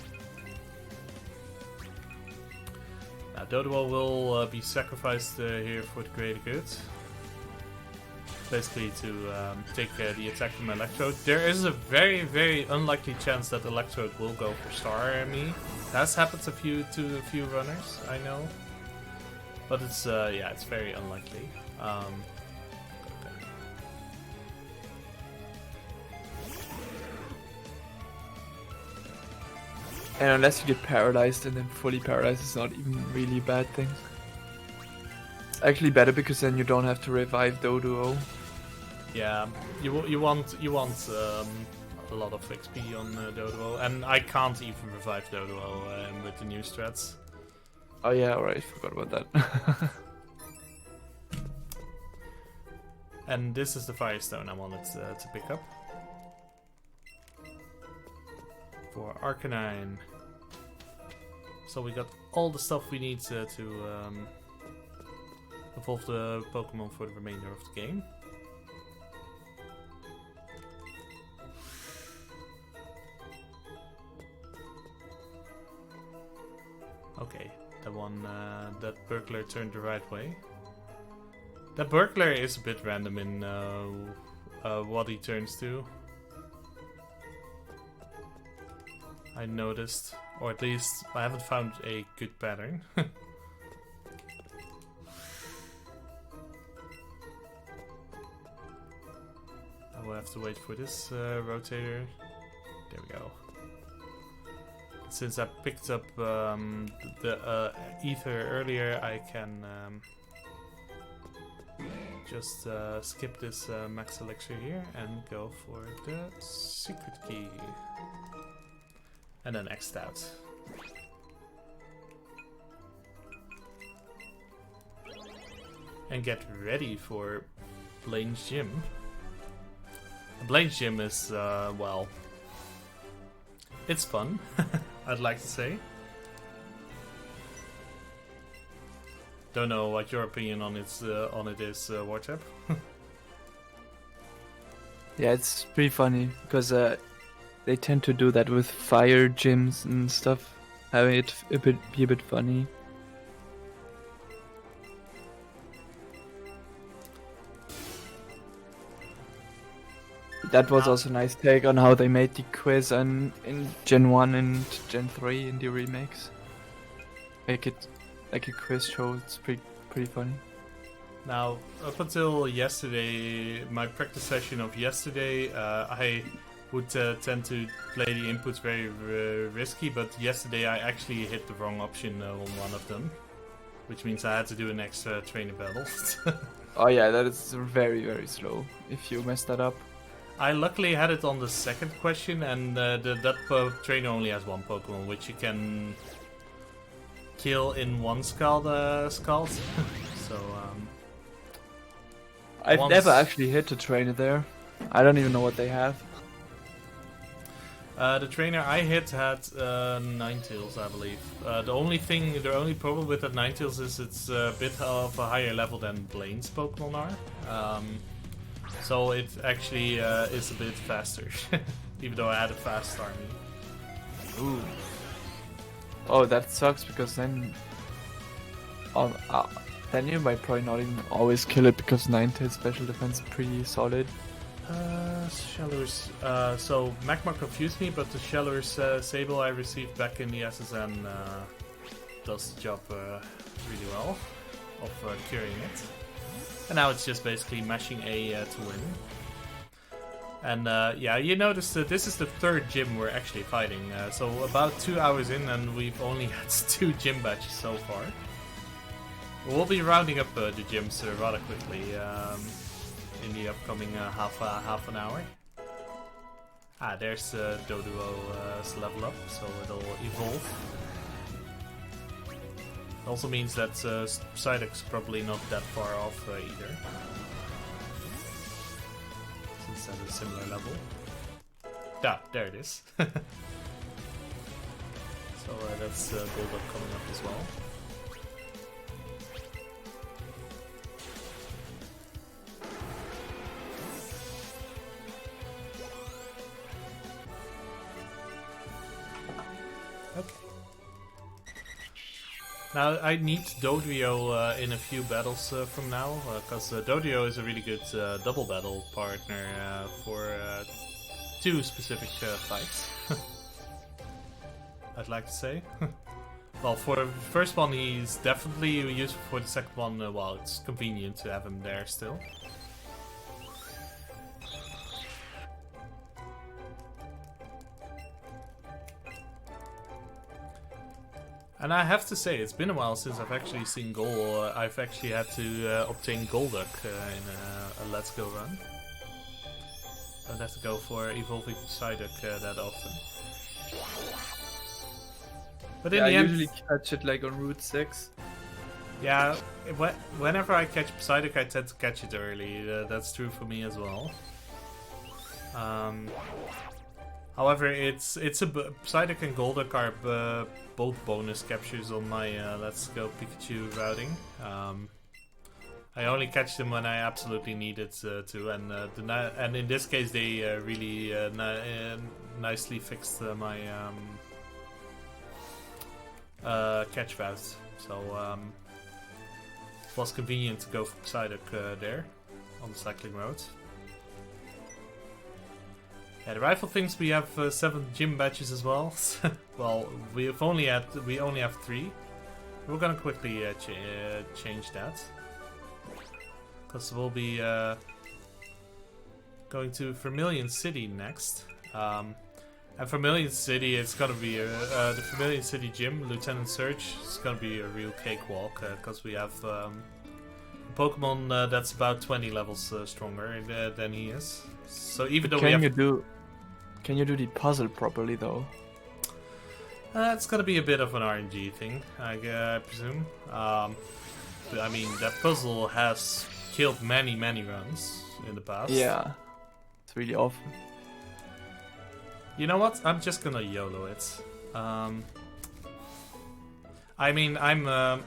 Now Doduo will be sacrificed here for the greater good. Basically to take the attack from Electrode. There is a very, very unlikely chance that Electrode will go for Star Me. That's happened to a few runners, I know. But it's yeah, it's very unlikely. And unless you get paralyzed, and then fully paralyzed is not even really a bad thing. It's actually better because then you don't have to revive Doduo. Yeah, you want a lot of XP on Doduo, and I can't even revive Doduo with the new strats. Oh yeah, alright, forgot about that. And this is the Firestone I wanted to pick up. For Arcanine. So we got all the stuff we need to evolve the Pokemon for the remainder of the game. Okay, that Burglar turned the right way. That Burglar is a bit random in what he turns to. I noticed, or at least I haven't found a good pattern. I will have to wait for this rotator. There we go. Since I picked up the ether earlier, I can just skip this max elixir here and go for the secret key. And then X'd out. And get ready for Blaine's Gym. Blaine's Gym is, well, it's fun, I'd like to say. Don't know what your opinion on it is, Wartep. Yeah, it's pretty funny because they tend to do that with fire gyms and stuff, having it be a bit funny. That was also a nice take on how they made the quiz in Gen 1 and Gen 3 in the remakes. Make it like a quiz show, it's pretty funny. Now, up until yesterday, my practice session of yesterday, I would tend to play the inputs very risky, but yesterday I actually hit the wrong option on one of them, which means I had to do an extra trainer battle. Oh yeah, that is very, very slow if you mess that up. I luckily had it on the second question, and that trainer only has one Pokemon, which you can kill in one Scald. So, I've never actually hit a trainer there. I don't even know what they have. The trainer I hit had Ninetales, I believe. The only problem with that Ninetales is it's a bit of a higher level than Blaine's Pokemon are. So it actually is a bit faster, even though I had a fast army. Ooh. Oh, that sucks because then you might probably not even always kill it because Ninetales special defense is pretty solid. Shellers. So Magmar confused me, but the Shellers Sable I received back in the SSN does the job really well of curing it. And now it's just basically mashing A to win. And yeah, you notice that this is the third gym we're actually fighting. So about 2 hours in, and we've only had 2 gym batches so far. We'll be rounding up the gyms rather quickly in the upcoming half an hour. Ah, there's Doduo's level up, so it'll evolve. Also means that Psyduck's probably not that far off either. Since at a similar level. Yeah, there it is. So that's Golduck coming up as well. Okay. Now I need Dodrio in a few battles from now, because Dodrio is a really good double battle partner for 2 specific fights. I'd like to say. Well, for the first one he's definitely useful. For the second one, well, it's convenient to have him there still. And I have to say, it's been a while since I've actually seen I've actually had to obtain Golduck in a Let's Go run. I don't have to go for evolving Psyduck that often. But in Yeah, the I end, usually catch it like on Route 6. yeah, whenever I catch Psyduck, I tend to catch it early. That's true for me as well. However, Psyduck and Golduck are both bonus captures on my Let's Go Pikachu routing. I only catch them when I absolutely need it to, and in this case they really nicely fixed my catch route. So it was convenient to go for Psyduck there on the cycling road. Yeah, the rifle thinks we have 7 gym badges as well. Well, we only have 3. We're gonna quickly change that, because we'll be going to Vermilion City next. And Vermilion City, it's gonna be the Vermilion City gym, Lieutenant Surge. It's gonna be a real cakewalk because we have a Pokemon that's about 20 levels stronger than he is. So even though Can you do the puzzle properly though? It's gonna be a bit of an RNG thing, I presume. But, I mean, that puzzle has killed many runs in the past. Yeah, it's really awful. You know what? I'm just gonna YOLO it. I mean, I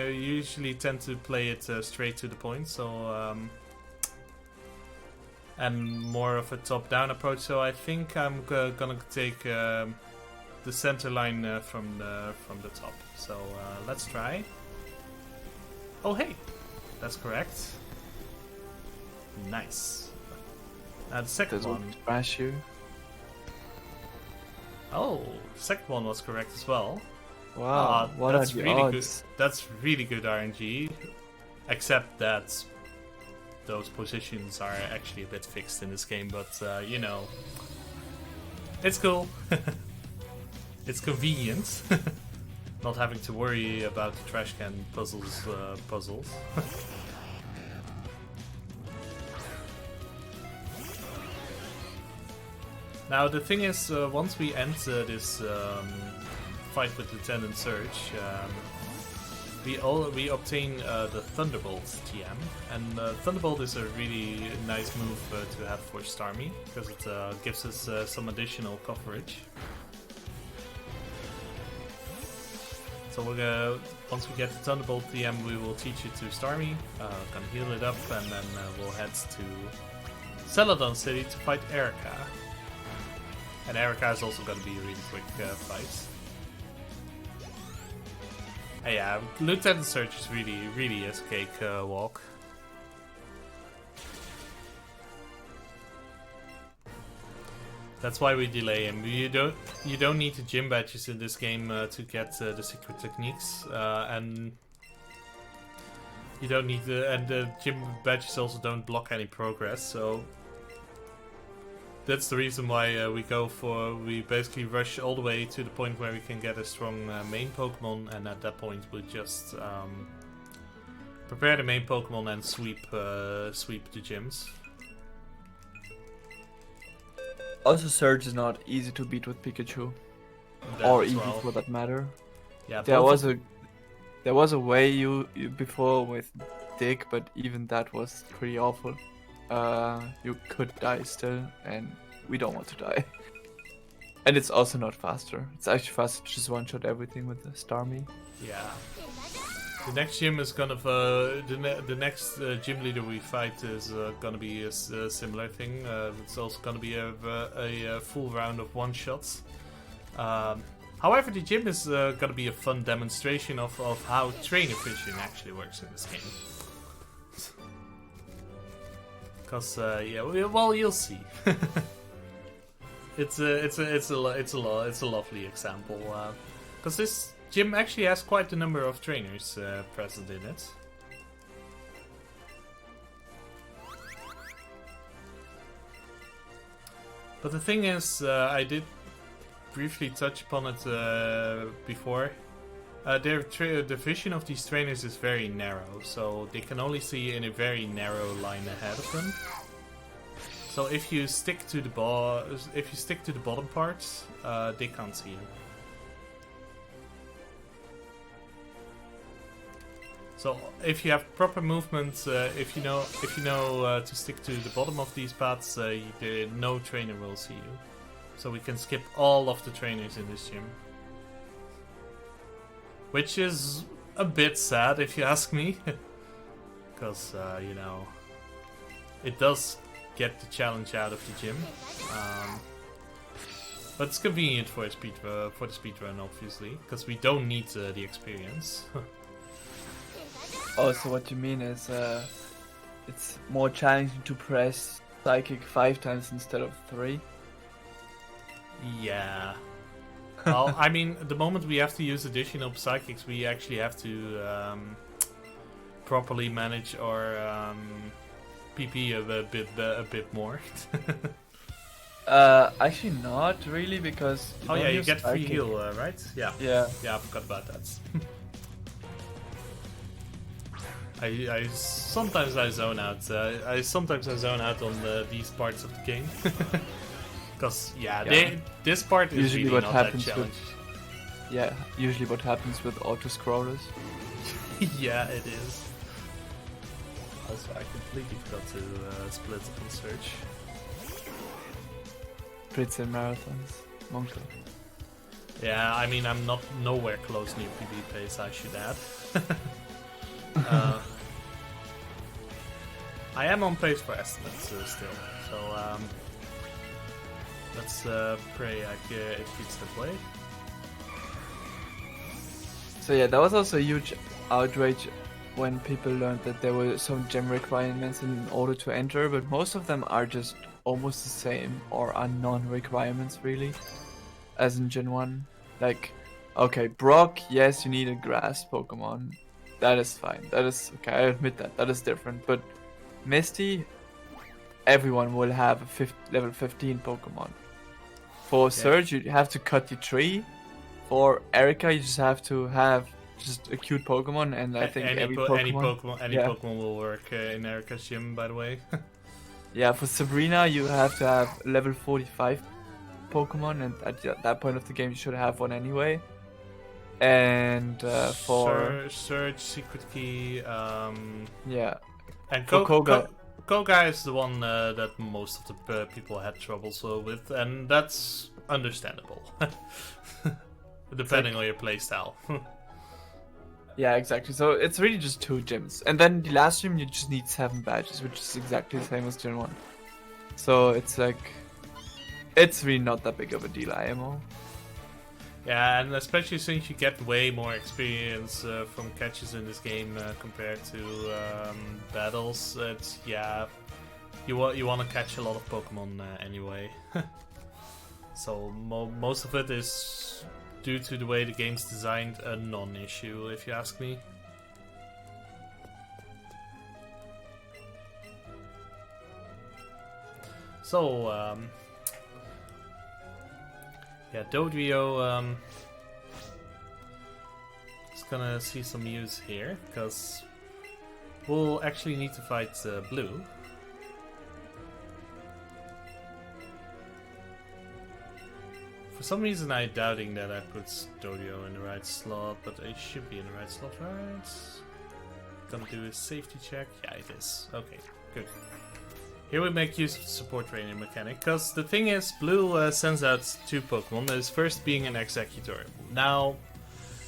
usually tend to play it straight to the point, so and more of a top-down approach. So I think I'm gonna take the center line from the top. So let's try. Oh hey, that's correct. Nice. The second one. Crash you. Oh, the second one was correct as well. Wow, what that's are the really odds? good. That's really good RNG, except that those positions are actually a bit fixed in this game. But you know, it's cool. It's convenient, not having to worry about the trash can puzzles. Now the thing is, once we end this fight with Lieutenant Surge, we obtain the Thunderbolt TM, and Thunderbolt is a really nice move to have for Starmie, because it gives us some additional coverage. So once we get the Thunderbolt TM, we will teach it to Starmie, gonna heal it up, and then we'll head to Celadon City to fight Erica. And Erica is also gonna be a really quick fight. Yeah, Lieutenant Surge is really a cake walk. That's why we delay him. You don't need the gym badges in this game to get the secret techniques, and you don't need the gym badges also don't block any progress. So that's the reason why we basically rush all the way to the point where we can get a strong main Pokemon, and at that point we just prepare the main Pokemon and sweep the gyms. Also, Surge is not easy to beat with Pikachu. That or as Eevee well. for that matter. Yeah, There both was of- a way you before with Dig, but even that was pretty awful. You could die still, and we don't want to die. And it's also not faster. It's actually faster to just one-shot everything with the Starmie. Yeah. The next gym is gonna the next gym leader we fight is gonna be a similar thing. It's also gonna be a full round of one shots. However, the gym is gonna be a fun demonstration of how trainer fishing actually works in this game. Cause yeah, well, you'll see. It's a lovely example. Cause this gym actually has quite a number of trainers present in it. But the thing is, I did briefly touch upon it before. The vision of these trainers is very narrow, so they can only see in a very narrow line ahead of them. So if you stick to the bottom parts, they can't see you. So if you have proper movement, if you know to stick to the bottom of these paths, no trainer will see you. So we can skip all of the trainers in this gym, which is a bit sad if you ask me, because you know, it does get the challenge out of the gym, but it's convenient for the speedrun, obviously, because we don't need the experience. Oh, so what you mean is it's more challenging to press Psychic 5 times instead of 3? Yeah. Well, I mean, the moment we have to use additional psychics, we actually have to properly manage our PP a bit more. Actually not really, because Oh yeah, you use get free Psychic. heal, right? Yeah. Yeah. Yeah, I forgot about that. I sometimes I zone out. I sometimes zone out on these parts of the game. Because Yeah. this part is Usually really what not that happens with- challenge. Yeah, usually what happens with auto-scrollers. Yeah, it is. Also, I completely forgot to split on search. Blitz and marathons. Monko. Yeah, I mean, I'm not nowhere close near PB pace, I should add. I am on pace for estimates still, so let's pray it keeps that way. So yeah, that was also a huge outrage when people learned that there were some gem requirements in order to enter, but most of them are just almost the same or are non-requirements really, as in Gen 1. Like, okay, Brock, yes, you need a grass Pokemon. That is fine. That is okay, I admit that. That is different. But Misty, everyone will have a level 15 Pokemon. For Surge, you have to cut the tree. For Erica, you just have to have just a cute Pokemon, and I think any every Pokemon yeah. will work in Erica's gym, by the way. Yeah, for Sabrina, you have to have level 45 Pokemon, and at that point of the game, you should have one anyway. And for Surge, Secret Key, yeah, and for Koga, Koga is the one that most of the people had troubles with, and that's understandable, depending on your playstyle. yeah, exactly. So it's really just 2 gyms, and then the last gym you just need 7 badges, which is exactly the same as Gen 1. So it's like, it's really not that big of a deal, IMO. Yeah, and especially since you get way more experience from catches in this game compared to battles, it's you want to catch a lot of Pokemon anyway. So most of it is, due to the way the game's designed, a non-issue, if you ask me. So yeah, Dodrio is gonna see some use here, because we'll actually need to fight Blue. For some reason I'm doubting that I put Dodio in the right slot, but it should be in the right slot, right? Gonna do a safety check. Yeah, it is. Okay, good. Here we make use of the support trainer mechanic, because the thing is, Blue sends out 2 Pokemon, his first being an Executor. Now,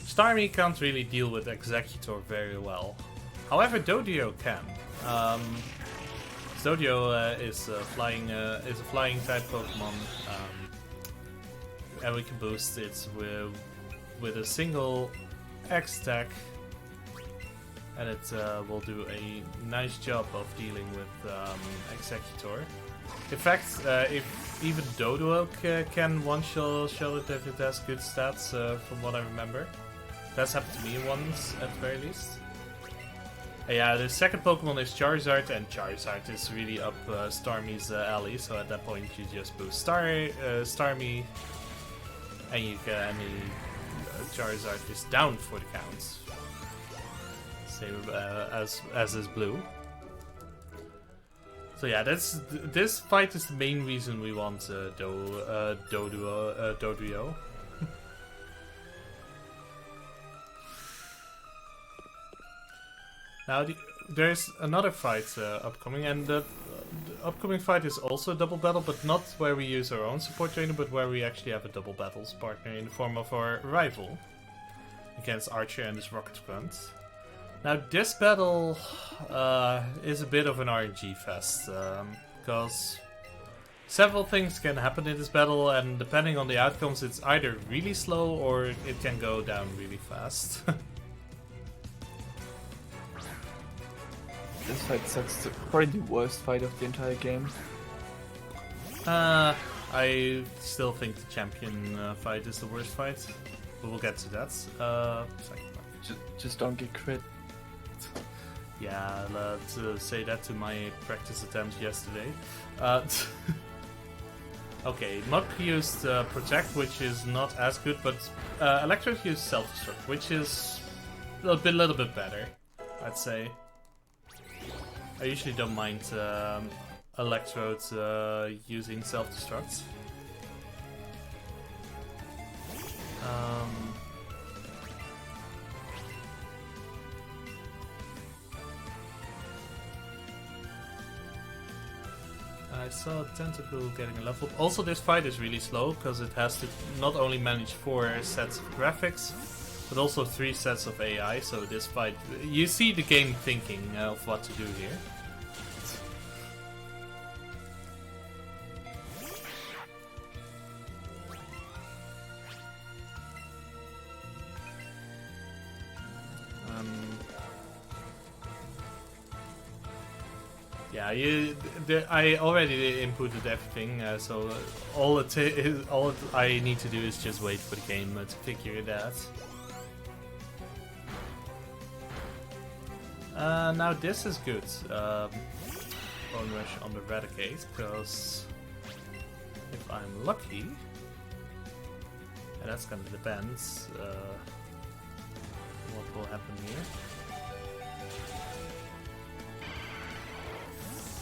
Starmie can't really deal with Executor very well. However, Dodio can. Dodio is a flying type Pokemon, and we can boost it with a single X attack, and it will do a nice job of dealing with Executor. In fact, if even Doduo can one-shot it if it has good stats, from what I remember. That's happened to me once, at the very least. Yeah, the second Pokemon is Charizard, and Charizard is really up Starmie's alley, so at that point you just boost Starmie, and you can, Charizard is down for the count. Same as is Blue. So yeah, this fight is the main reason we want Doduo. Now there's another fight upcoming, and the upcoming fight is also a double battle, but not where we use our own support trainer, but where we actually have a double battles partner in the form of our rival against Archer and his Rocket Grunt. Now this battle is a bit of an RNG fest, because several things can happen in this battle, and depending on the outcomes it's either really slow or it can go down really fast. This fight sucks. Probably the worst fight of the entire game. I still think the champion fight is the worst fight. But we'll get to that. Just don't get crit. Yeah, let's say that to my practice attempts yesterday. Okay, Muk used Protect, which is not as good, but Electrode used Self-Destruct, which is a little bit better, I'd say. I usually don't mind Electrode using Self-Destruct. I saw Tentacle getting a level up. Also, this fight is really slow because it has to not only manage 4 sets of graphics, but also 3 sets of AI. So this fight, you see the game thinking of what to do here. Yeah, I already inputted everything, so all I need to do is just wait for the game to figure it out. Now this is good. Bone Rush on the Eradicate, because if I'm lucky, and that's gonna depend what will happen here.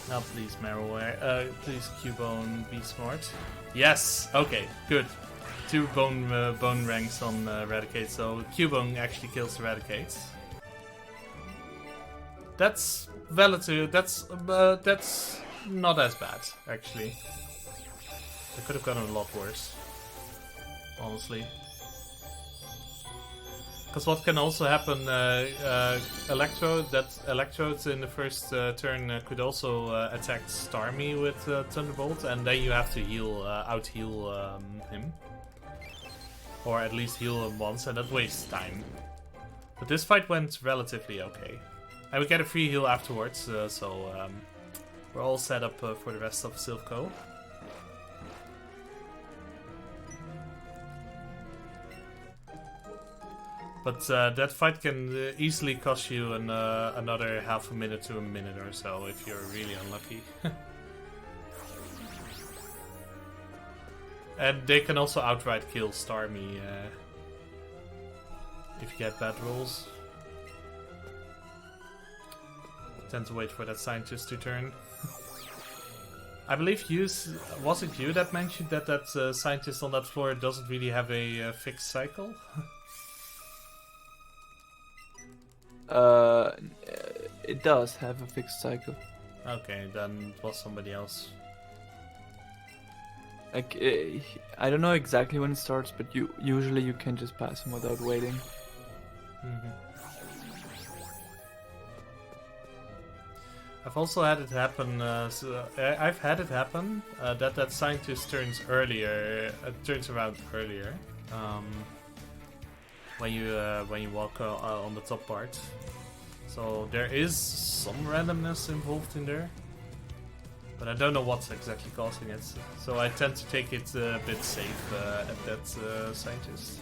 Now please Marrowware, please Cubone, be smart. Yes! Okay, good. 2 bone ranks on Eradicate, so Cubone actually kills Eradicate. That's relative, that's not as bad, actually. It could have gotten a lot worse, honestly. Because what can also happen, Electrodes in the first turn could also attack Starmie with Thunderbolt, and then you have to heal, out-heal him. Or at least heal him once, and that wastes time. But this fight went relatively okay. And we get a free heal afterwards, so we're all set up for the rest of Silph.Co. But that fight can easily cost you another half a minute to a minute or so if you're really unlucky. And they can also outright kill Starmie if you get bad rolls. Tend to wait for that scientist to turn. I believe was it you that mentioned that scientist on that floor doesn't really have a fixed cycle? It does have a fixed cycle. Okay, then it was somebody else. Like, I don't know exactly when it starts, but usually you can just pass him without waiting. I've also had it happen. I've had it happen that scientist turns around earlier when you walk on the top part. So there is some randomness involved in there, but I don't know what's exactly causing it. So I tend to take it a bit safe at that scientist.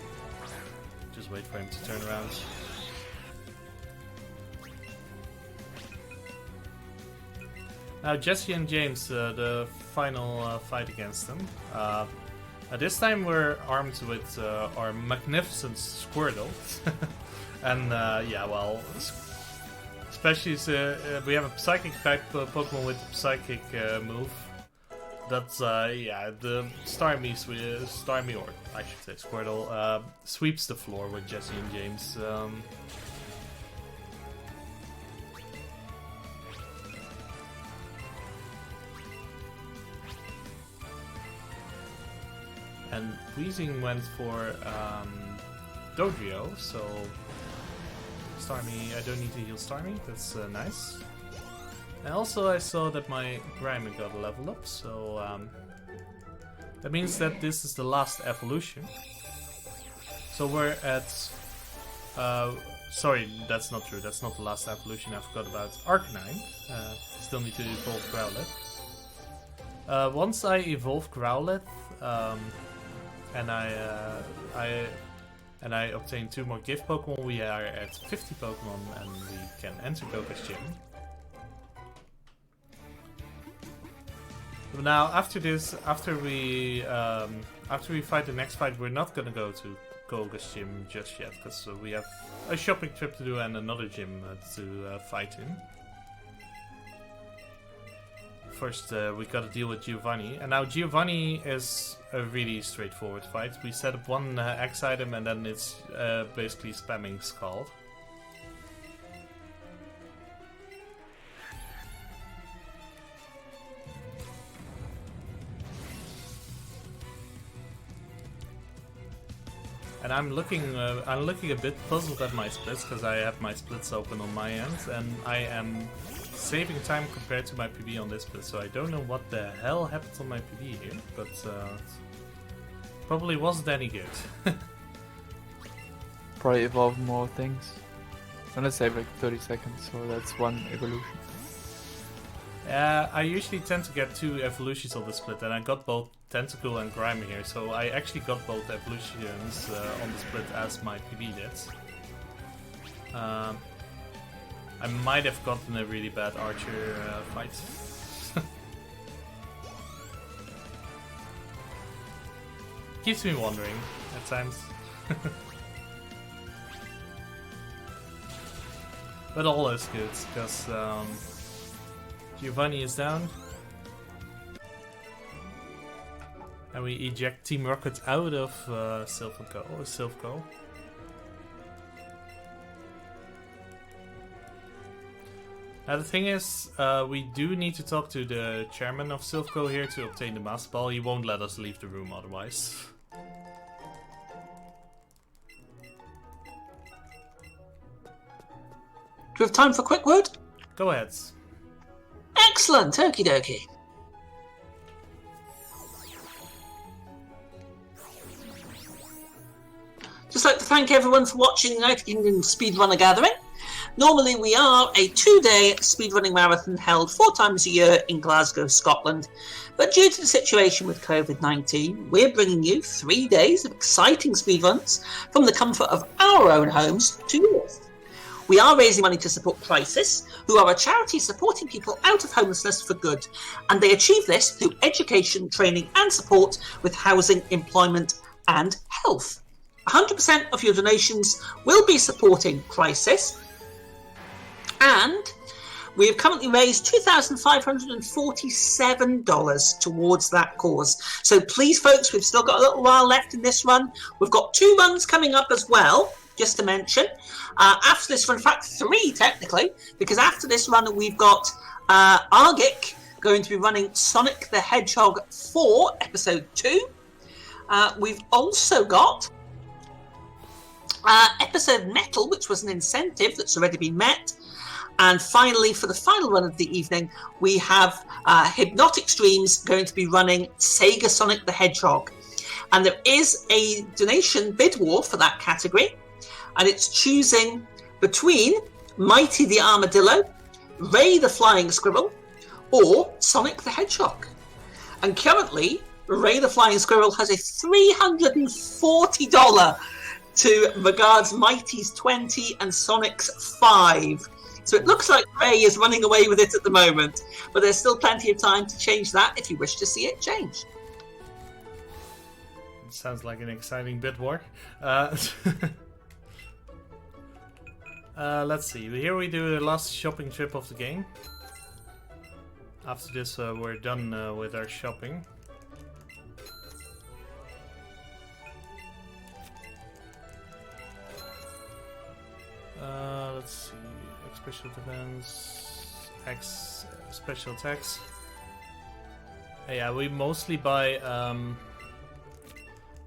Just wait for him to turn around. Now Jesse and James, the final fight against them. This time we're armed with our magnificent Squirtle. And yeah, well, especially we have a psychic type Pokemon with psychic move. That's yeah, the Starmie, or I should say Squirtle, sweeps the floor with Jesse and James. And Weezing went for Dodrio, so Starmie, I don't need to heal Starmie, that's nice. And also I saw that my Grimer got a level up, so that means that this is the last evolution. So we're at... sorry, that's not true, that's not the last evolution, I forgot about Arcanine. Still need to evolve Growlithe. Once I evolve Growlithe, and I obtain 2 more gift Pokemon, we are at 50 Pokemon and we can enter Goka's gym. But now after this, after we fight the next fight, we're not gonna go to Goka's gym just yet, because we have a shopping trip to do and another gym to fight in. First, we gotta deal with Giovanni, and now Giovanni is a really straightforward fight. We set up one X item and then it's basically spamming Scald. And I'm looking a bit puzzled at my splits, because I have my splits open on my end, and I am saving time compared to my PB on this split, so I don't know what the hell happened on my PB here, but probably wasn't any good. Probably evolve more things. Gonna save like 30 seconds, so that's one evolution. I usually tend to get 2 evolutions on the split, and I got both Tentacle and Grimer here, so I actually got both evolutions on the split as my PB did. I might have gotten a really bad Archer fight. Keeps me wondering at times. But all is good, because Giovanni is down. And we eject Team Rocket out of Silph. Now the thing is, we do need to talk to the chairman of Silphco here to obtain the Master Ball. He won't let us leave the room otherwise. Do we have time for a quick word? Go ahead. Excellent, okie dokie. Just like to thank everyone for watching the United Kingdom Speedrunner Gathering. Normally we are a 2-day speedrunning marathon held 4 times a year in Glasgow, Scotland. But due to the situation with COVID-19, we're bringing you 3 days of exciting speedruns from the comfort of our own homes to yours. We are raising money to support Crisis, who are a charity supporting people out of homelessness for good. And they achieve this through education, training and support with housing, employment and health. 100% of your donations will be supporting Crisis, and We have currently raised $2,547 towards that cause. So please, folks, we've still got a little while left in this run. We've got 2 runs coming up as well, just to mention. After this run, in fact, 3 technically, because after this run we've got Argic going to be running Sonic the Hedgehog 4 Episode 2. We've also got Episode Metal, which was an incentive that's already been met. And finally, for the final run of the evening, we have Hypnotic Streams going to be running Sega Sonic the Hedgehog. And there is a donation bid war for that category. And it's choosing between Mighty the Armadillo, Ray the Flying Squirrel, or Sonic the Hedgehog. And currently, Ray the Flying Squirrel has a $340 to regards Mighty's 20 and Sonic's 5. So it looks like Ray is running away with it at the moment, but there's still plenty of time to change that if you wish to see it change. It sounds like an exciting bid war. Let's see. Here we do the last shopping trip of the game. After this, we're done with our shopping. Let's see. Special defense, X special attacks. Yeah, we mostly buy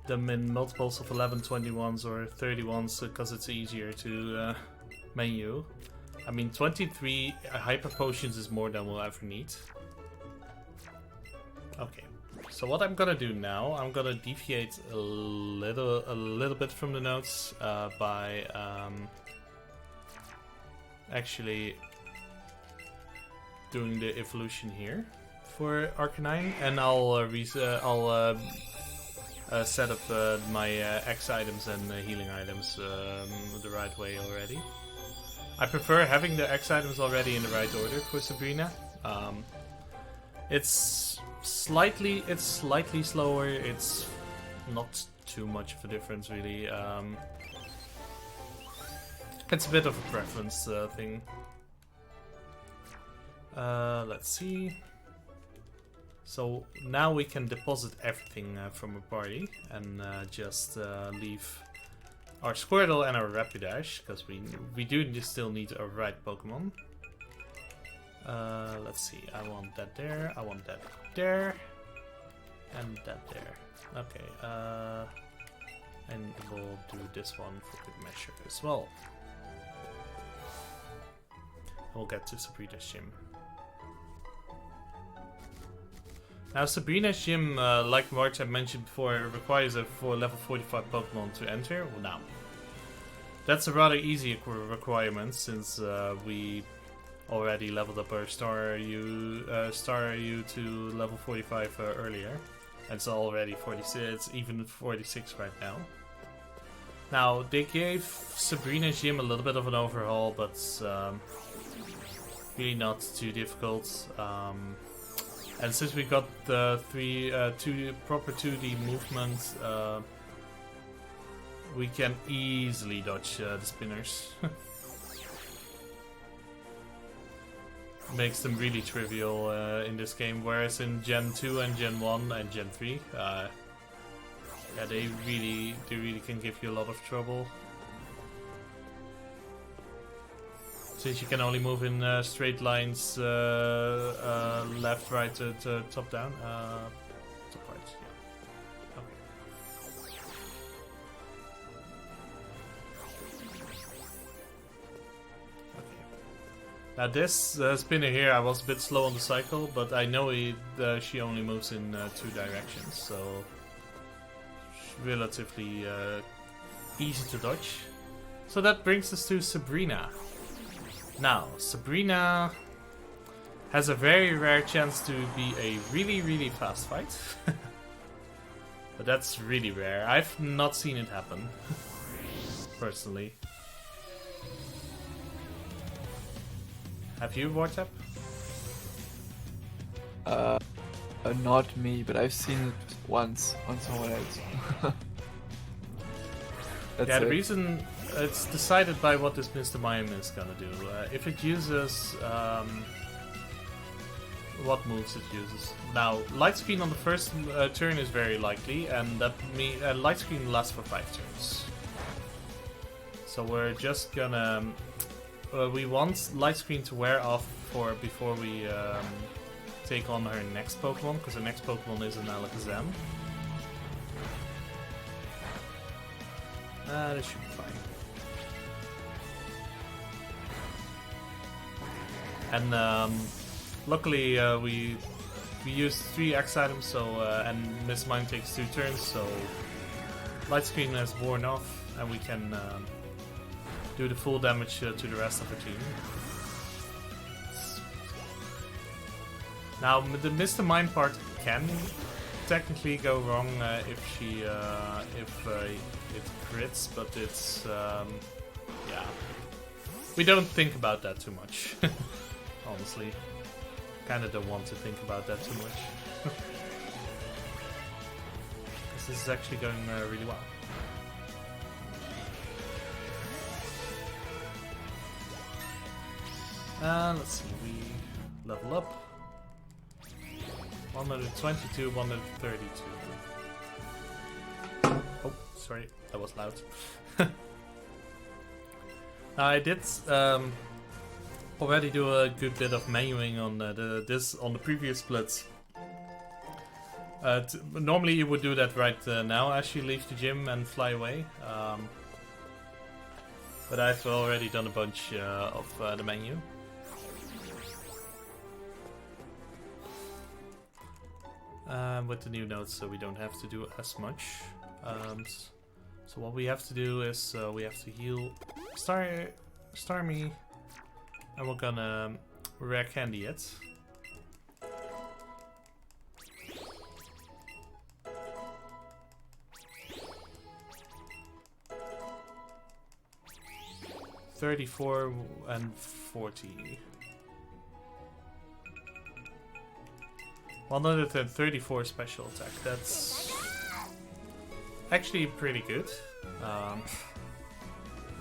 them in multiples of 11, 21s or 31s because it's easier to menu. I mean, 23 hyper potions is more than we'll ever need. Okay, so what I'm gonna do now, I'm gonna deviate a little bit from the notes by actually doing the evolution here for Arcanine, and I'll set up my X items and healing items the right way already. I prefer having the X items already in the right order for Sabrina. It's slightly slower. It's not too much of a difference really. It's a bit of a preference thing. Let's see. So now we can deposit everything from a party and just leave our Squirtle and our Rapidash, because we do still need a right Pokemon. Let's see. I want that there. I want that there, and that there. Okay. And we'll do this one for good measure as well. We'll get to Sabrina's gym. Now, Sabrina's gym, like March had mentioned before, requires a level 45 Pokemon to enter. Well, now, that's a rather easy requirement since we already leveled up our Star U to level 45 earlier. And it's already 46, even 46 right now. Now, they gave Sabrina's gym a little bit of an overhaul, but really not too difficult. And since we got the proper 2D movement, we can easily dodge the spinners. Makes them really trivial in this game, whereas in Gen 2 and Gen 1 and Gen 3, yeah, they really can give you a lot of trouble. Since you can only move in straight lines, left, right, to top, down, top, right, yeah. Okay. Okay. Now this spinner here, I was a bit slow on the cycle, but I know she only moves in 2 directions, so relatively easy to dodge. So that brings us to Sabrina. Now, Sabrina has a very rare chance to be a really fast fight. But that's really rare. I've not seen it happen, personally. Have you, Vortep? Not me, but I've seen it once on someone else. That's Yeah, the it. reason it's decided by what this Mr. Mime is gonna do. If it uses what moves it uses. Now, light screen on the first turn is very likely, and that light screen lasts for 5 turns. So we're just gonna we want light screen to wear off before we take on her next Pokemon, because her next Pokemon is an Alakazam. This should be fine. And luckily we used 3 X items, so and Miss Mime takes 2 turns, so light screen has worn off, and we can do the full damage to the rest of the team. Now the Mr. Mime part can technically go wrong if it crits, but it's yeah, we don't think about that too much. Honestly, kind of don't want to think about that too much. This is actually going really well. Let's see, we level up. 122, 132. Oh, sorry, that was loud. I did already do a good bit of menuing on the previous splits. Normally you would do that right now as you leave the gym and fly away. But I've already done a bunch of the menu. With the new notes, so we don't have to do as much. So what we have to do is we have to heal Starmie, and we're gonna rare candy it. $34 and $40. 134 special attack. That's actually pretty good.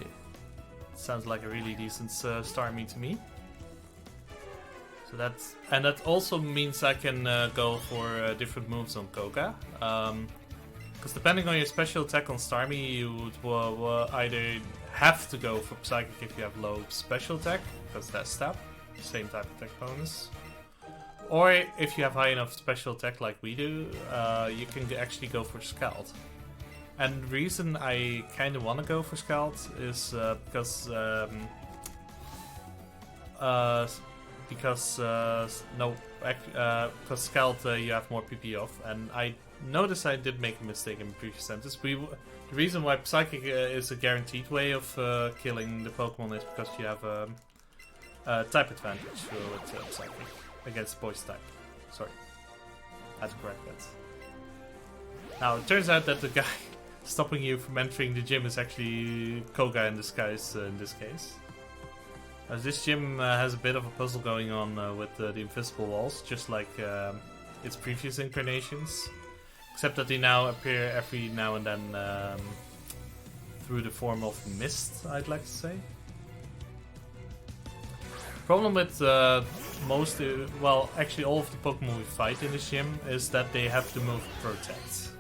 It sounds like a really decent Starmie to me. So that also means I can go for different moves on Koga. Because depending on your special attack on Starmie, you would either have to go for Psychic if you have low special attack, because that's stab, same type of attack bonus. Or if you have high enough special attack like we do, you can actually go for Scald. And the reason I kind of want to go for Scald is because Scald you have more PP off, and I noticed I did make a mistake in the previous sentence. The reason why Psychic is a guaranteed way of killing the Pokemon is because you have a type advantage with Psychic. Against Voice type. Sorry. I had to correct that. Now, it turns out that the guy stopping you from entering the gym is actually Koga in disguise in this case. This gym has a bit of a puzzle going on with the invisible walls, just like its previous incarnations. Except that they now appear every now and then through the form of mist, I'd like to say. Problem with actually all of the Pokemon we fight in this gym is that they have to move Protect.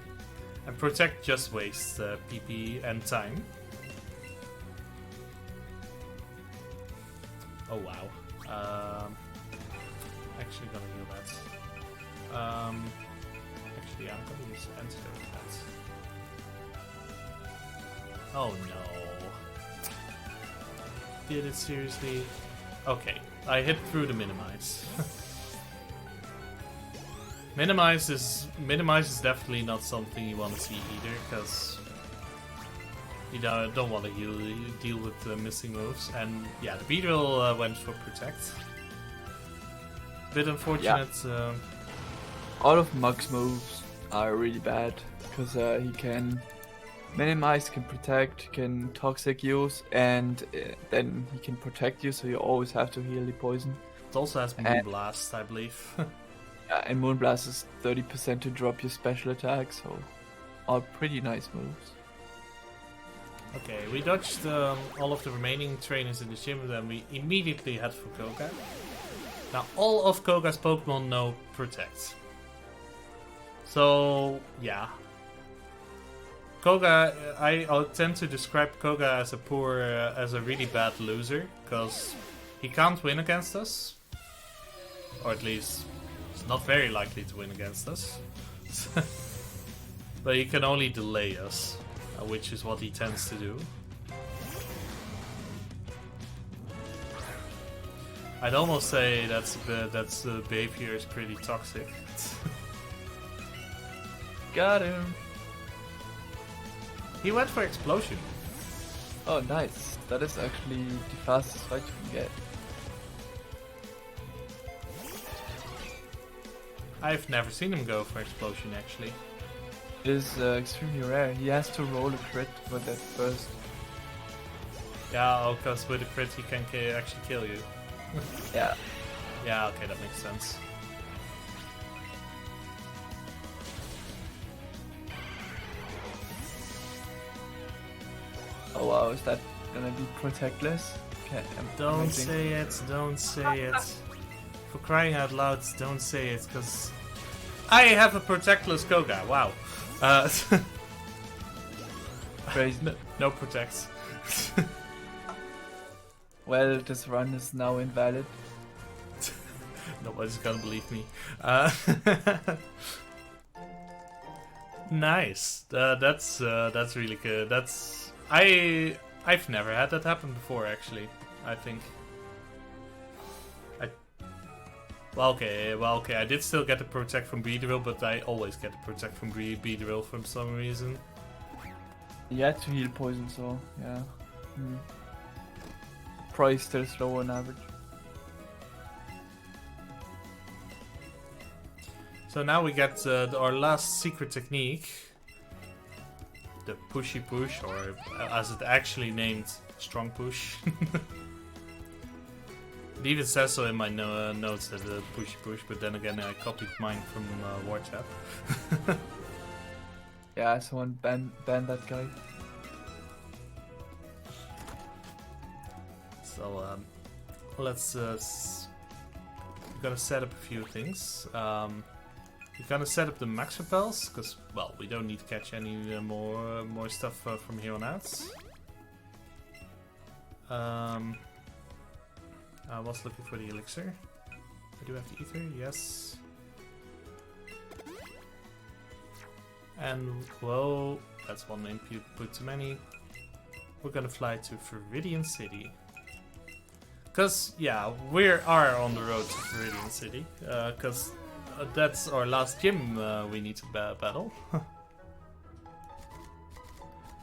And Protect just wastes PP and time. Oh wow. Actually gonna heal that. Actually I'm gonna use Antidote for that. Oh no. Did it seriously? Okay, I hit through the minimize. Minimize is definitely not something you want to see either, because you don't want to deal with missing moves. And yeah, the Beedrill went for Protect. Bit unfortunate. Yeah. All of Mug's moves are really bad, because he can minimize, can protect, can toxic use, and then he can protect you, so you always have to heal the poison. It also has Moonblast, I believe. Yeah, and Moonblast is 30% to drop your special attack, so all pretty nice moves. Okay, we dodged all of the remaining trainers in the gym, then we immediately head for Koga. Now, all of Koga's Pokemon know Protect. So, yeah. Koga, I'll tend to describe Koga as as a really bad loser, because he can't win against us. Or at least, he's not very likely to win against us. But he can only delay us, which is what he tends to do. I'd almost say that's behavior is pretty toxic. Got him. He went for Explosion. Oh, nice. That is actually the fastest fight you can get. I've never seen him go for Explosion, actually. It is extremely rare. He has to roll a crit with that first. Yeah, because with a crit he can actually kill you. Yeah. Yeah, okay, that makes sense. Oh wow, is that gonna be protectless? Okay, Don't say it, don't say it. For crying out loud, don't say it, because I have a protectless Koga, wow. Crazy. No protects. Well, this run is now invalid. Nobody's gonna believe me. Nice. That's really good. I've never had that happen before, actually. I think. Well, okay. I did still get the protect from Beedrill, but I always get the protect from Beedrill for some reason. You had to heal poison, so yeah. Probably still slow on average. So now we get our last secret technique. The pushy push, or as it actually named, strong push. It even says so in my notes that the pushy push, but then again I copied mine from WhatsApp. Yeah, someone ban that guy. So let's we're gonna set up a few things. We're gonna set up the max repels because, well, we don't need to catch any more stuff from here on out. I was looking for the elixir. I do have the ether, yes. And whoa, that's one name you put too many. We're gonna fly to Viridian City. Cause yeah, we are on the road to Viridian City. Cause that's our last gym we need to battle.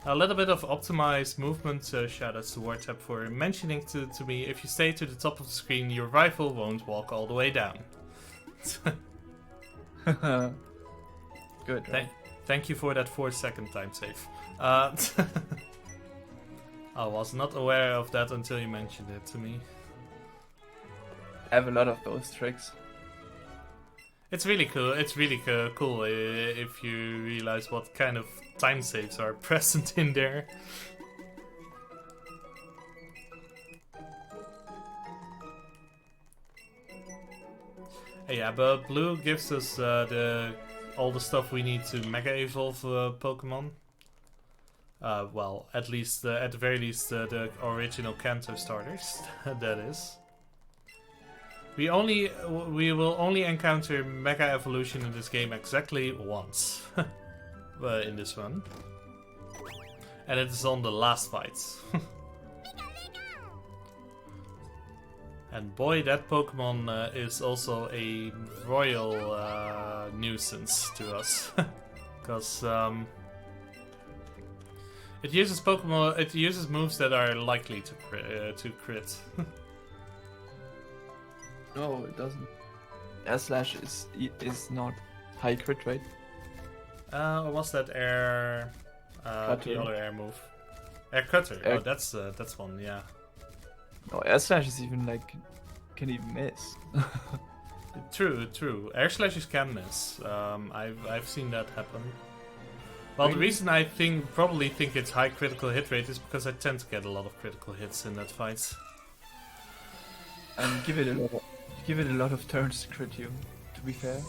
A little bit of optimized movement, shoutouts to WarTap for mentioning to me, if you stay to the top of the screen, your rifle won't walk all the way down. Good, right? Thank you for that 4-second time save. I was not aware of that until you mentioned it to me. I have a lot of those tricks. It's really cool. It's really cool if you realize what kind of time saves are present in there. Yeah, but blue gives us all the stuff we need to Mega Evolve Pokemon. Well, at the very least, the original Kanto starters. That is. We will only encounter Mega Evolution in this game exactly once. In this one. And it is on the last fight. And boy, that Pokemon is also a royal nuisance to us. Because it uses moves that are likely to crit. No, it doesn't. Air Slash is not high crit rate. Or was that air? The other air move. Air Cutter. Oh, that's one. Yeah. No, Air Slash is even can even miss. True. Air Slashes can miss. I've seen that happen. Well, the reason I probably think it's high critical hit rate is because I tend to get a lot of critical hits in that fight. And give it a lot of turns to crit you, to be fair.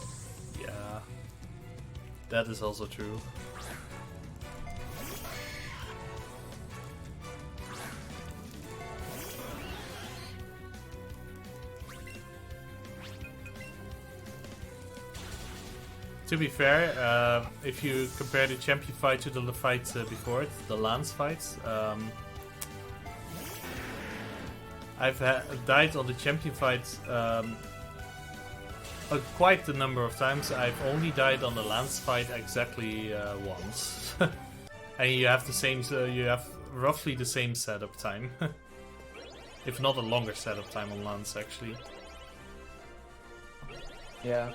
Yeah, that is also true. To be fair, if you compare the champion fight to the fight before it, the Lance fight, I've died on the champion fight quite a number of times. I've only died on the Lance fight exactly once, and you have the same. You have roughly the same setup time, if not a longer setup time on Lance actually. Yeah.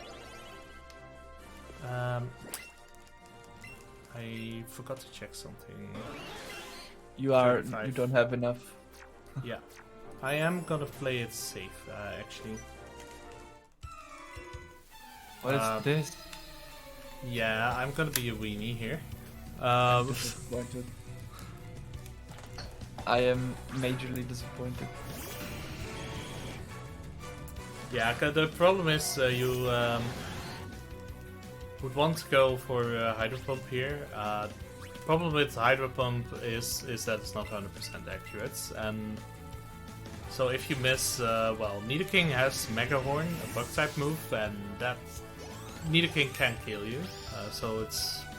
I forgot to check something. You 35. don't have enough. Yeah, I am gonna play it safe actually. What is this? Yeah, I'm gonna be a weenie here. Disappointed. I am majorly disappointed. Yeah, the problem is you would want to go for Hydro Pump here. Problem with Hydro Pump is that it's not 100% accurate, and so if you miss, well, Nidoking has Mega Horn, a bug type move, and that Nidoking can kill you. So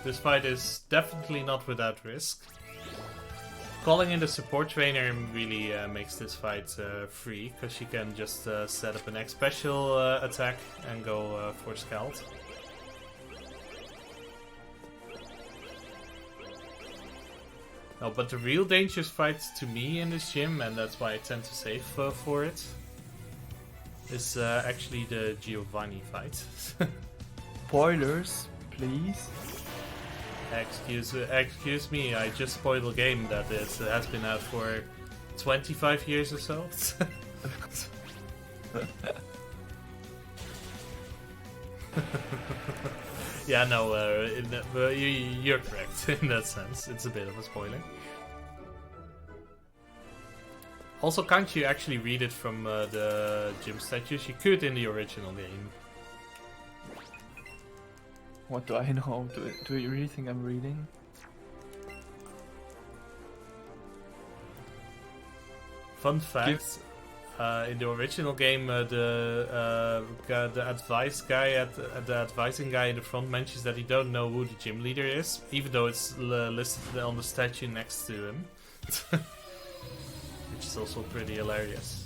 this fight is definitely not without risk. Calling in the support trainer really makes this fight free, because she can just set up an X special attack and go for Scald. No, but the real dangerous fight to me in this gym, and that's why I tend to save for it, is actually the Giovanni fight. Spoilers, please. Excuse me, I just spoiled a game that has been out for 25 years or so. Yeah, no, you're correct in that sense. It's a bit of a spoiler. Also, can't you actually read it from the gym statues? You could in the original game. What do I know? Do you really think I'm reading? Fun fact: in the original game, the advising guy in the front mentions that he don't know who the gym leader is, even though it's listed on the statue next to him, which is also pretty hilarious.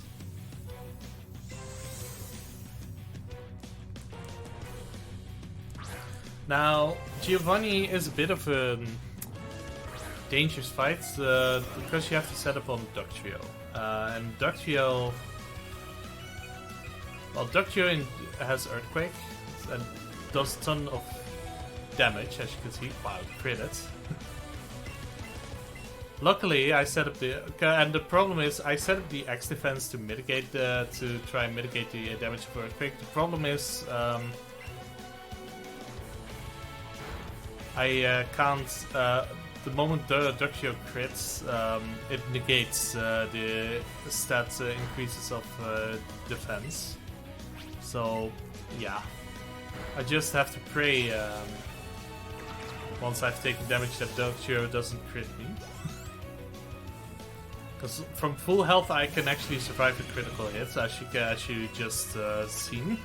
Now, Giovanni is a bit of a dangerous fight because you have to set up on Ductrio. And Ductrio... Well, Ductrio has Earthquake and does a ton of damage, as you can see. Wow, crit it. Luckily, I set up the... And the problem is, I set up the X defense to mitigate to try and mitigate the damage of Earthquake. The problem is... I can't. The moment the Ductrio crits, it negates the stat increases of defense. So, yeah. I just have to pray once I've taken damage that Ductrio doesn't crit me. Because from full health I can actually survive the critical hits, as you just seen.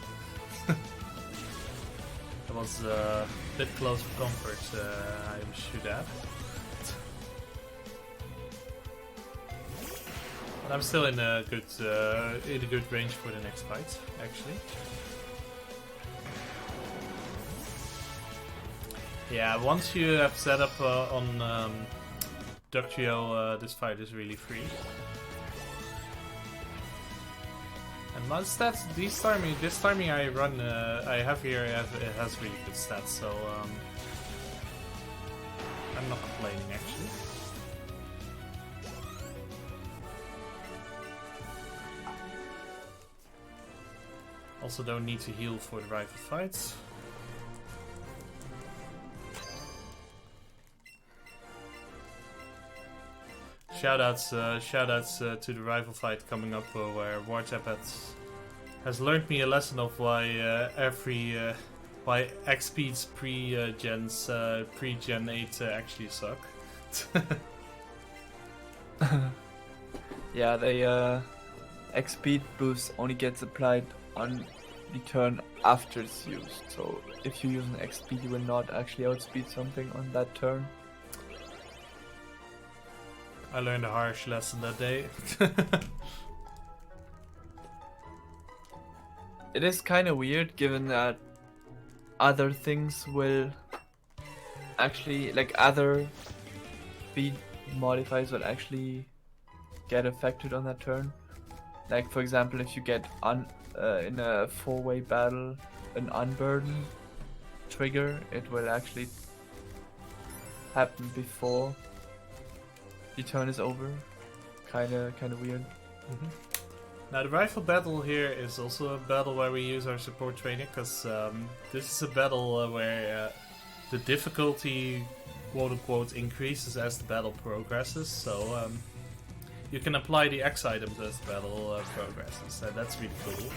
That was a bit close for comfort, I should add. But I'm still in a good range for the next fight, actually. Yeah, once you have set up on Ductrio, this fight is really free. And my stats, this timing I run, I have here, it has really good stats, so I'm not complaining actually. Also don't need to heal for the rival fights. Shoutouts to the rival fight coming up where Wartap has learned me a lesson of why why X-Speeds pre-Gen 8 actually suck. Yeah, they X-Speed boost only gets applied on the turn after it's used. So if you use an X-Speed, you will not actually outspeed something on that turn. I learned a harsh lesson that day. It is kind of weird given that other things will actually, like other speed modifiers will actually get affected on that turn. Like for example, if you get in a 4-way battle an unburden trigger, it will actually happen before the turn is over. Kinda weird. Now the rifle battle here is also a battle where we use our support trainer, because this is a battle where the difficulty quote-unquote increases as the battle progresses, so you can apply the X items as the battle progresses, and that's really cool.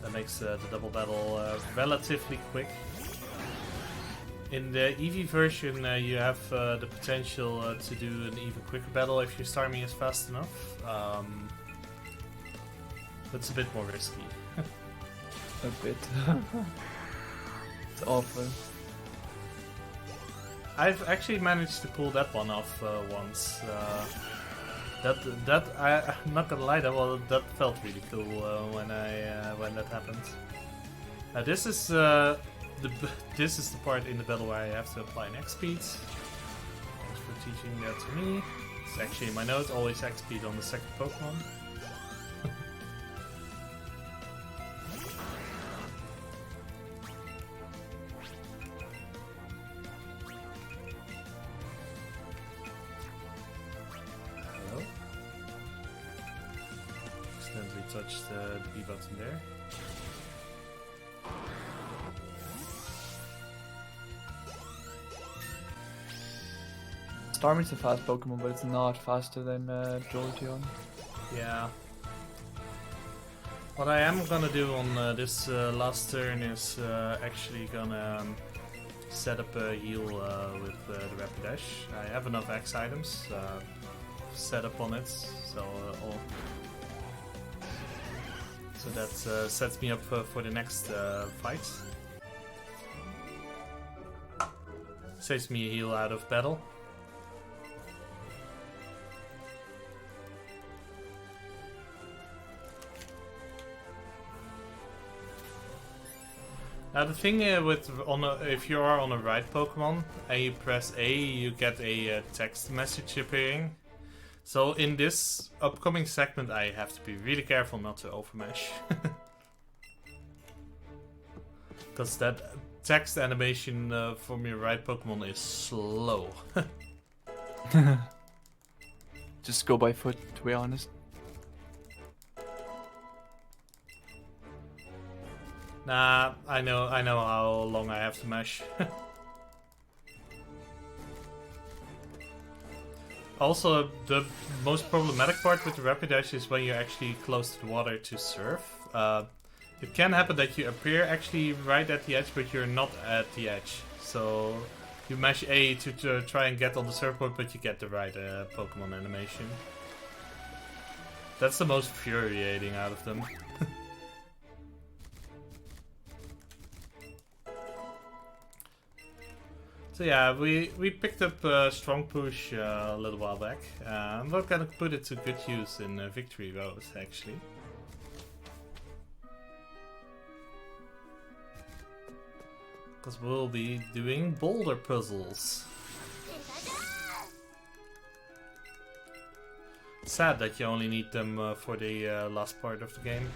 That makes the double battle relatively quick. In the Eevee version, you have the potential to do an even quicker battle if your Starmie is fast enough. It's a bit more risky. A bit. It's awful. I've actually managed to pull that one off once. I'm not gonna lie, that felt really cool when that happened. Now this is the part in the battle where I have to apply an X-Speed. Thanks for teaching that to me. It's actually in my notes, always X-Speed on the second Pokemon. Hello. Accidentally touched the B button there. Starmie's a fast Pokemon, but it's not faster than Jolteon. Yeah. What I am gonna do on this last turn is actually gonna set up a heal with the Rapidash. I have enough X items set up on it, so that sets me up for the next fight. Saves me a heal out of battle. Now the thing if you are on a right Pokemon and you press A, you get a text message appearing. So in this upcoming segment I have to be really careful not to overmash. Because that text animation from your right Pokemon is slow. Just go by foot, to be honest. Nah, I know how long I have to mash. Also, the most problematic part with the Rapidash is when you're actually close to the water to surf. It can happen that you appear actually right at the edge, but you're not at the edge. So you mash A to try and get on the surfboard, but you get the right Pokemon animation. That's the most infuriating out of them. So yeah, we picked up Strong Push a little while back. We're gonna put it to good use in Victory Road, actually. Because we'll be doing boulder puzzles. Sad that you only need them for the last part of the game.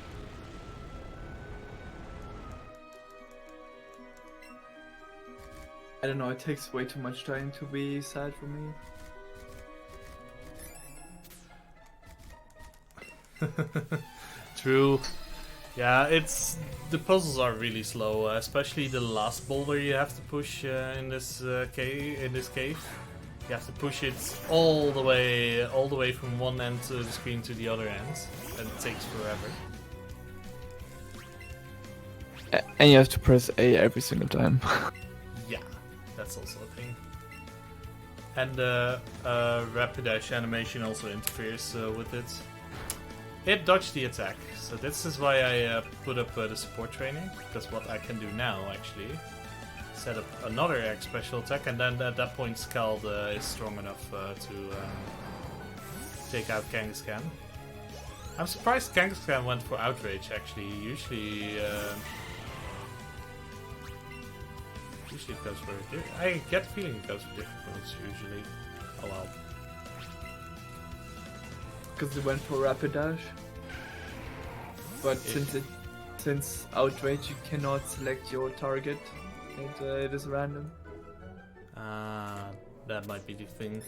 I don't know, it takes way too much time to be sad for me. True. Yeah, the puzzles are really slow, especially the last boulder you have to push in this cave. You have to push it all the way from one end of the screen to the other end, and it takes forever. And you have to press A every single time. Yeah, that's also a thing. And the Rapidash animation also interferes with it. It dodged the attack, so this is why I put up the support training, because what I can do now actually, set up another X special attack, and then at that point Scald is strong enough to take out Kangaskhan. I'm surprised Kangaskhan went for Outrage actually. Usually it goes for I get the feeling it goes for different moves usually. Oh well. Because it went for Rapidash. But since Outrage you cannot select your target, it is random. That might be the thing.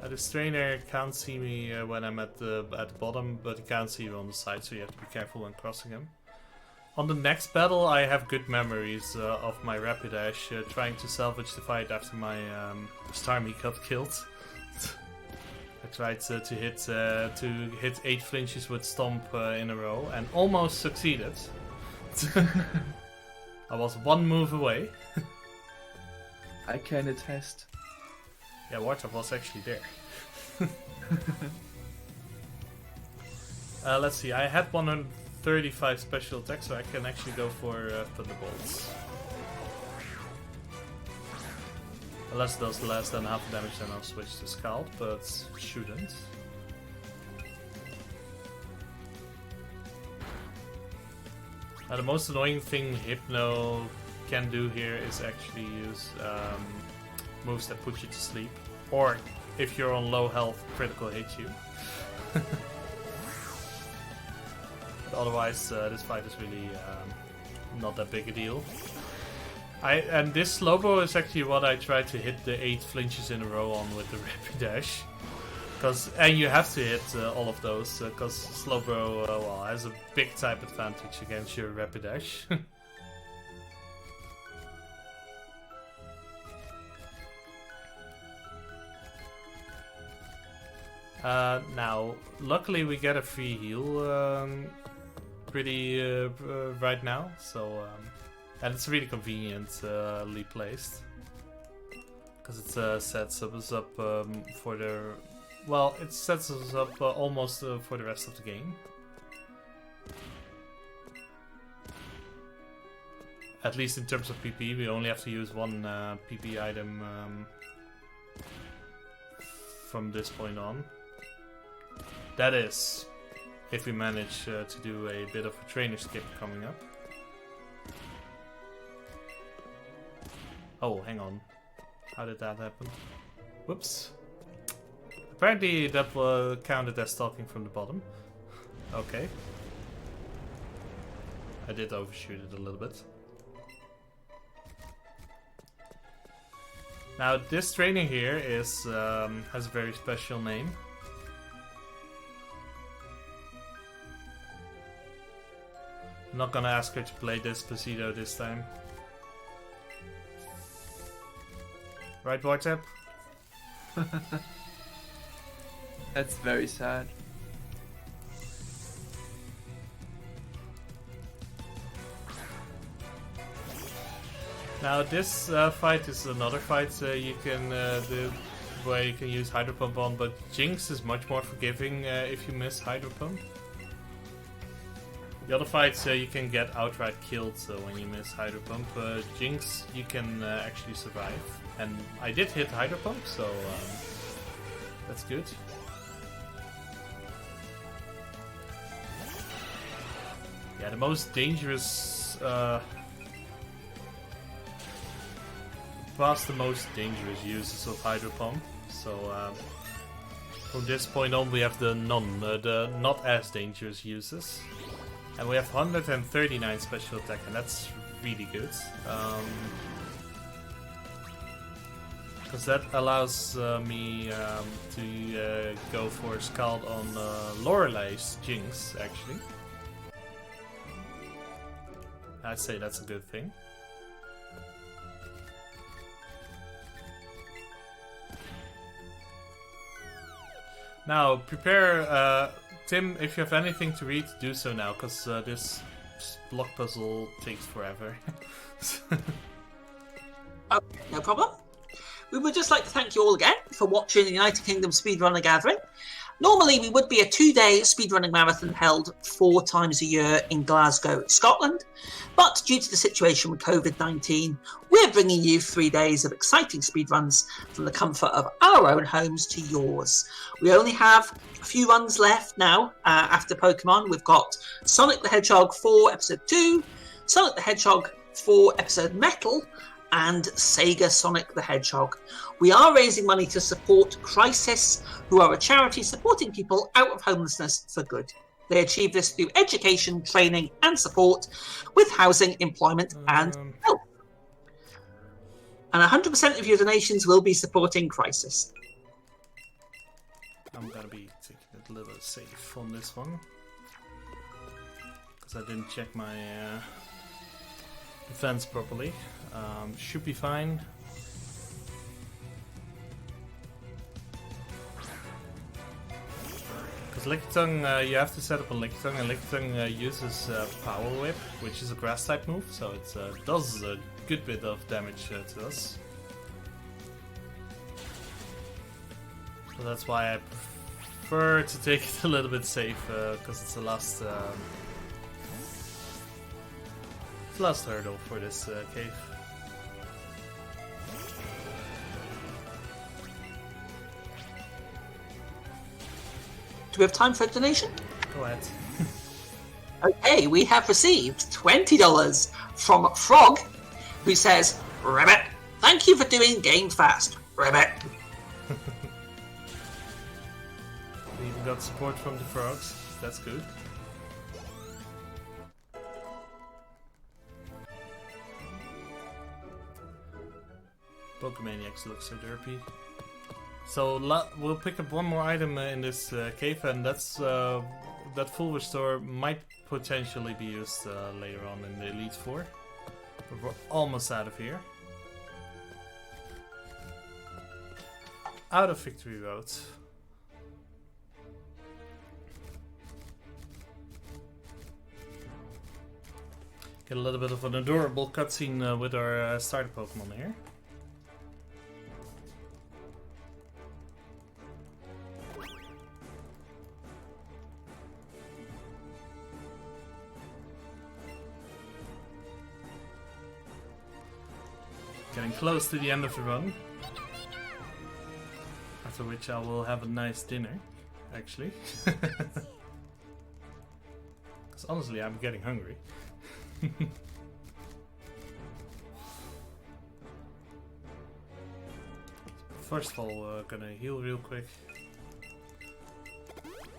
The strainer can't see me when I'm at the bottom, but he can't see me on the side, so you have to be careful when crossing him. On the next battle, I have good memories of my Rapidash trying to salvage the fight after my Starmie got killed. I tried to hit 8 flinches with Stomp in a row and almost succeeded. I was one move away. I can attest. Yeah, Warthog was actually there. Let's see, I had 135 special attacks, so I can actually go for Thunderbolts. Unless it does less than half damage, then I'll switch to Scald, but shouldn't. The most annoying thing Hypno can do here is actually use moves that put you to sleep. Or, if you're on low health, critical hit you. But otherwise, this fight is really not that big a deal. And this Slowbro is actually what I tried to hit the 8 flinches in a row on with the Rapidash. And you have to hit all of those, because Slowbro well, has a big type advantage against your Rapidash. Now, luckily we get a free heal pretty right now, so and it's really conveniently placed because it sets us up for the it sets us up almost for the rest of the game. At least in terms of PP, we only have to use one PP item from this point on. That is, if we manage to do a bit of a trainer skip coming up. Oh, hang on. How did that happen? Whoops. Apparently that counted as stalking from the bottom. Okay. I did overshoot it a little bit. Now this trainer here is has a very special name. I'm not gonna ask her to play Despacito this time. Right, Wartep? That's very sad. Now this fight is another fight you can where you can use Hydro Pump on, but Jinx is much more forgiving if you miss Hydro Pump. The other fights you can get outright killed when you miss Hydro Pump. Jinx you can actually survive, and I did hit Hydro Pump, so that's good. Yeah, the most dangerous past the most dangerous uses of Hydro Pump. So from this point on we have the not as dangerous uses. And we have 139 special attack, and that's really good. Because that allows me to go for Scald on Lorelei's Jinx, actually. I'd say that's a good thing. Now, prepare, Tim, if you have anything to read, do so now, because this block puzzle takes forever. Oh, no problem. We would just like to thank you all again for watching the United Kingdom Speedrunner Gathering. Normally, we would be a 2-day speedrunning marathon held 4 times a year in Glasgow, Scotland. But due to the situation with COVID-19, we're bringing you 3 days of exciting speedruns from the comfort of our own homes to yours. We only have a few runs left now after Pokemon. We've got Sonic the Hedgehog 4 Episode 2, Sonic the Hedgehog 4 Episode Metal, and Sega Sonic the Hedgehog. We are raising money to support Crisis, who are a charity supporting people out of homelessness for good. They achieve this through education, training and support with housing, employment and health. And 100% of your donations will be supporting Crisis. I'm gonna be taking it a little safe on this one, because I didn't check my defense properly. Should be fine. Because Lickitung, you have to set up a Lickitung, and Lickitung uses Power Whip, which is a grass type move, so it does a good bit of damage to us. So that's why I prefer to take it a little bit safe, because it's the last hurdle for this cave. Do we have time for a donation? Go ahead. Okay, we have received $20 from Frog, who says, Ribbit, thank you for doing Game Fast, Ribbit. We even got support from the frogs. That's good. Pokemaniacs look so derpy. So we'll pick up one more item in this cave, and that's that full restore might potentially be used later on in the Elite Four. But we're almost out of here. Out of Victory Road. Get a little bit of an adorable cutscene with our starter Pokemon here. Getting close to the end of the run. After which I will have a nice dinner, actually. Because honestly, I'm getting hungry. First of all, gonna heal real quick.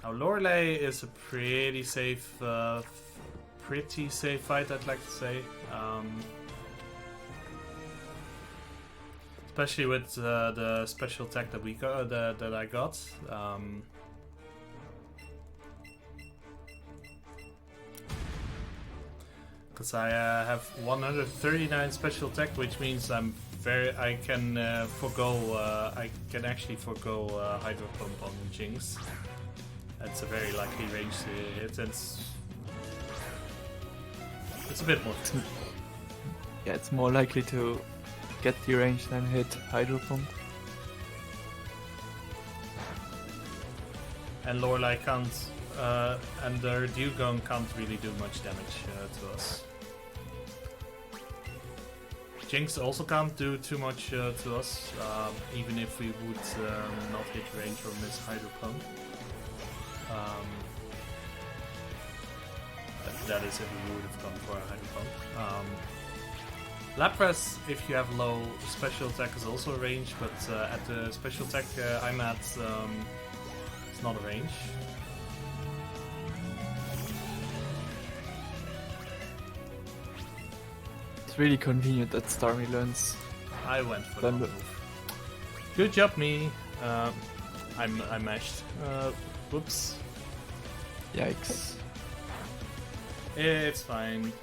Now, Lorelei is a pretty safe fight, I'd like to say. Especially with the special attack that we got, that I got. Because I have 139 special attack, which means I can actually forgo Hydro Pump on Jinx. That's a very likely range to hit, and it's a bit more. Yeah, it's more likely to get the range than hit Hydro Pump. And Lorelei can't, and their Dewgong can't really do much damage to us. Jinx also can't do too much to us, even if we would not hit range or miss Hydro Pump. That is if we would have gone for a Hydro Pump. Lapras, if you have low special attack, is also a range, but at the special attack I'm at, it's not a range. It's really convenient that Starmie learns. I went for the move. Good job, me. I mashed. Whoops. Yikes. It's fine.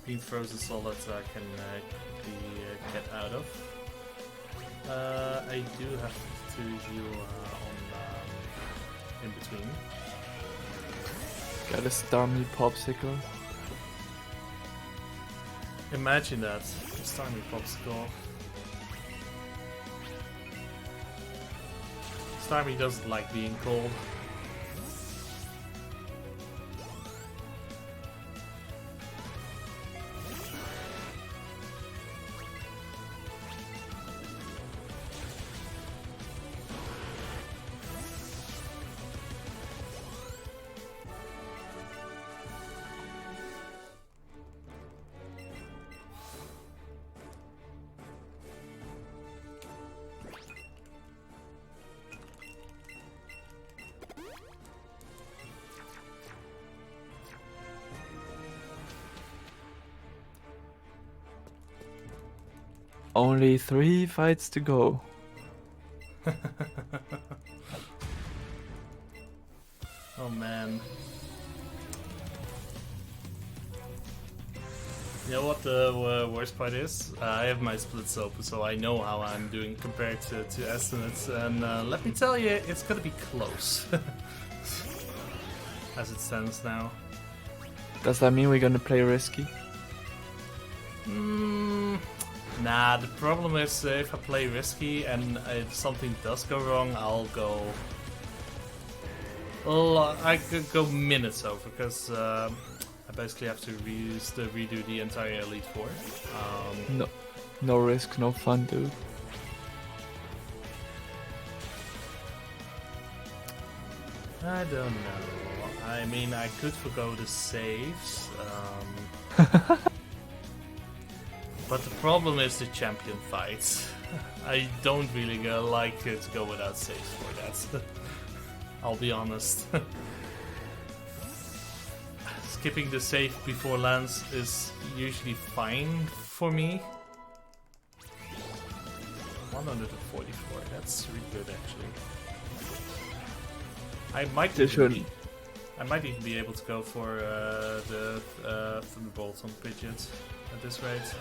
Being frozen solid I can get out of. I do have to review on in between. Got a Starmie popsicle. Imagine that. A Starmie popsicle. Starmie doesn't like being cold. Only 3 fights to go. Oh man. You know what the worst part is? I have my splits open, so I know how I'm doing compared to estimates, and let me tell you, it's gonna be close. As it stands now. Does that mean we're gonna play risky? Nah, the problem is if I play risky and if something does go wrong, I'll go... I could go minutes over, because I basically have to redo the entire Elite Four. No risk, no fun, dude. I don't know. I mean, I could forgo the saves. But the problem is the champion fights. I don't really like to go without saves for that. I'll be honest. Skipping the save before lands is usually fine for me. 144, that's really good actually. I might even be able to go for the Thunderbolt on Pidgeot at this rate.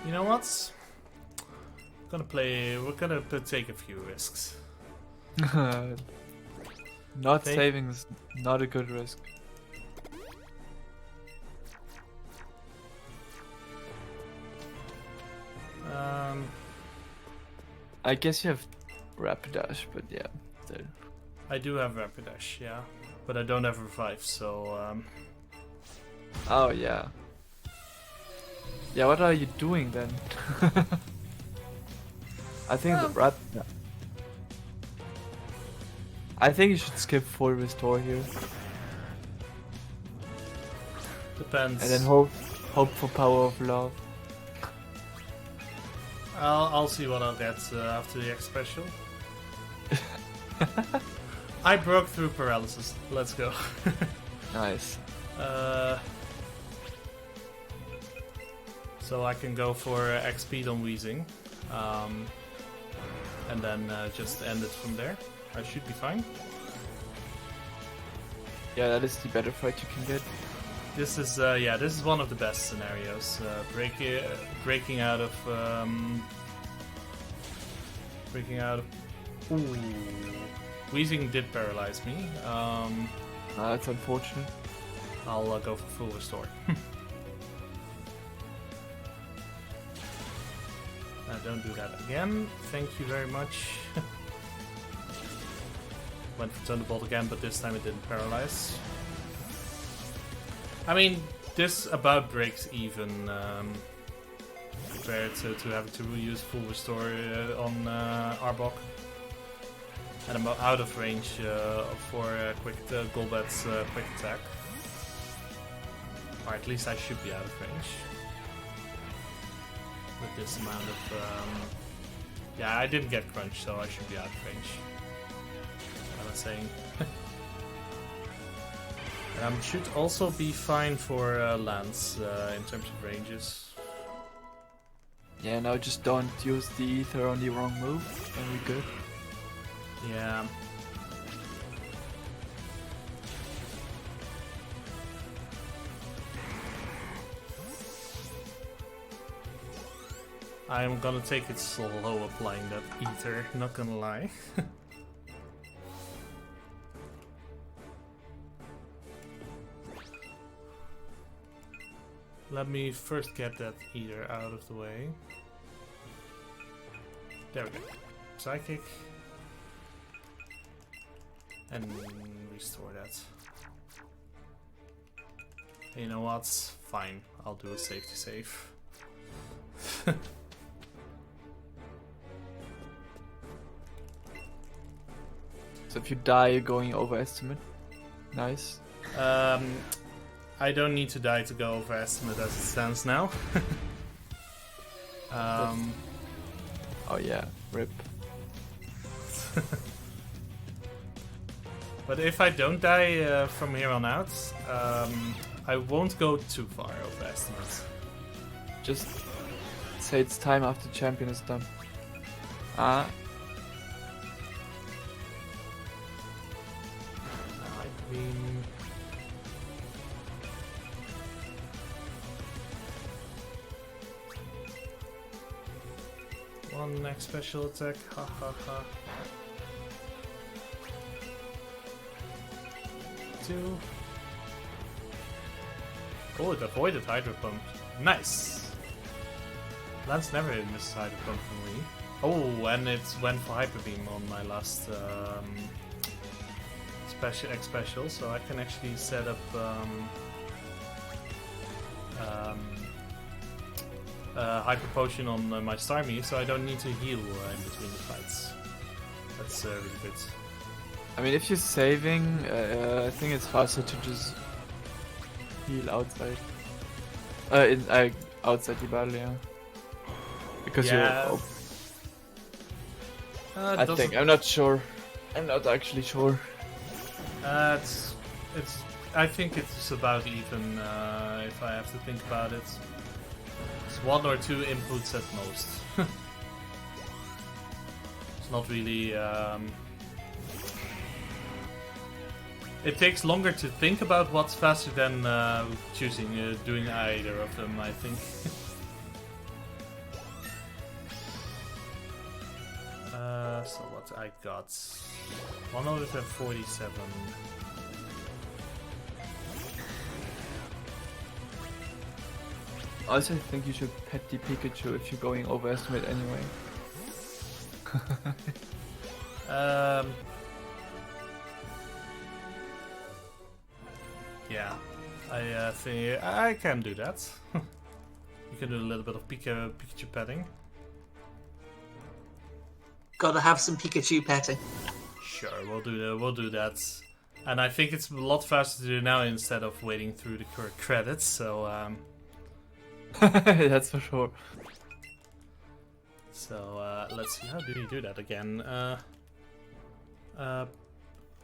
You know what? We're gonna take a few risks. Not saving is not a good risk. I guess you have Rapidash, but yeah. Still. I do have Rapidash, yeah. But I don't have Revive, so... Oh, yeah. Yeah, what are you doing then? I think I think you should skip full restore here. Depends. And then hope for power of love. I'll see what I'll get after the X special. I broke through paralysis. Let's go. Nice. So I can go for X speed on Weezing. And then just end it from there. I should be fine. Yeah, that is the better fight you can get. This is this is one of the best scenarios. Breaking out of. Ooh, Weezing did paralyze me. That's unfortunate. I'll go for full restore. Don't do that again. Thank you very much. Went for Thunderbolt again, but this time it didn't paralyze. I mean, this about breaks even compared to having to use full restore on Arbok. And I'm out of range for quick Golbat's quick attack. Or at least I should be out of range. With this amount of... yeah, I didn't get crunch, so I should be out of range. What am I saying? Should also be fine for lands in terms of ranges. Yeah, now just don't use the ether on the wrong move, and we're good. Yeah. I'm gonna take it slow applying that ether, not gonna lie. Let me first get that ether out of the way. There we go. Psychic. And restore that. You know what? Fine. I'll do a safety save. So if you die, you're going overestimate. Nice. I don't need to die to go overestimate as it stands now. Oh yeah, rip. But if I don't die from here on out, I won't go too far overestimate. Just say it's time after champion is done. Ah. I mean... One next special attack, ha ha ha. 2. Oh, it avoided Hydro Pump. Nice! Lance never misses Hydro Pump for me. Oh, and it went for Hyper Beam on my last special, so I can actually set up Hyper Potion on my Starmie, so I don't need to heal in between the fights. That's really good. I mean, if you're saving, I think it's faster to just heal outside. Outside the battle, yeah. Because Yeah. you're. I think I'm not sure. I'm not actually sure. It's. I think it's about even. If I have to think about it, it's 1 or 2 inputs at most. It's not really. It takes longer to think about what's faster than doing either of them, I think. So what I got? 147. Also, I think you should pet the Pikachu if you're going overestimate anyway. Yeah, I think I can do that. You can do a little bit of Pikachu petting. Gotta have some Pikachu petting. Sure, we'll do that. And I think it's a lot faster to do now instead of waiting through the credits. So that's for sure. So let's see, how do you do that again?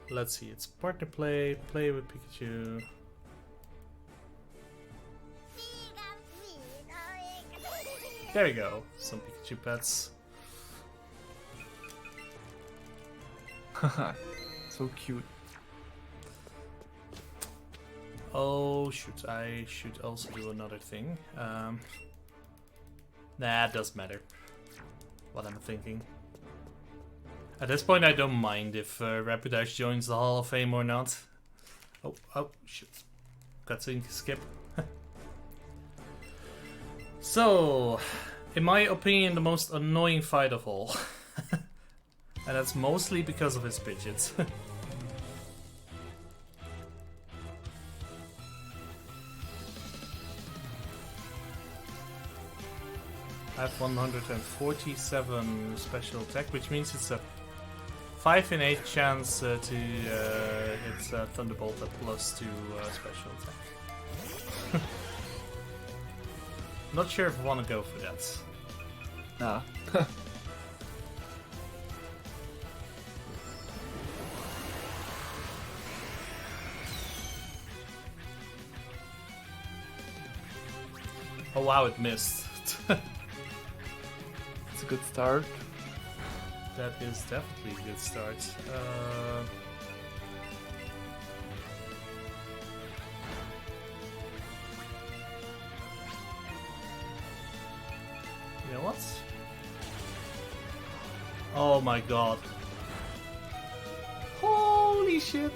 Let's see, it's partner play with Pikachu. There we go, some Pikachu pets. So cute. Oh shoot, I should also do another thing. Nah, it doesn't matter what I'm thinking. At this point I don't mind if Rapidash joins the Hall of Fame or not. Oh shit. Cutscene skip. So, in my opinion, the most annoying fight of all. And that's mostly because of his Pidgeot. I have 147 special attack, which means it's a 5 in 8 chance to hit Thunderbolt at +2 special attack. Not sure if I want to go for that. Nah. Oh wow, it missed. It's a good start. That is definitely a good start. You know what? Oh my god. Holy shit.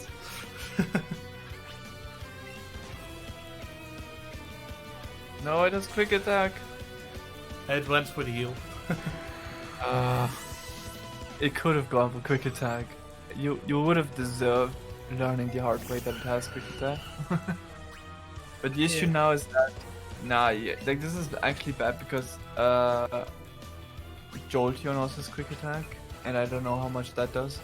No, it has quick attack. It went for the heal. It could have gone for quick attack. You would have deserved learning the hard way that it has quick attack. But the issue now is that like this is actually bad because Jolteon also has quick attack, and I don't know how much that does.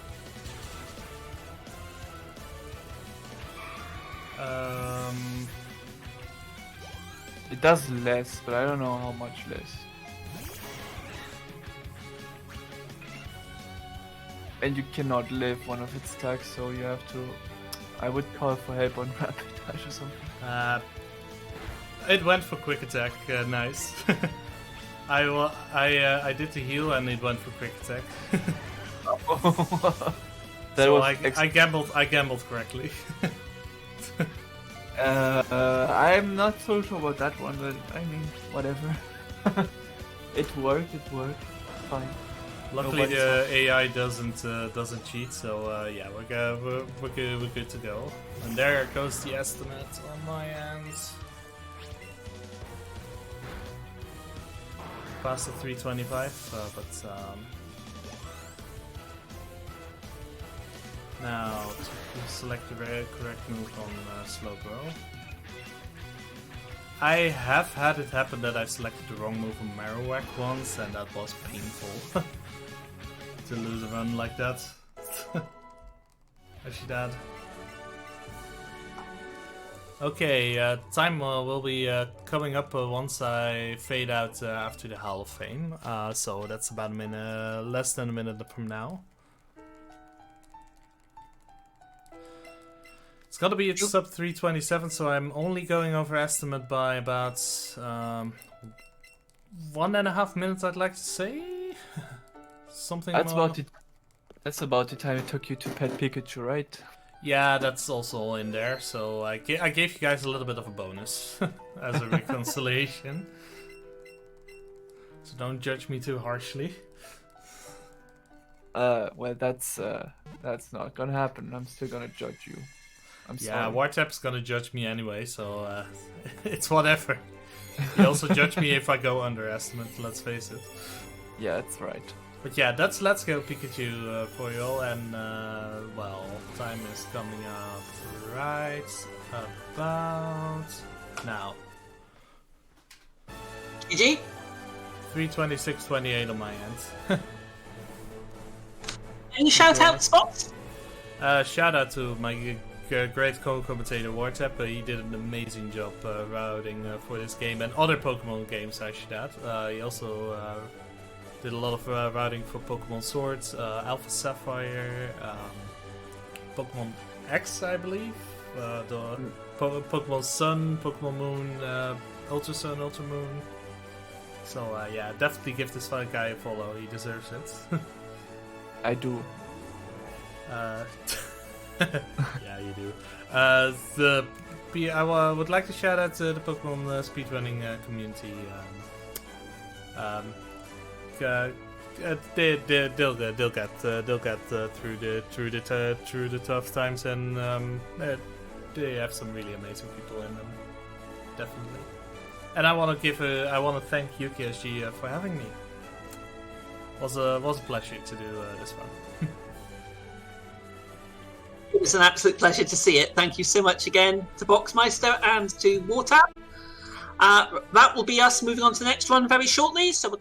It does less, but I don't know how much less. And you cannot live one of its attacks, so you have to... I would call for help on Rapid Dash or something. It went for quick attack, nice. I did the heal and it went for quick attack. I gambled correctly. I'm not so sure about that one, but I mean, whatever. It worked. Fine. Luckily, the AI doesn't cheat, so yeah, we're good to go. And there goes the estimate on my end. Past the 325, but now to select the correct move on Slowbro. I have had it happen that I selected the wrong move on Marowak once, and that was painful. To lose a run like that. Actually, Dad. Okay, time will be coming up once I fade out after the Hall of Fame. So that's about a minute, less than a minute from now. It's gotta be a sub 327, so I'm only going over estimate by about 1.5 minutes, I'd like to say. Something That's more. That's about the time it took you to pet Pikachu, right? Yeah, that's also in there. So I gave you guys a little bit of a bonus as a reconciliation. So don't judge me too harshly. Well, that's not gonna happen. I'm still gonna judge you. I'm sorry. Yeah, Wartap's gonna judge me anyway, so it's whatever. He also judge me if I go underestimate. Let's face it. Yeah, that's right. But yeah, that's Let's Go Pikachu for you all, and well, time is coming up right about now. GG. 326.28 on my end. Any shout out spots? Shout out to my great co-commentator Wartap. He did an amazing job routing for this game and other Pokemon games, I should add. He also did a lot of routing for Pokemon Swords, Alpha Sapphire, Pokemon X, I believe, the Pokemon Sun, Pokemon Moon, Ultra Sun, Ultra Moon. So yeah, definitely give this guy a follow. He deserves it. I do. Yeah, you do. I would like to shout out to the Pokemon speedrunning community. They'll get through the tough times, and they have some really amazing people in them, definitely. And I want to thank UKSG for having me. Was a pleasure to do this one. It was an absolute pleasure to see it. Thank you so much again to Boxmeister and to Wartap. That will be us moving on to the next one very shortly. So we're going to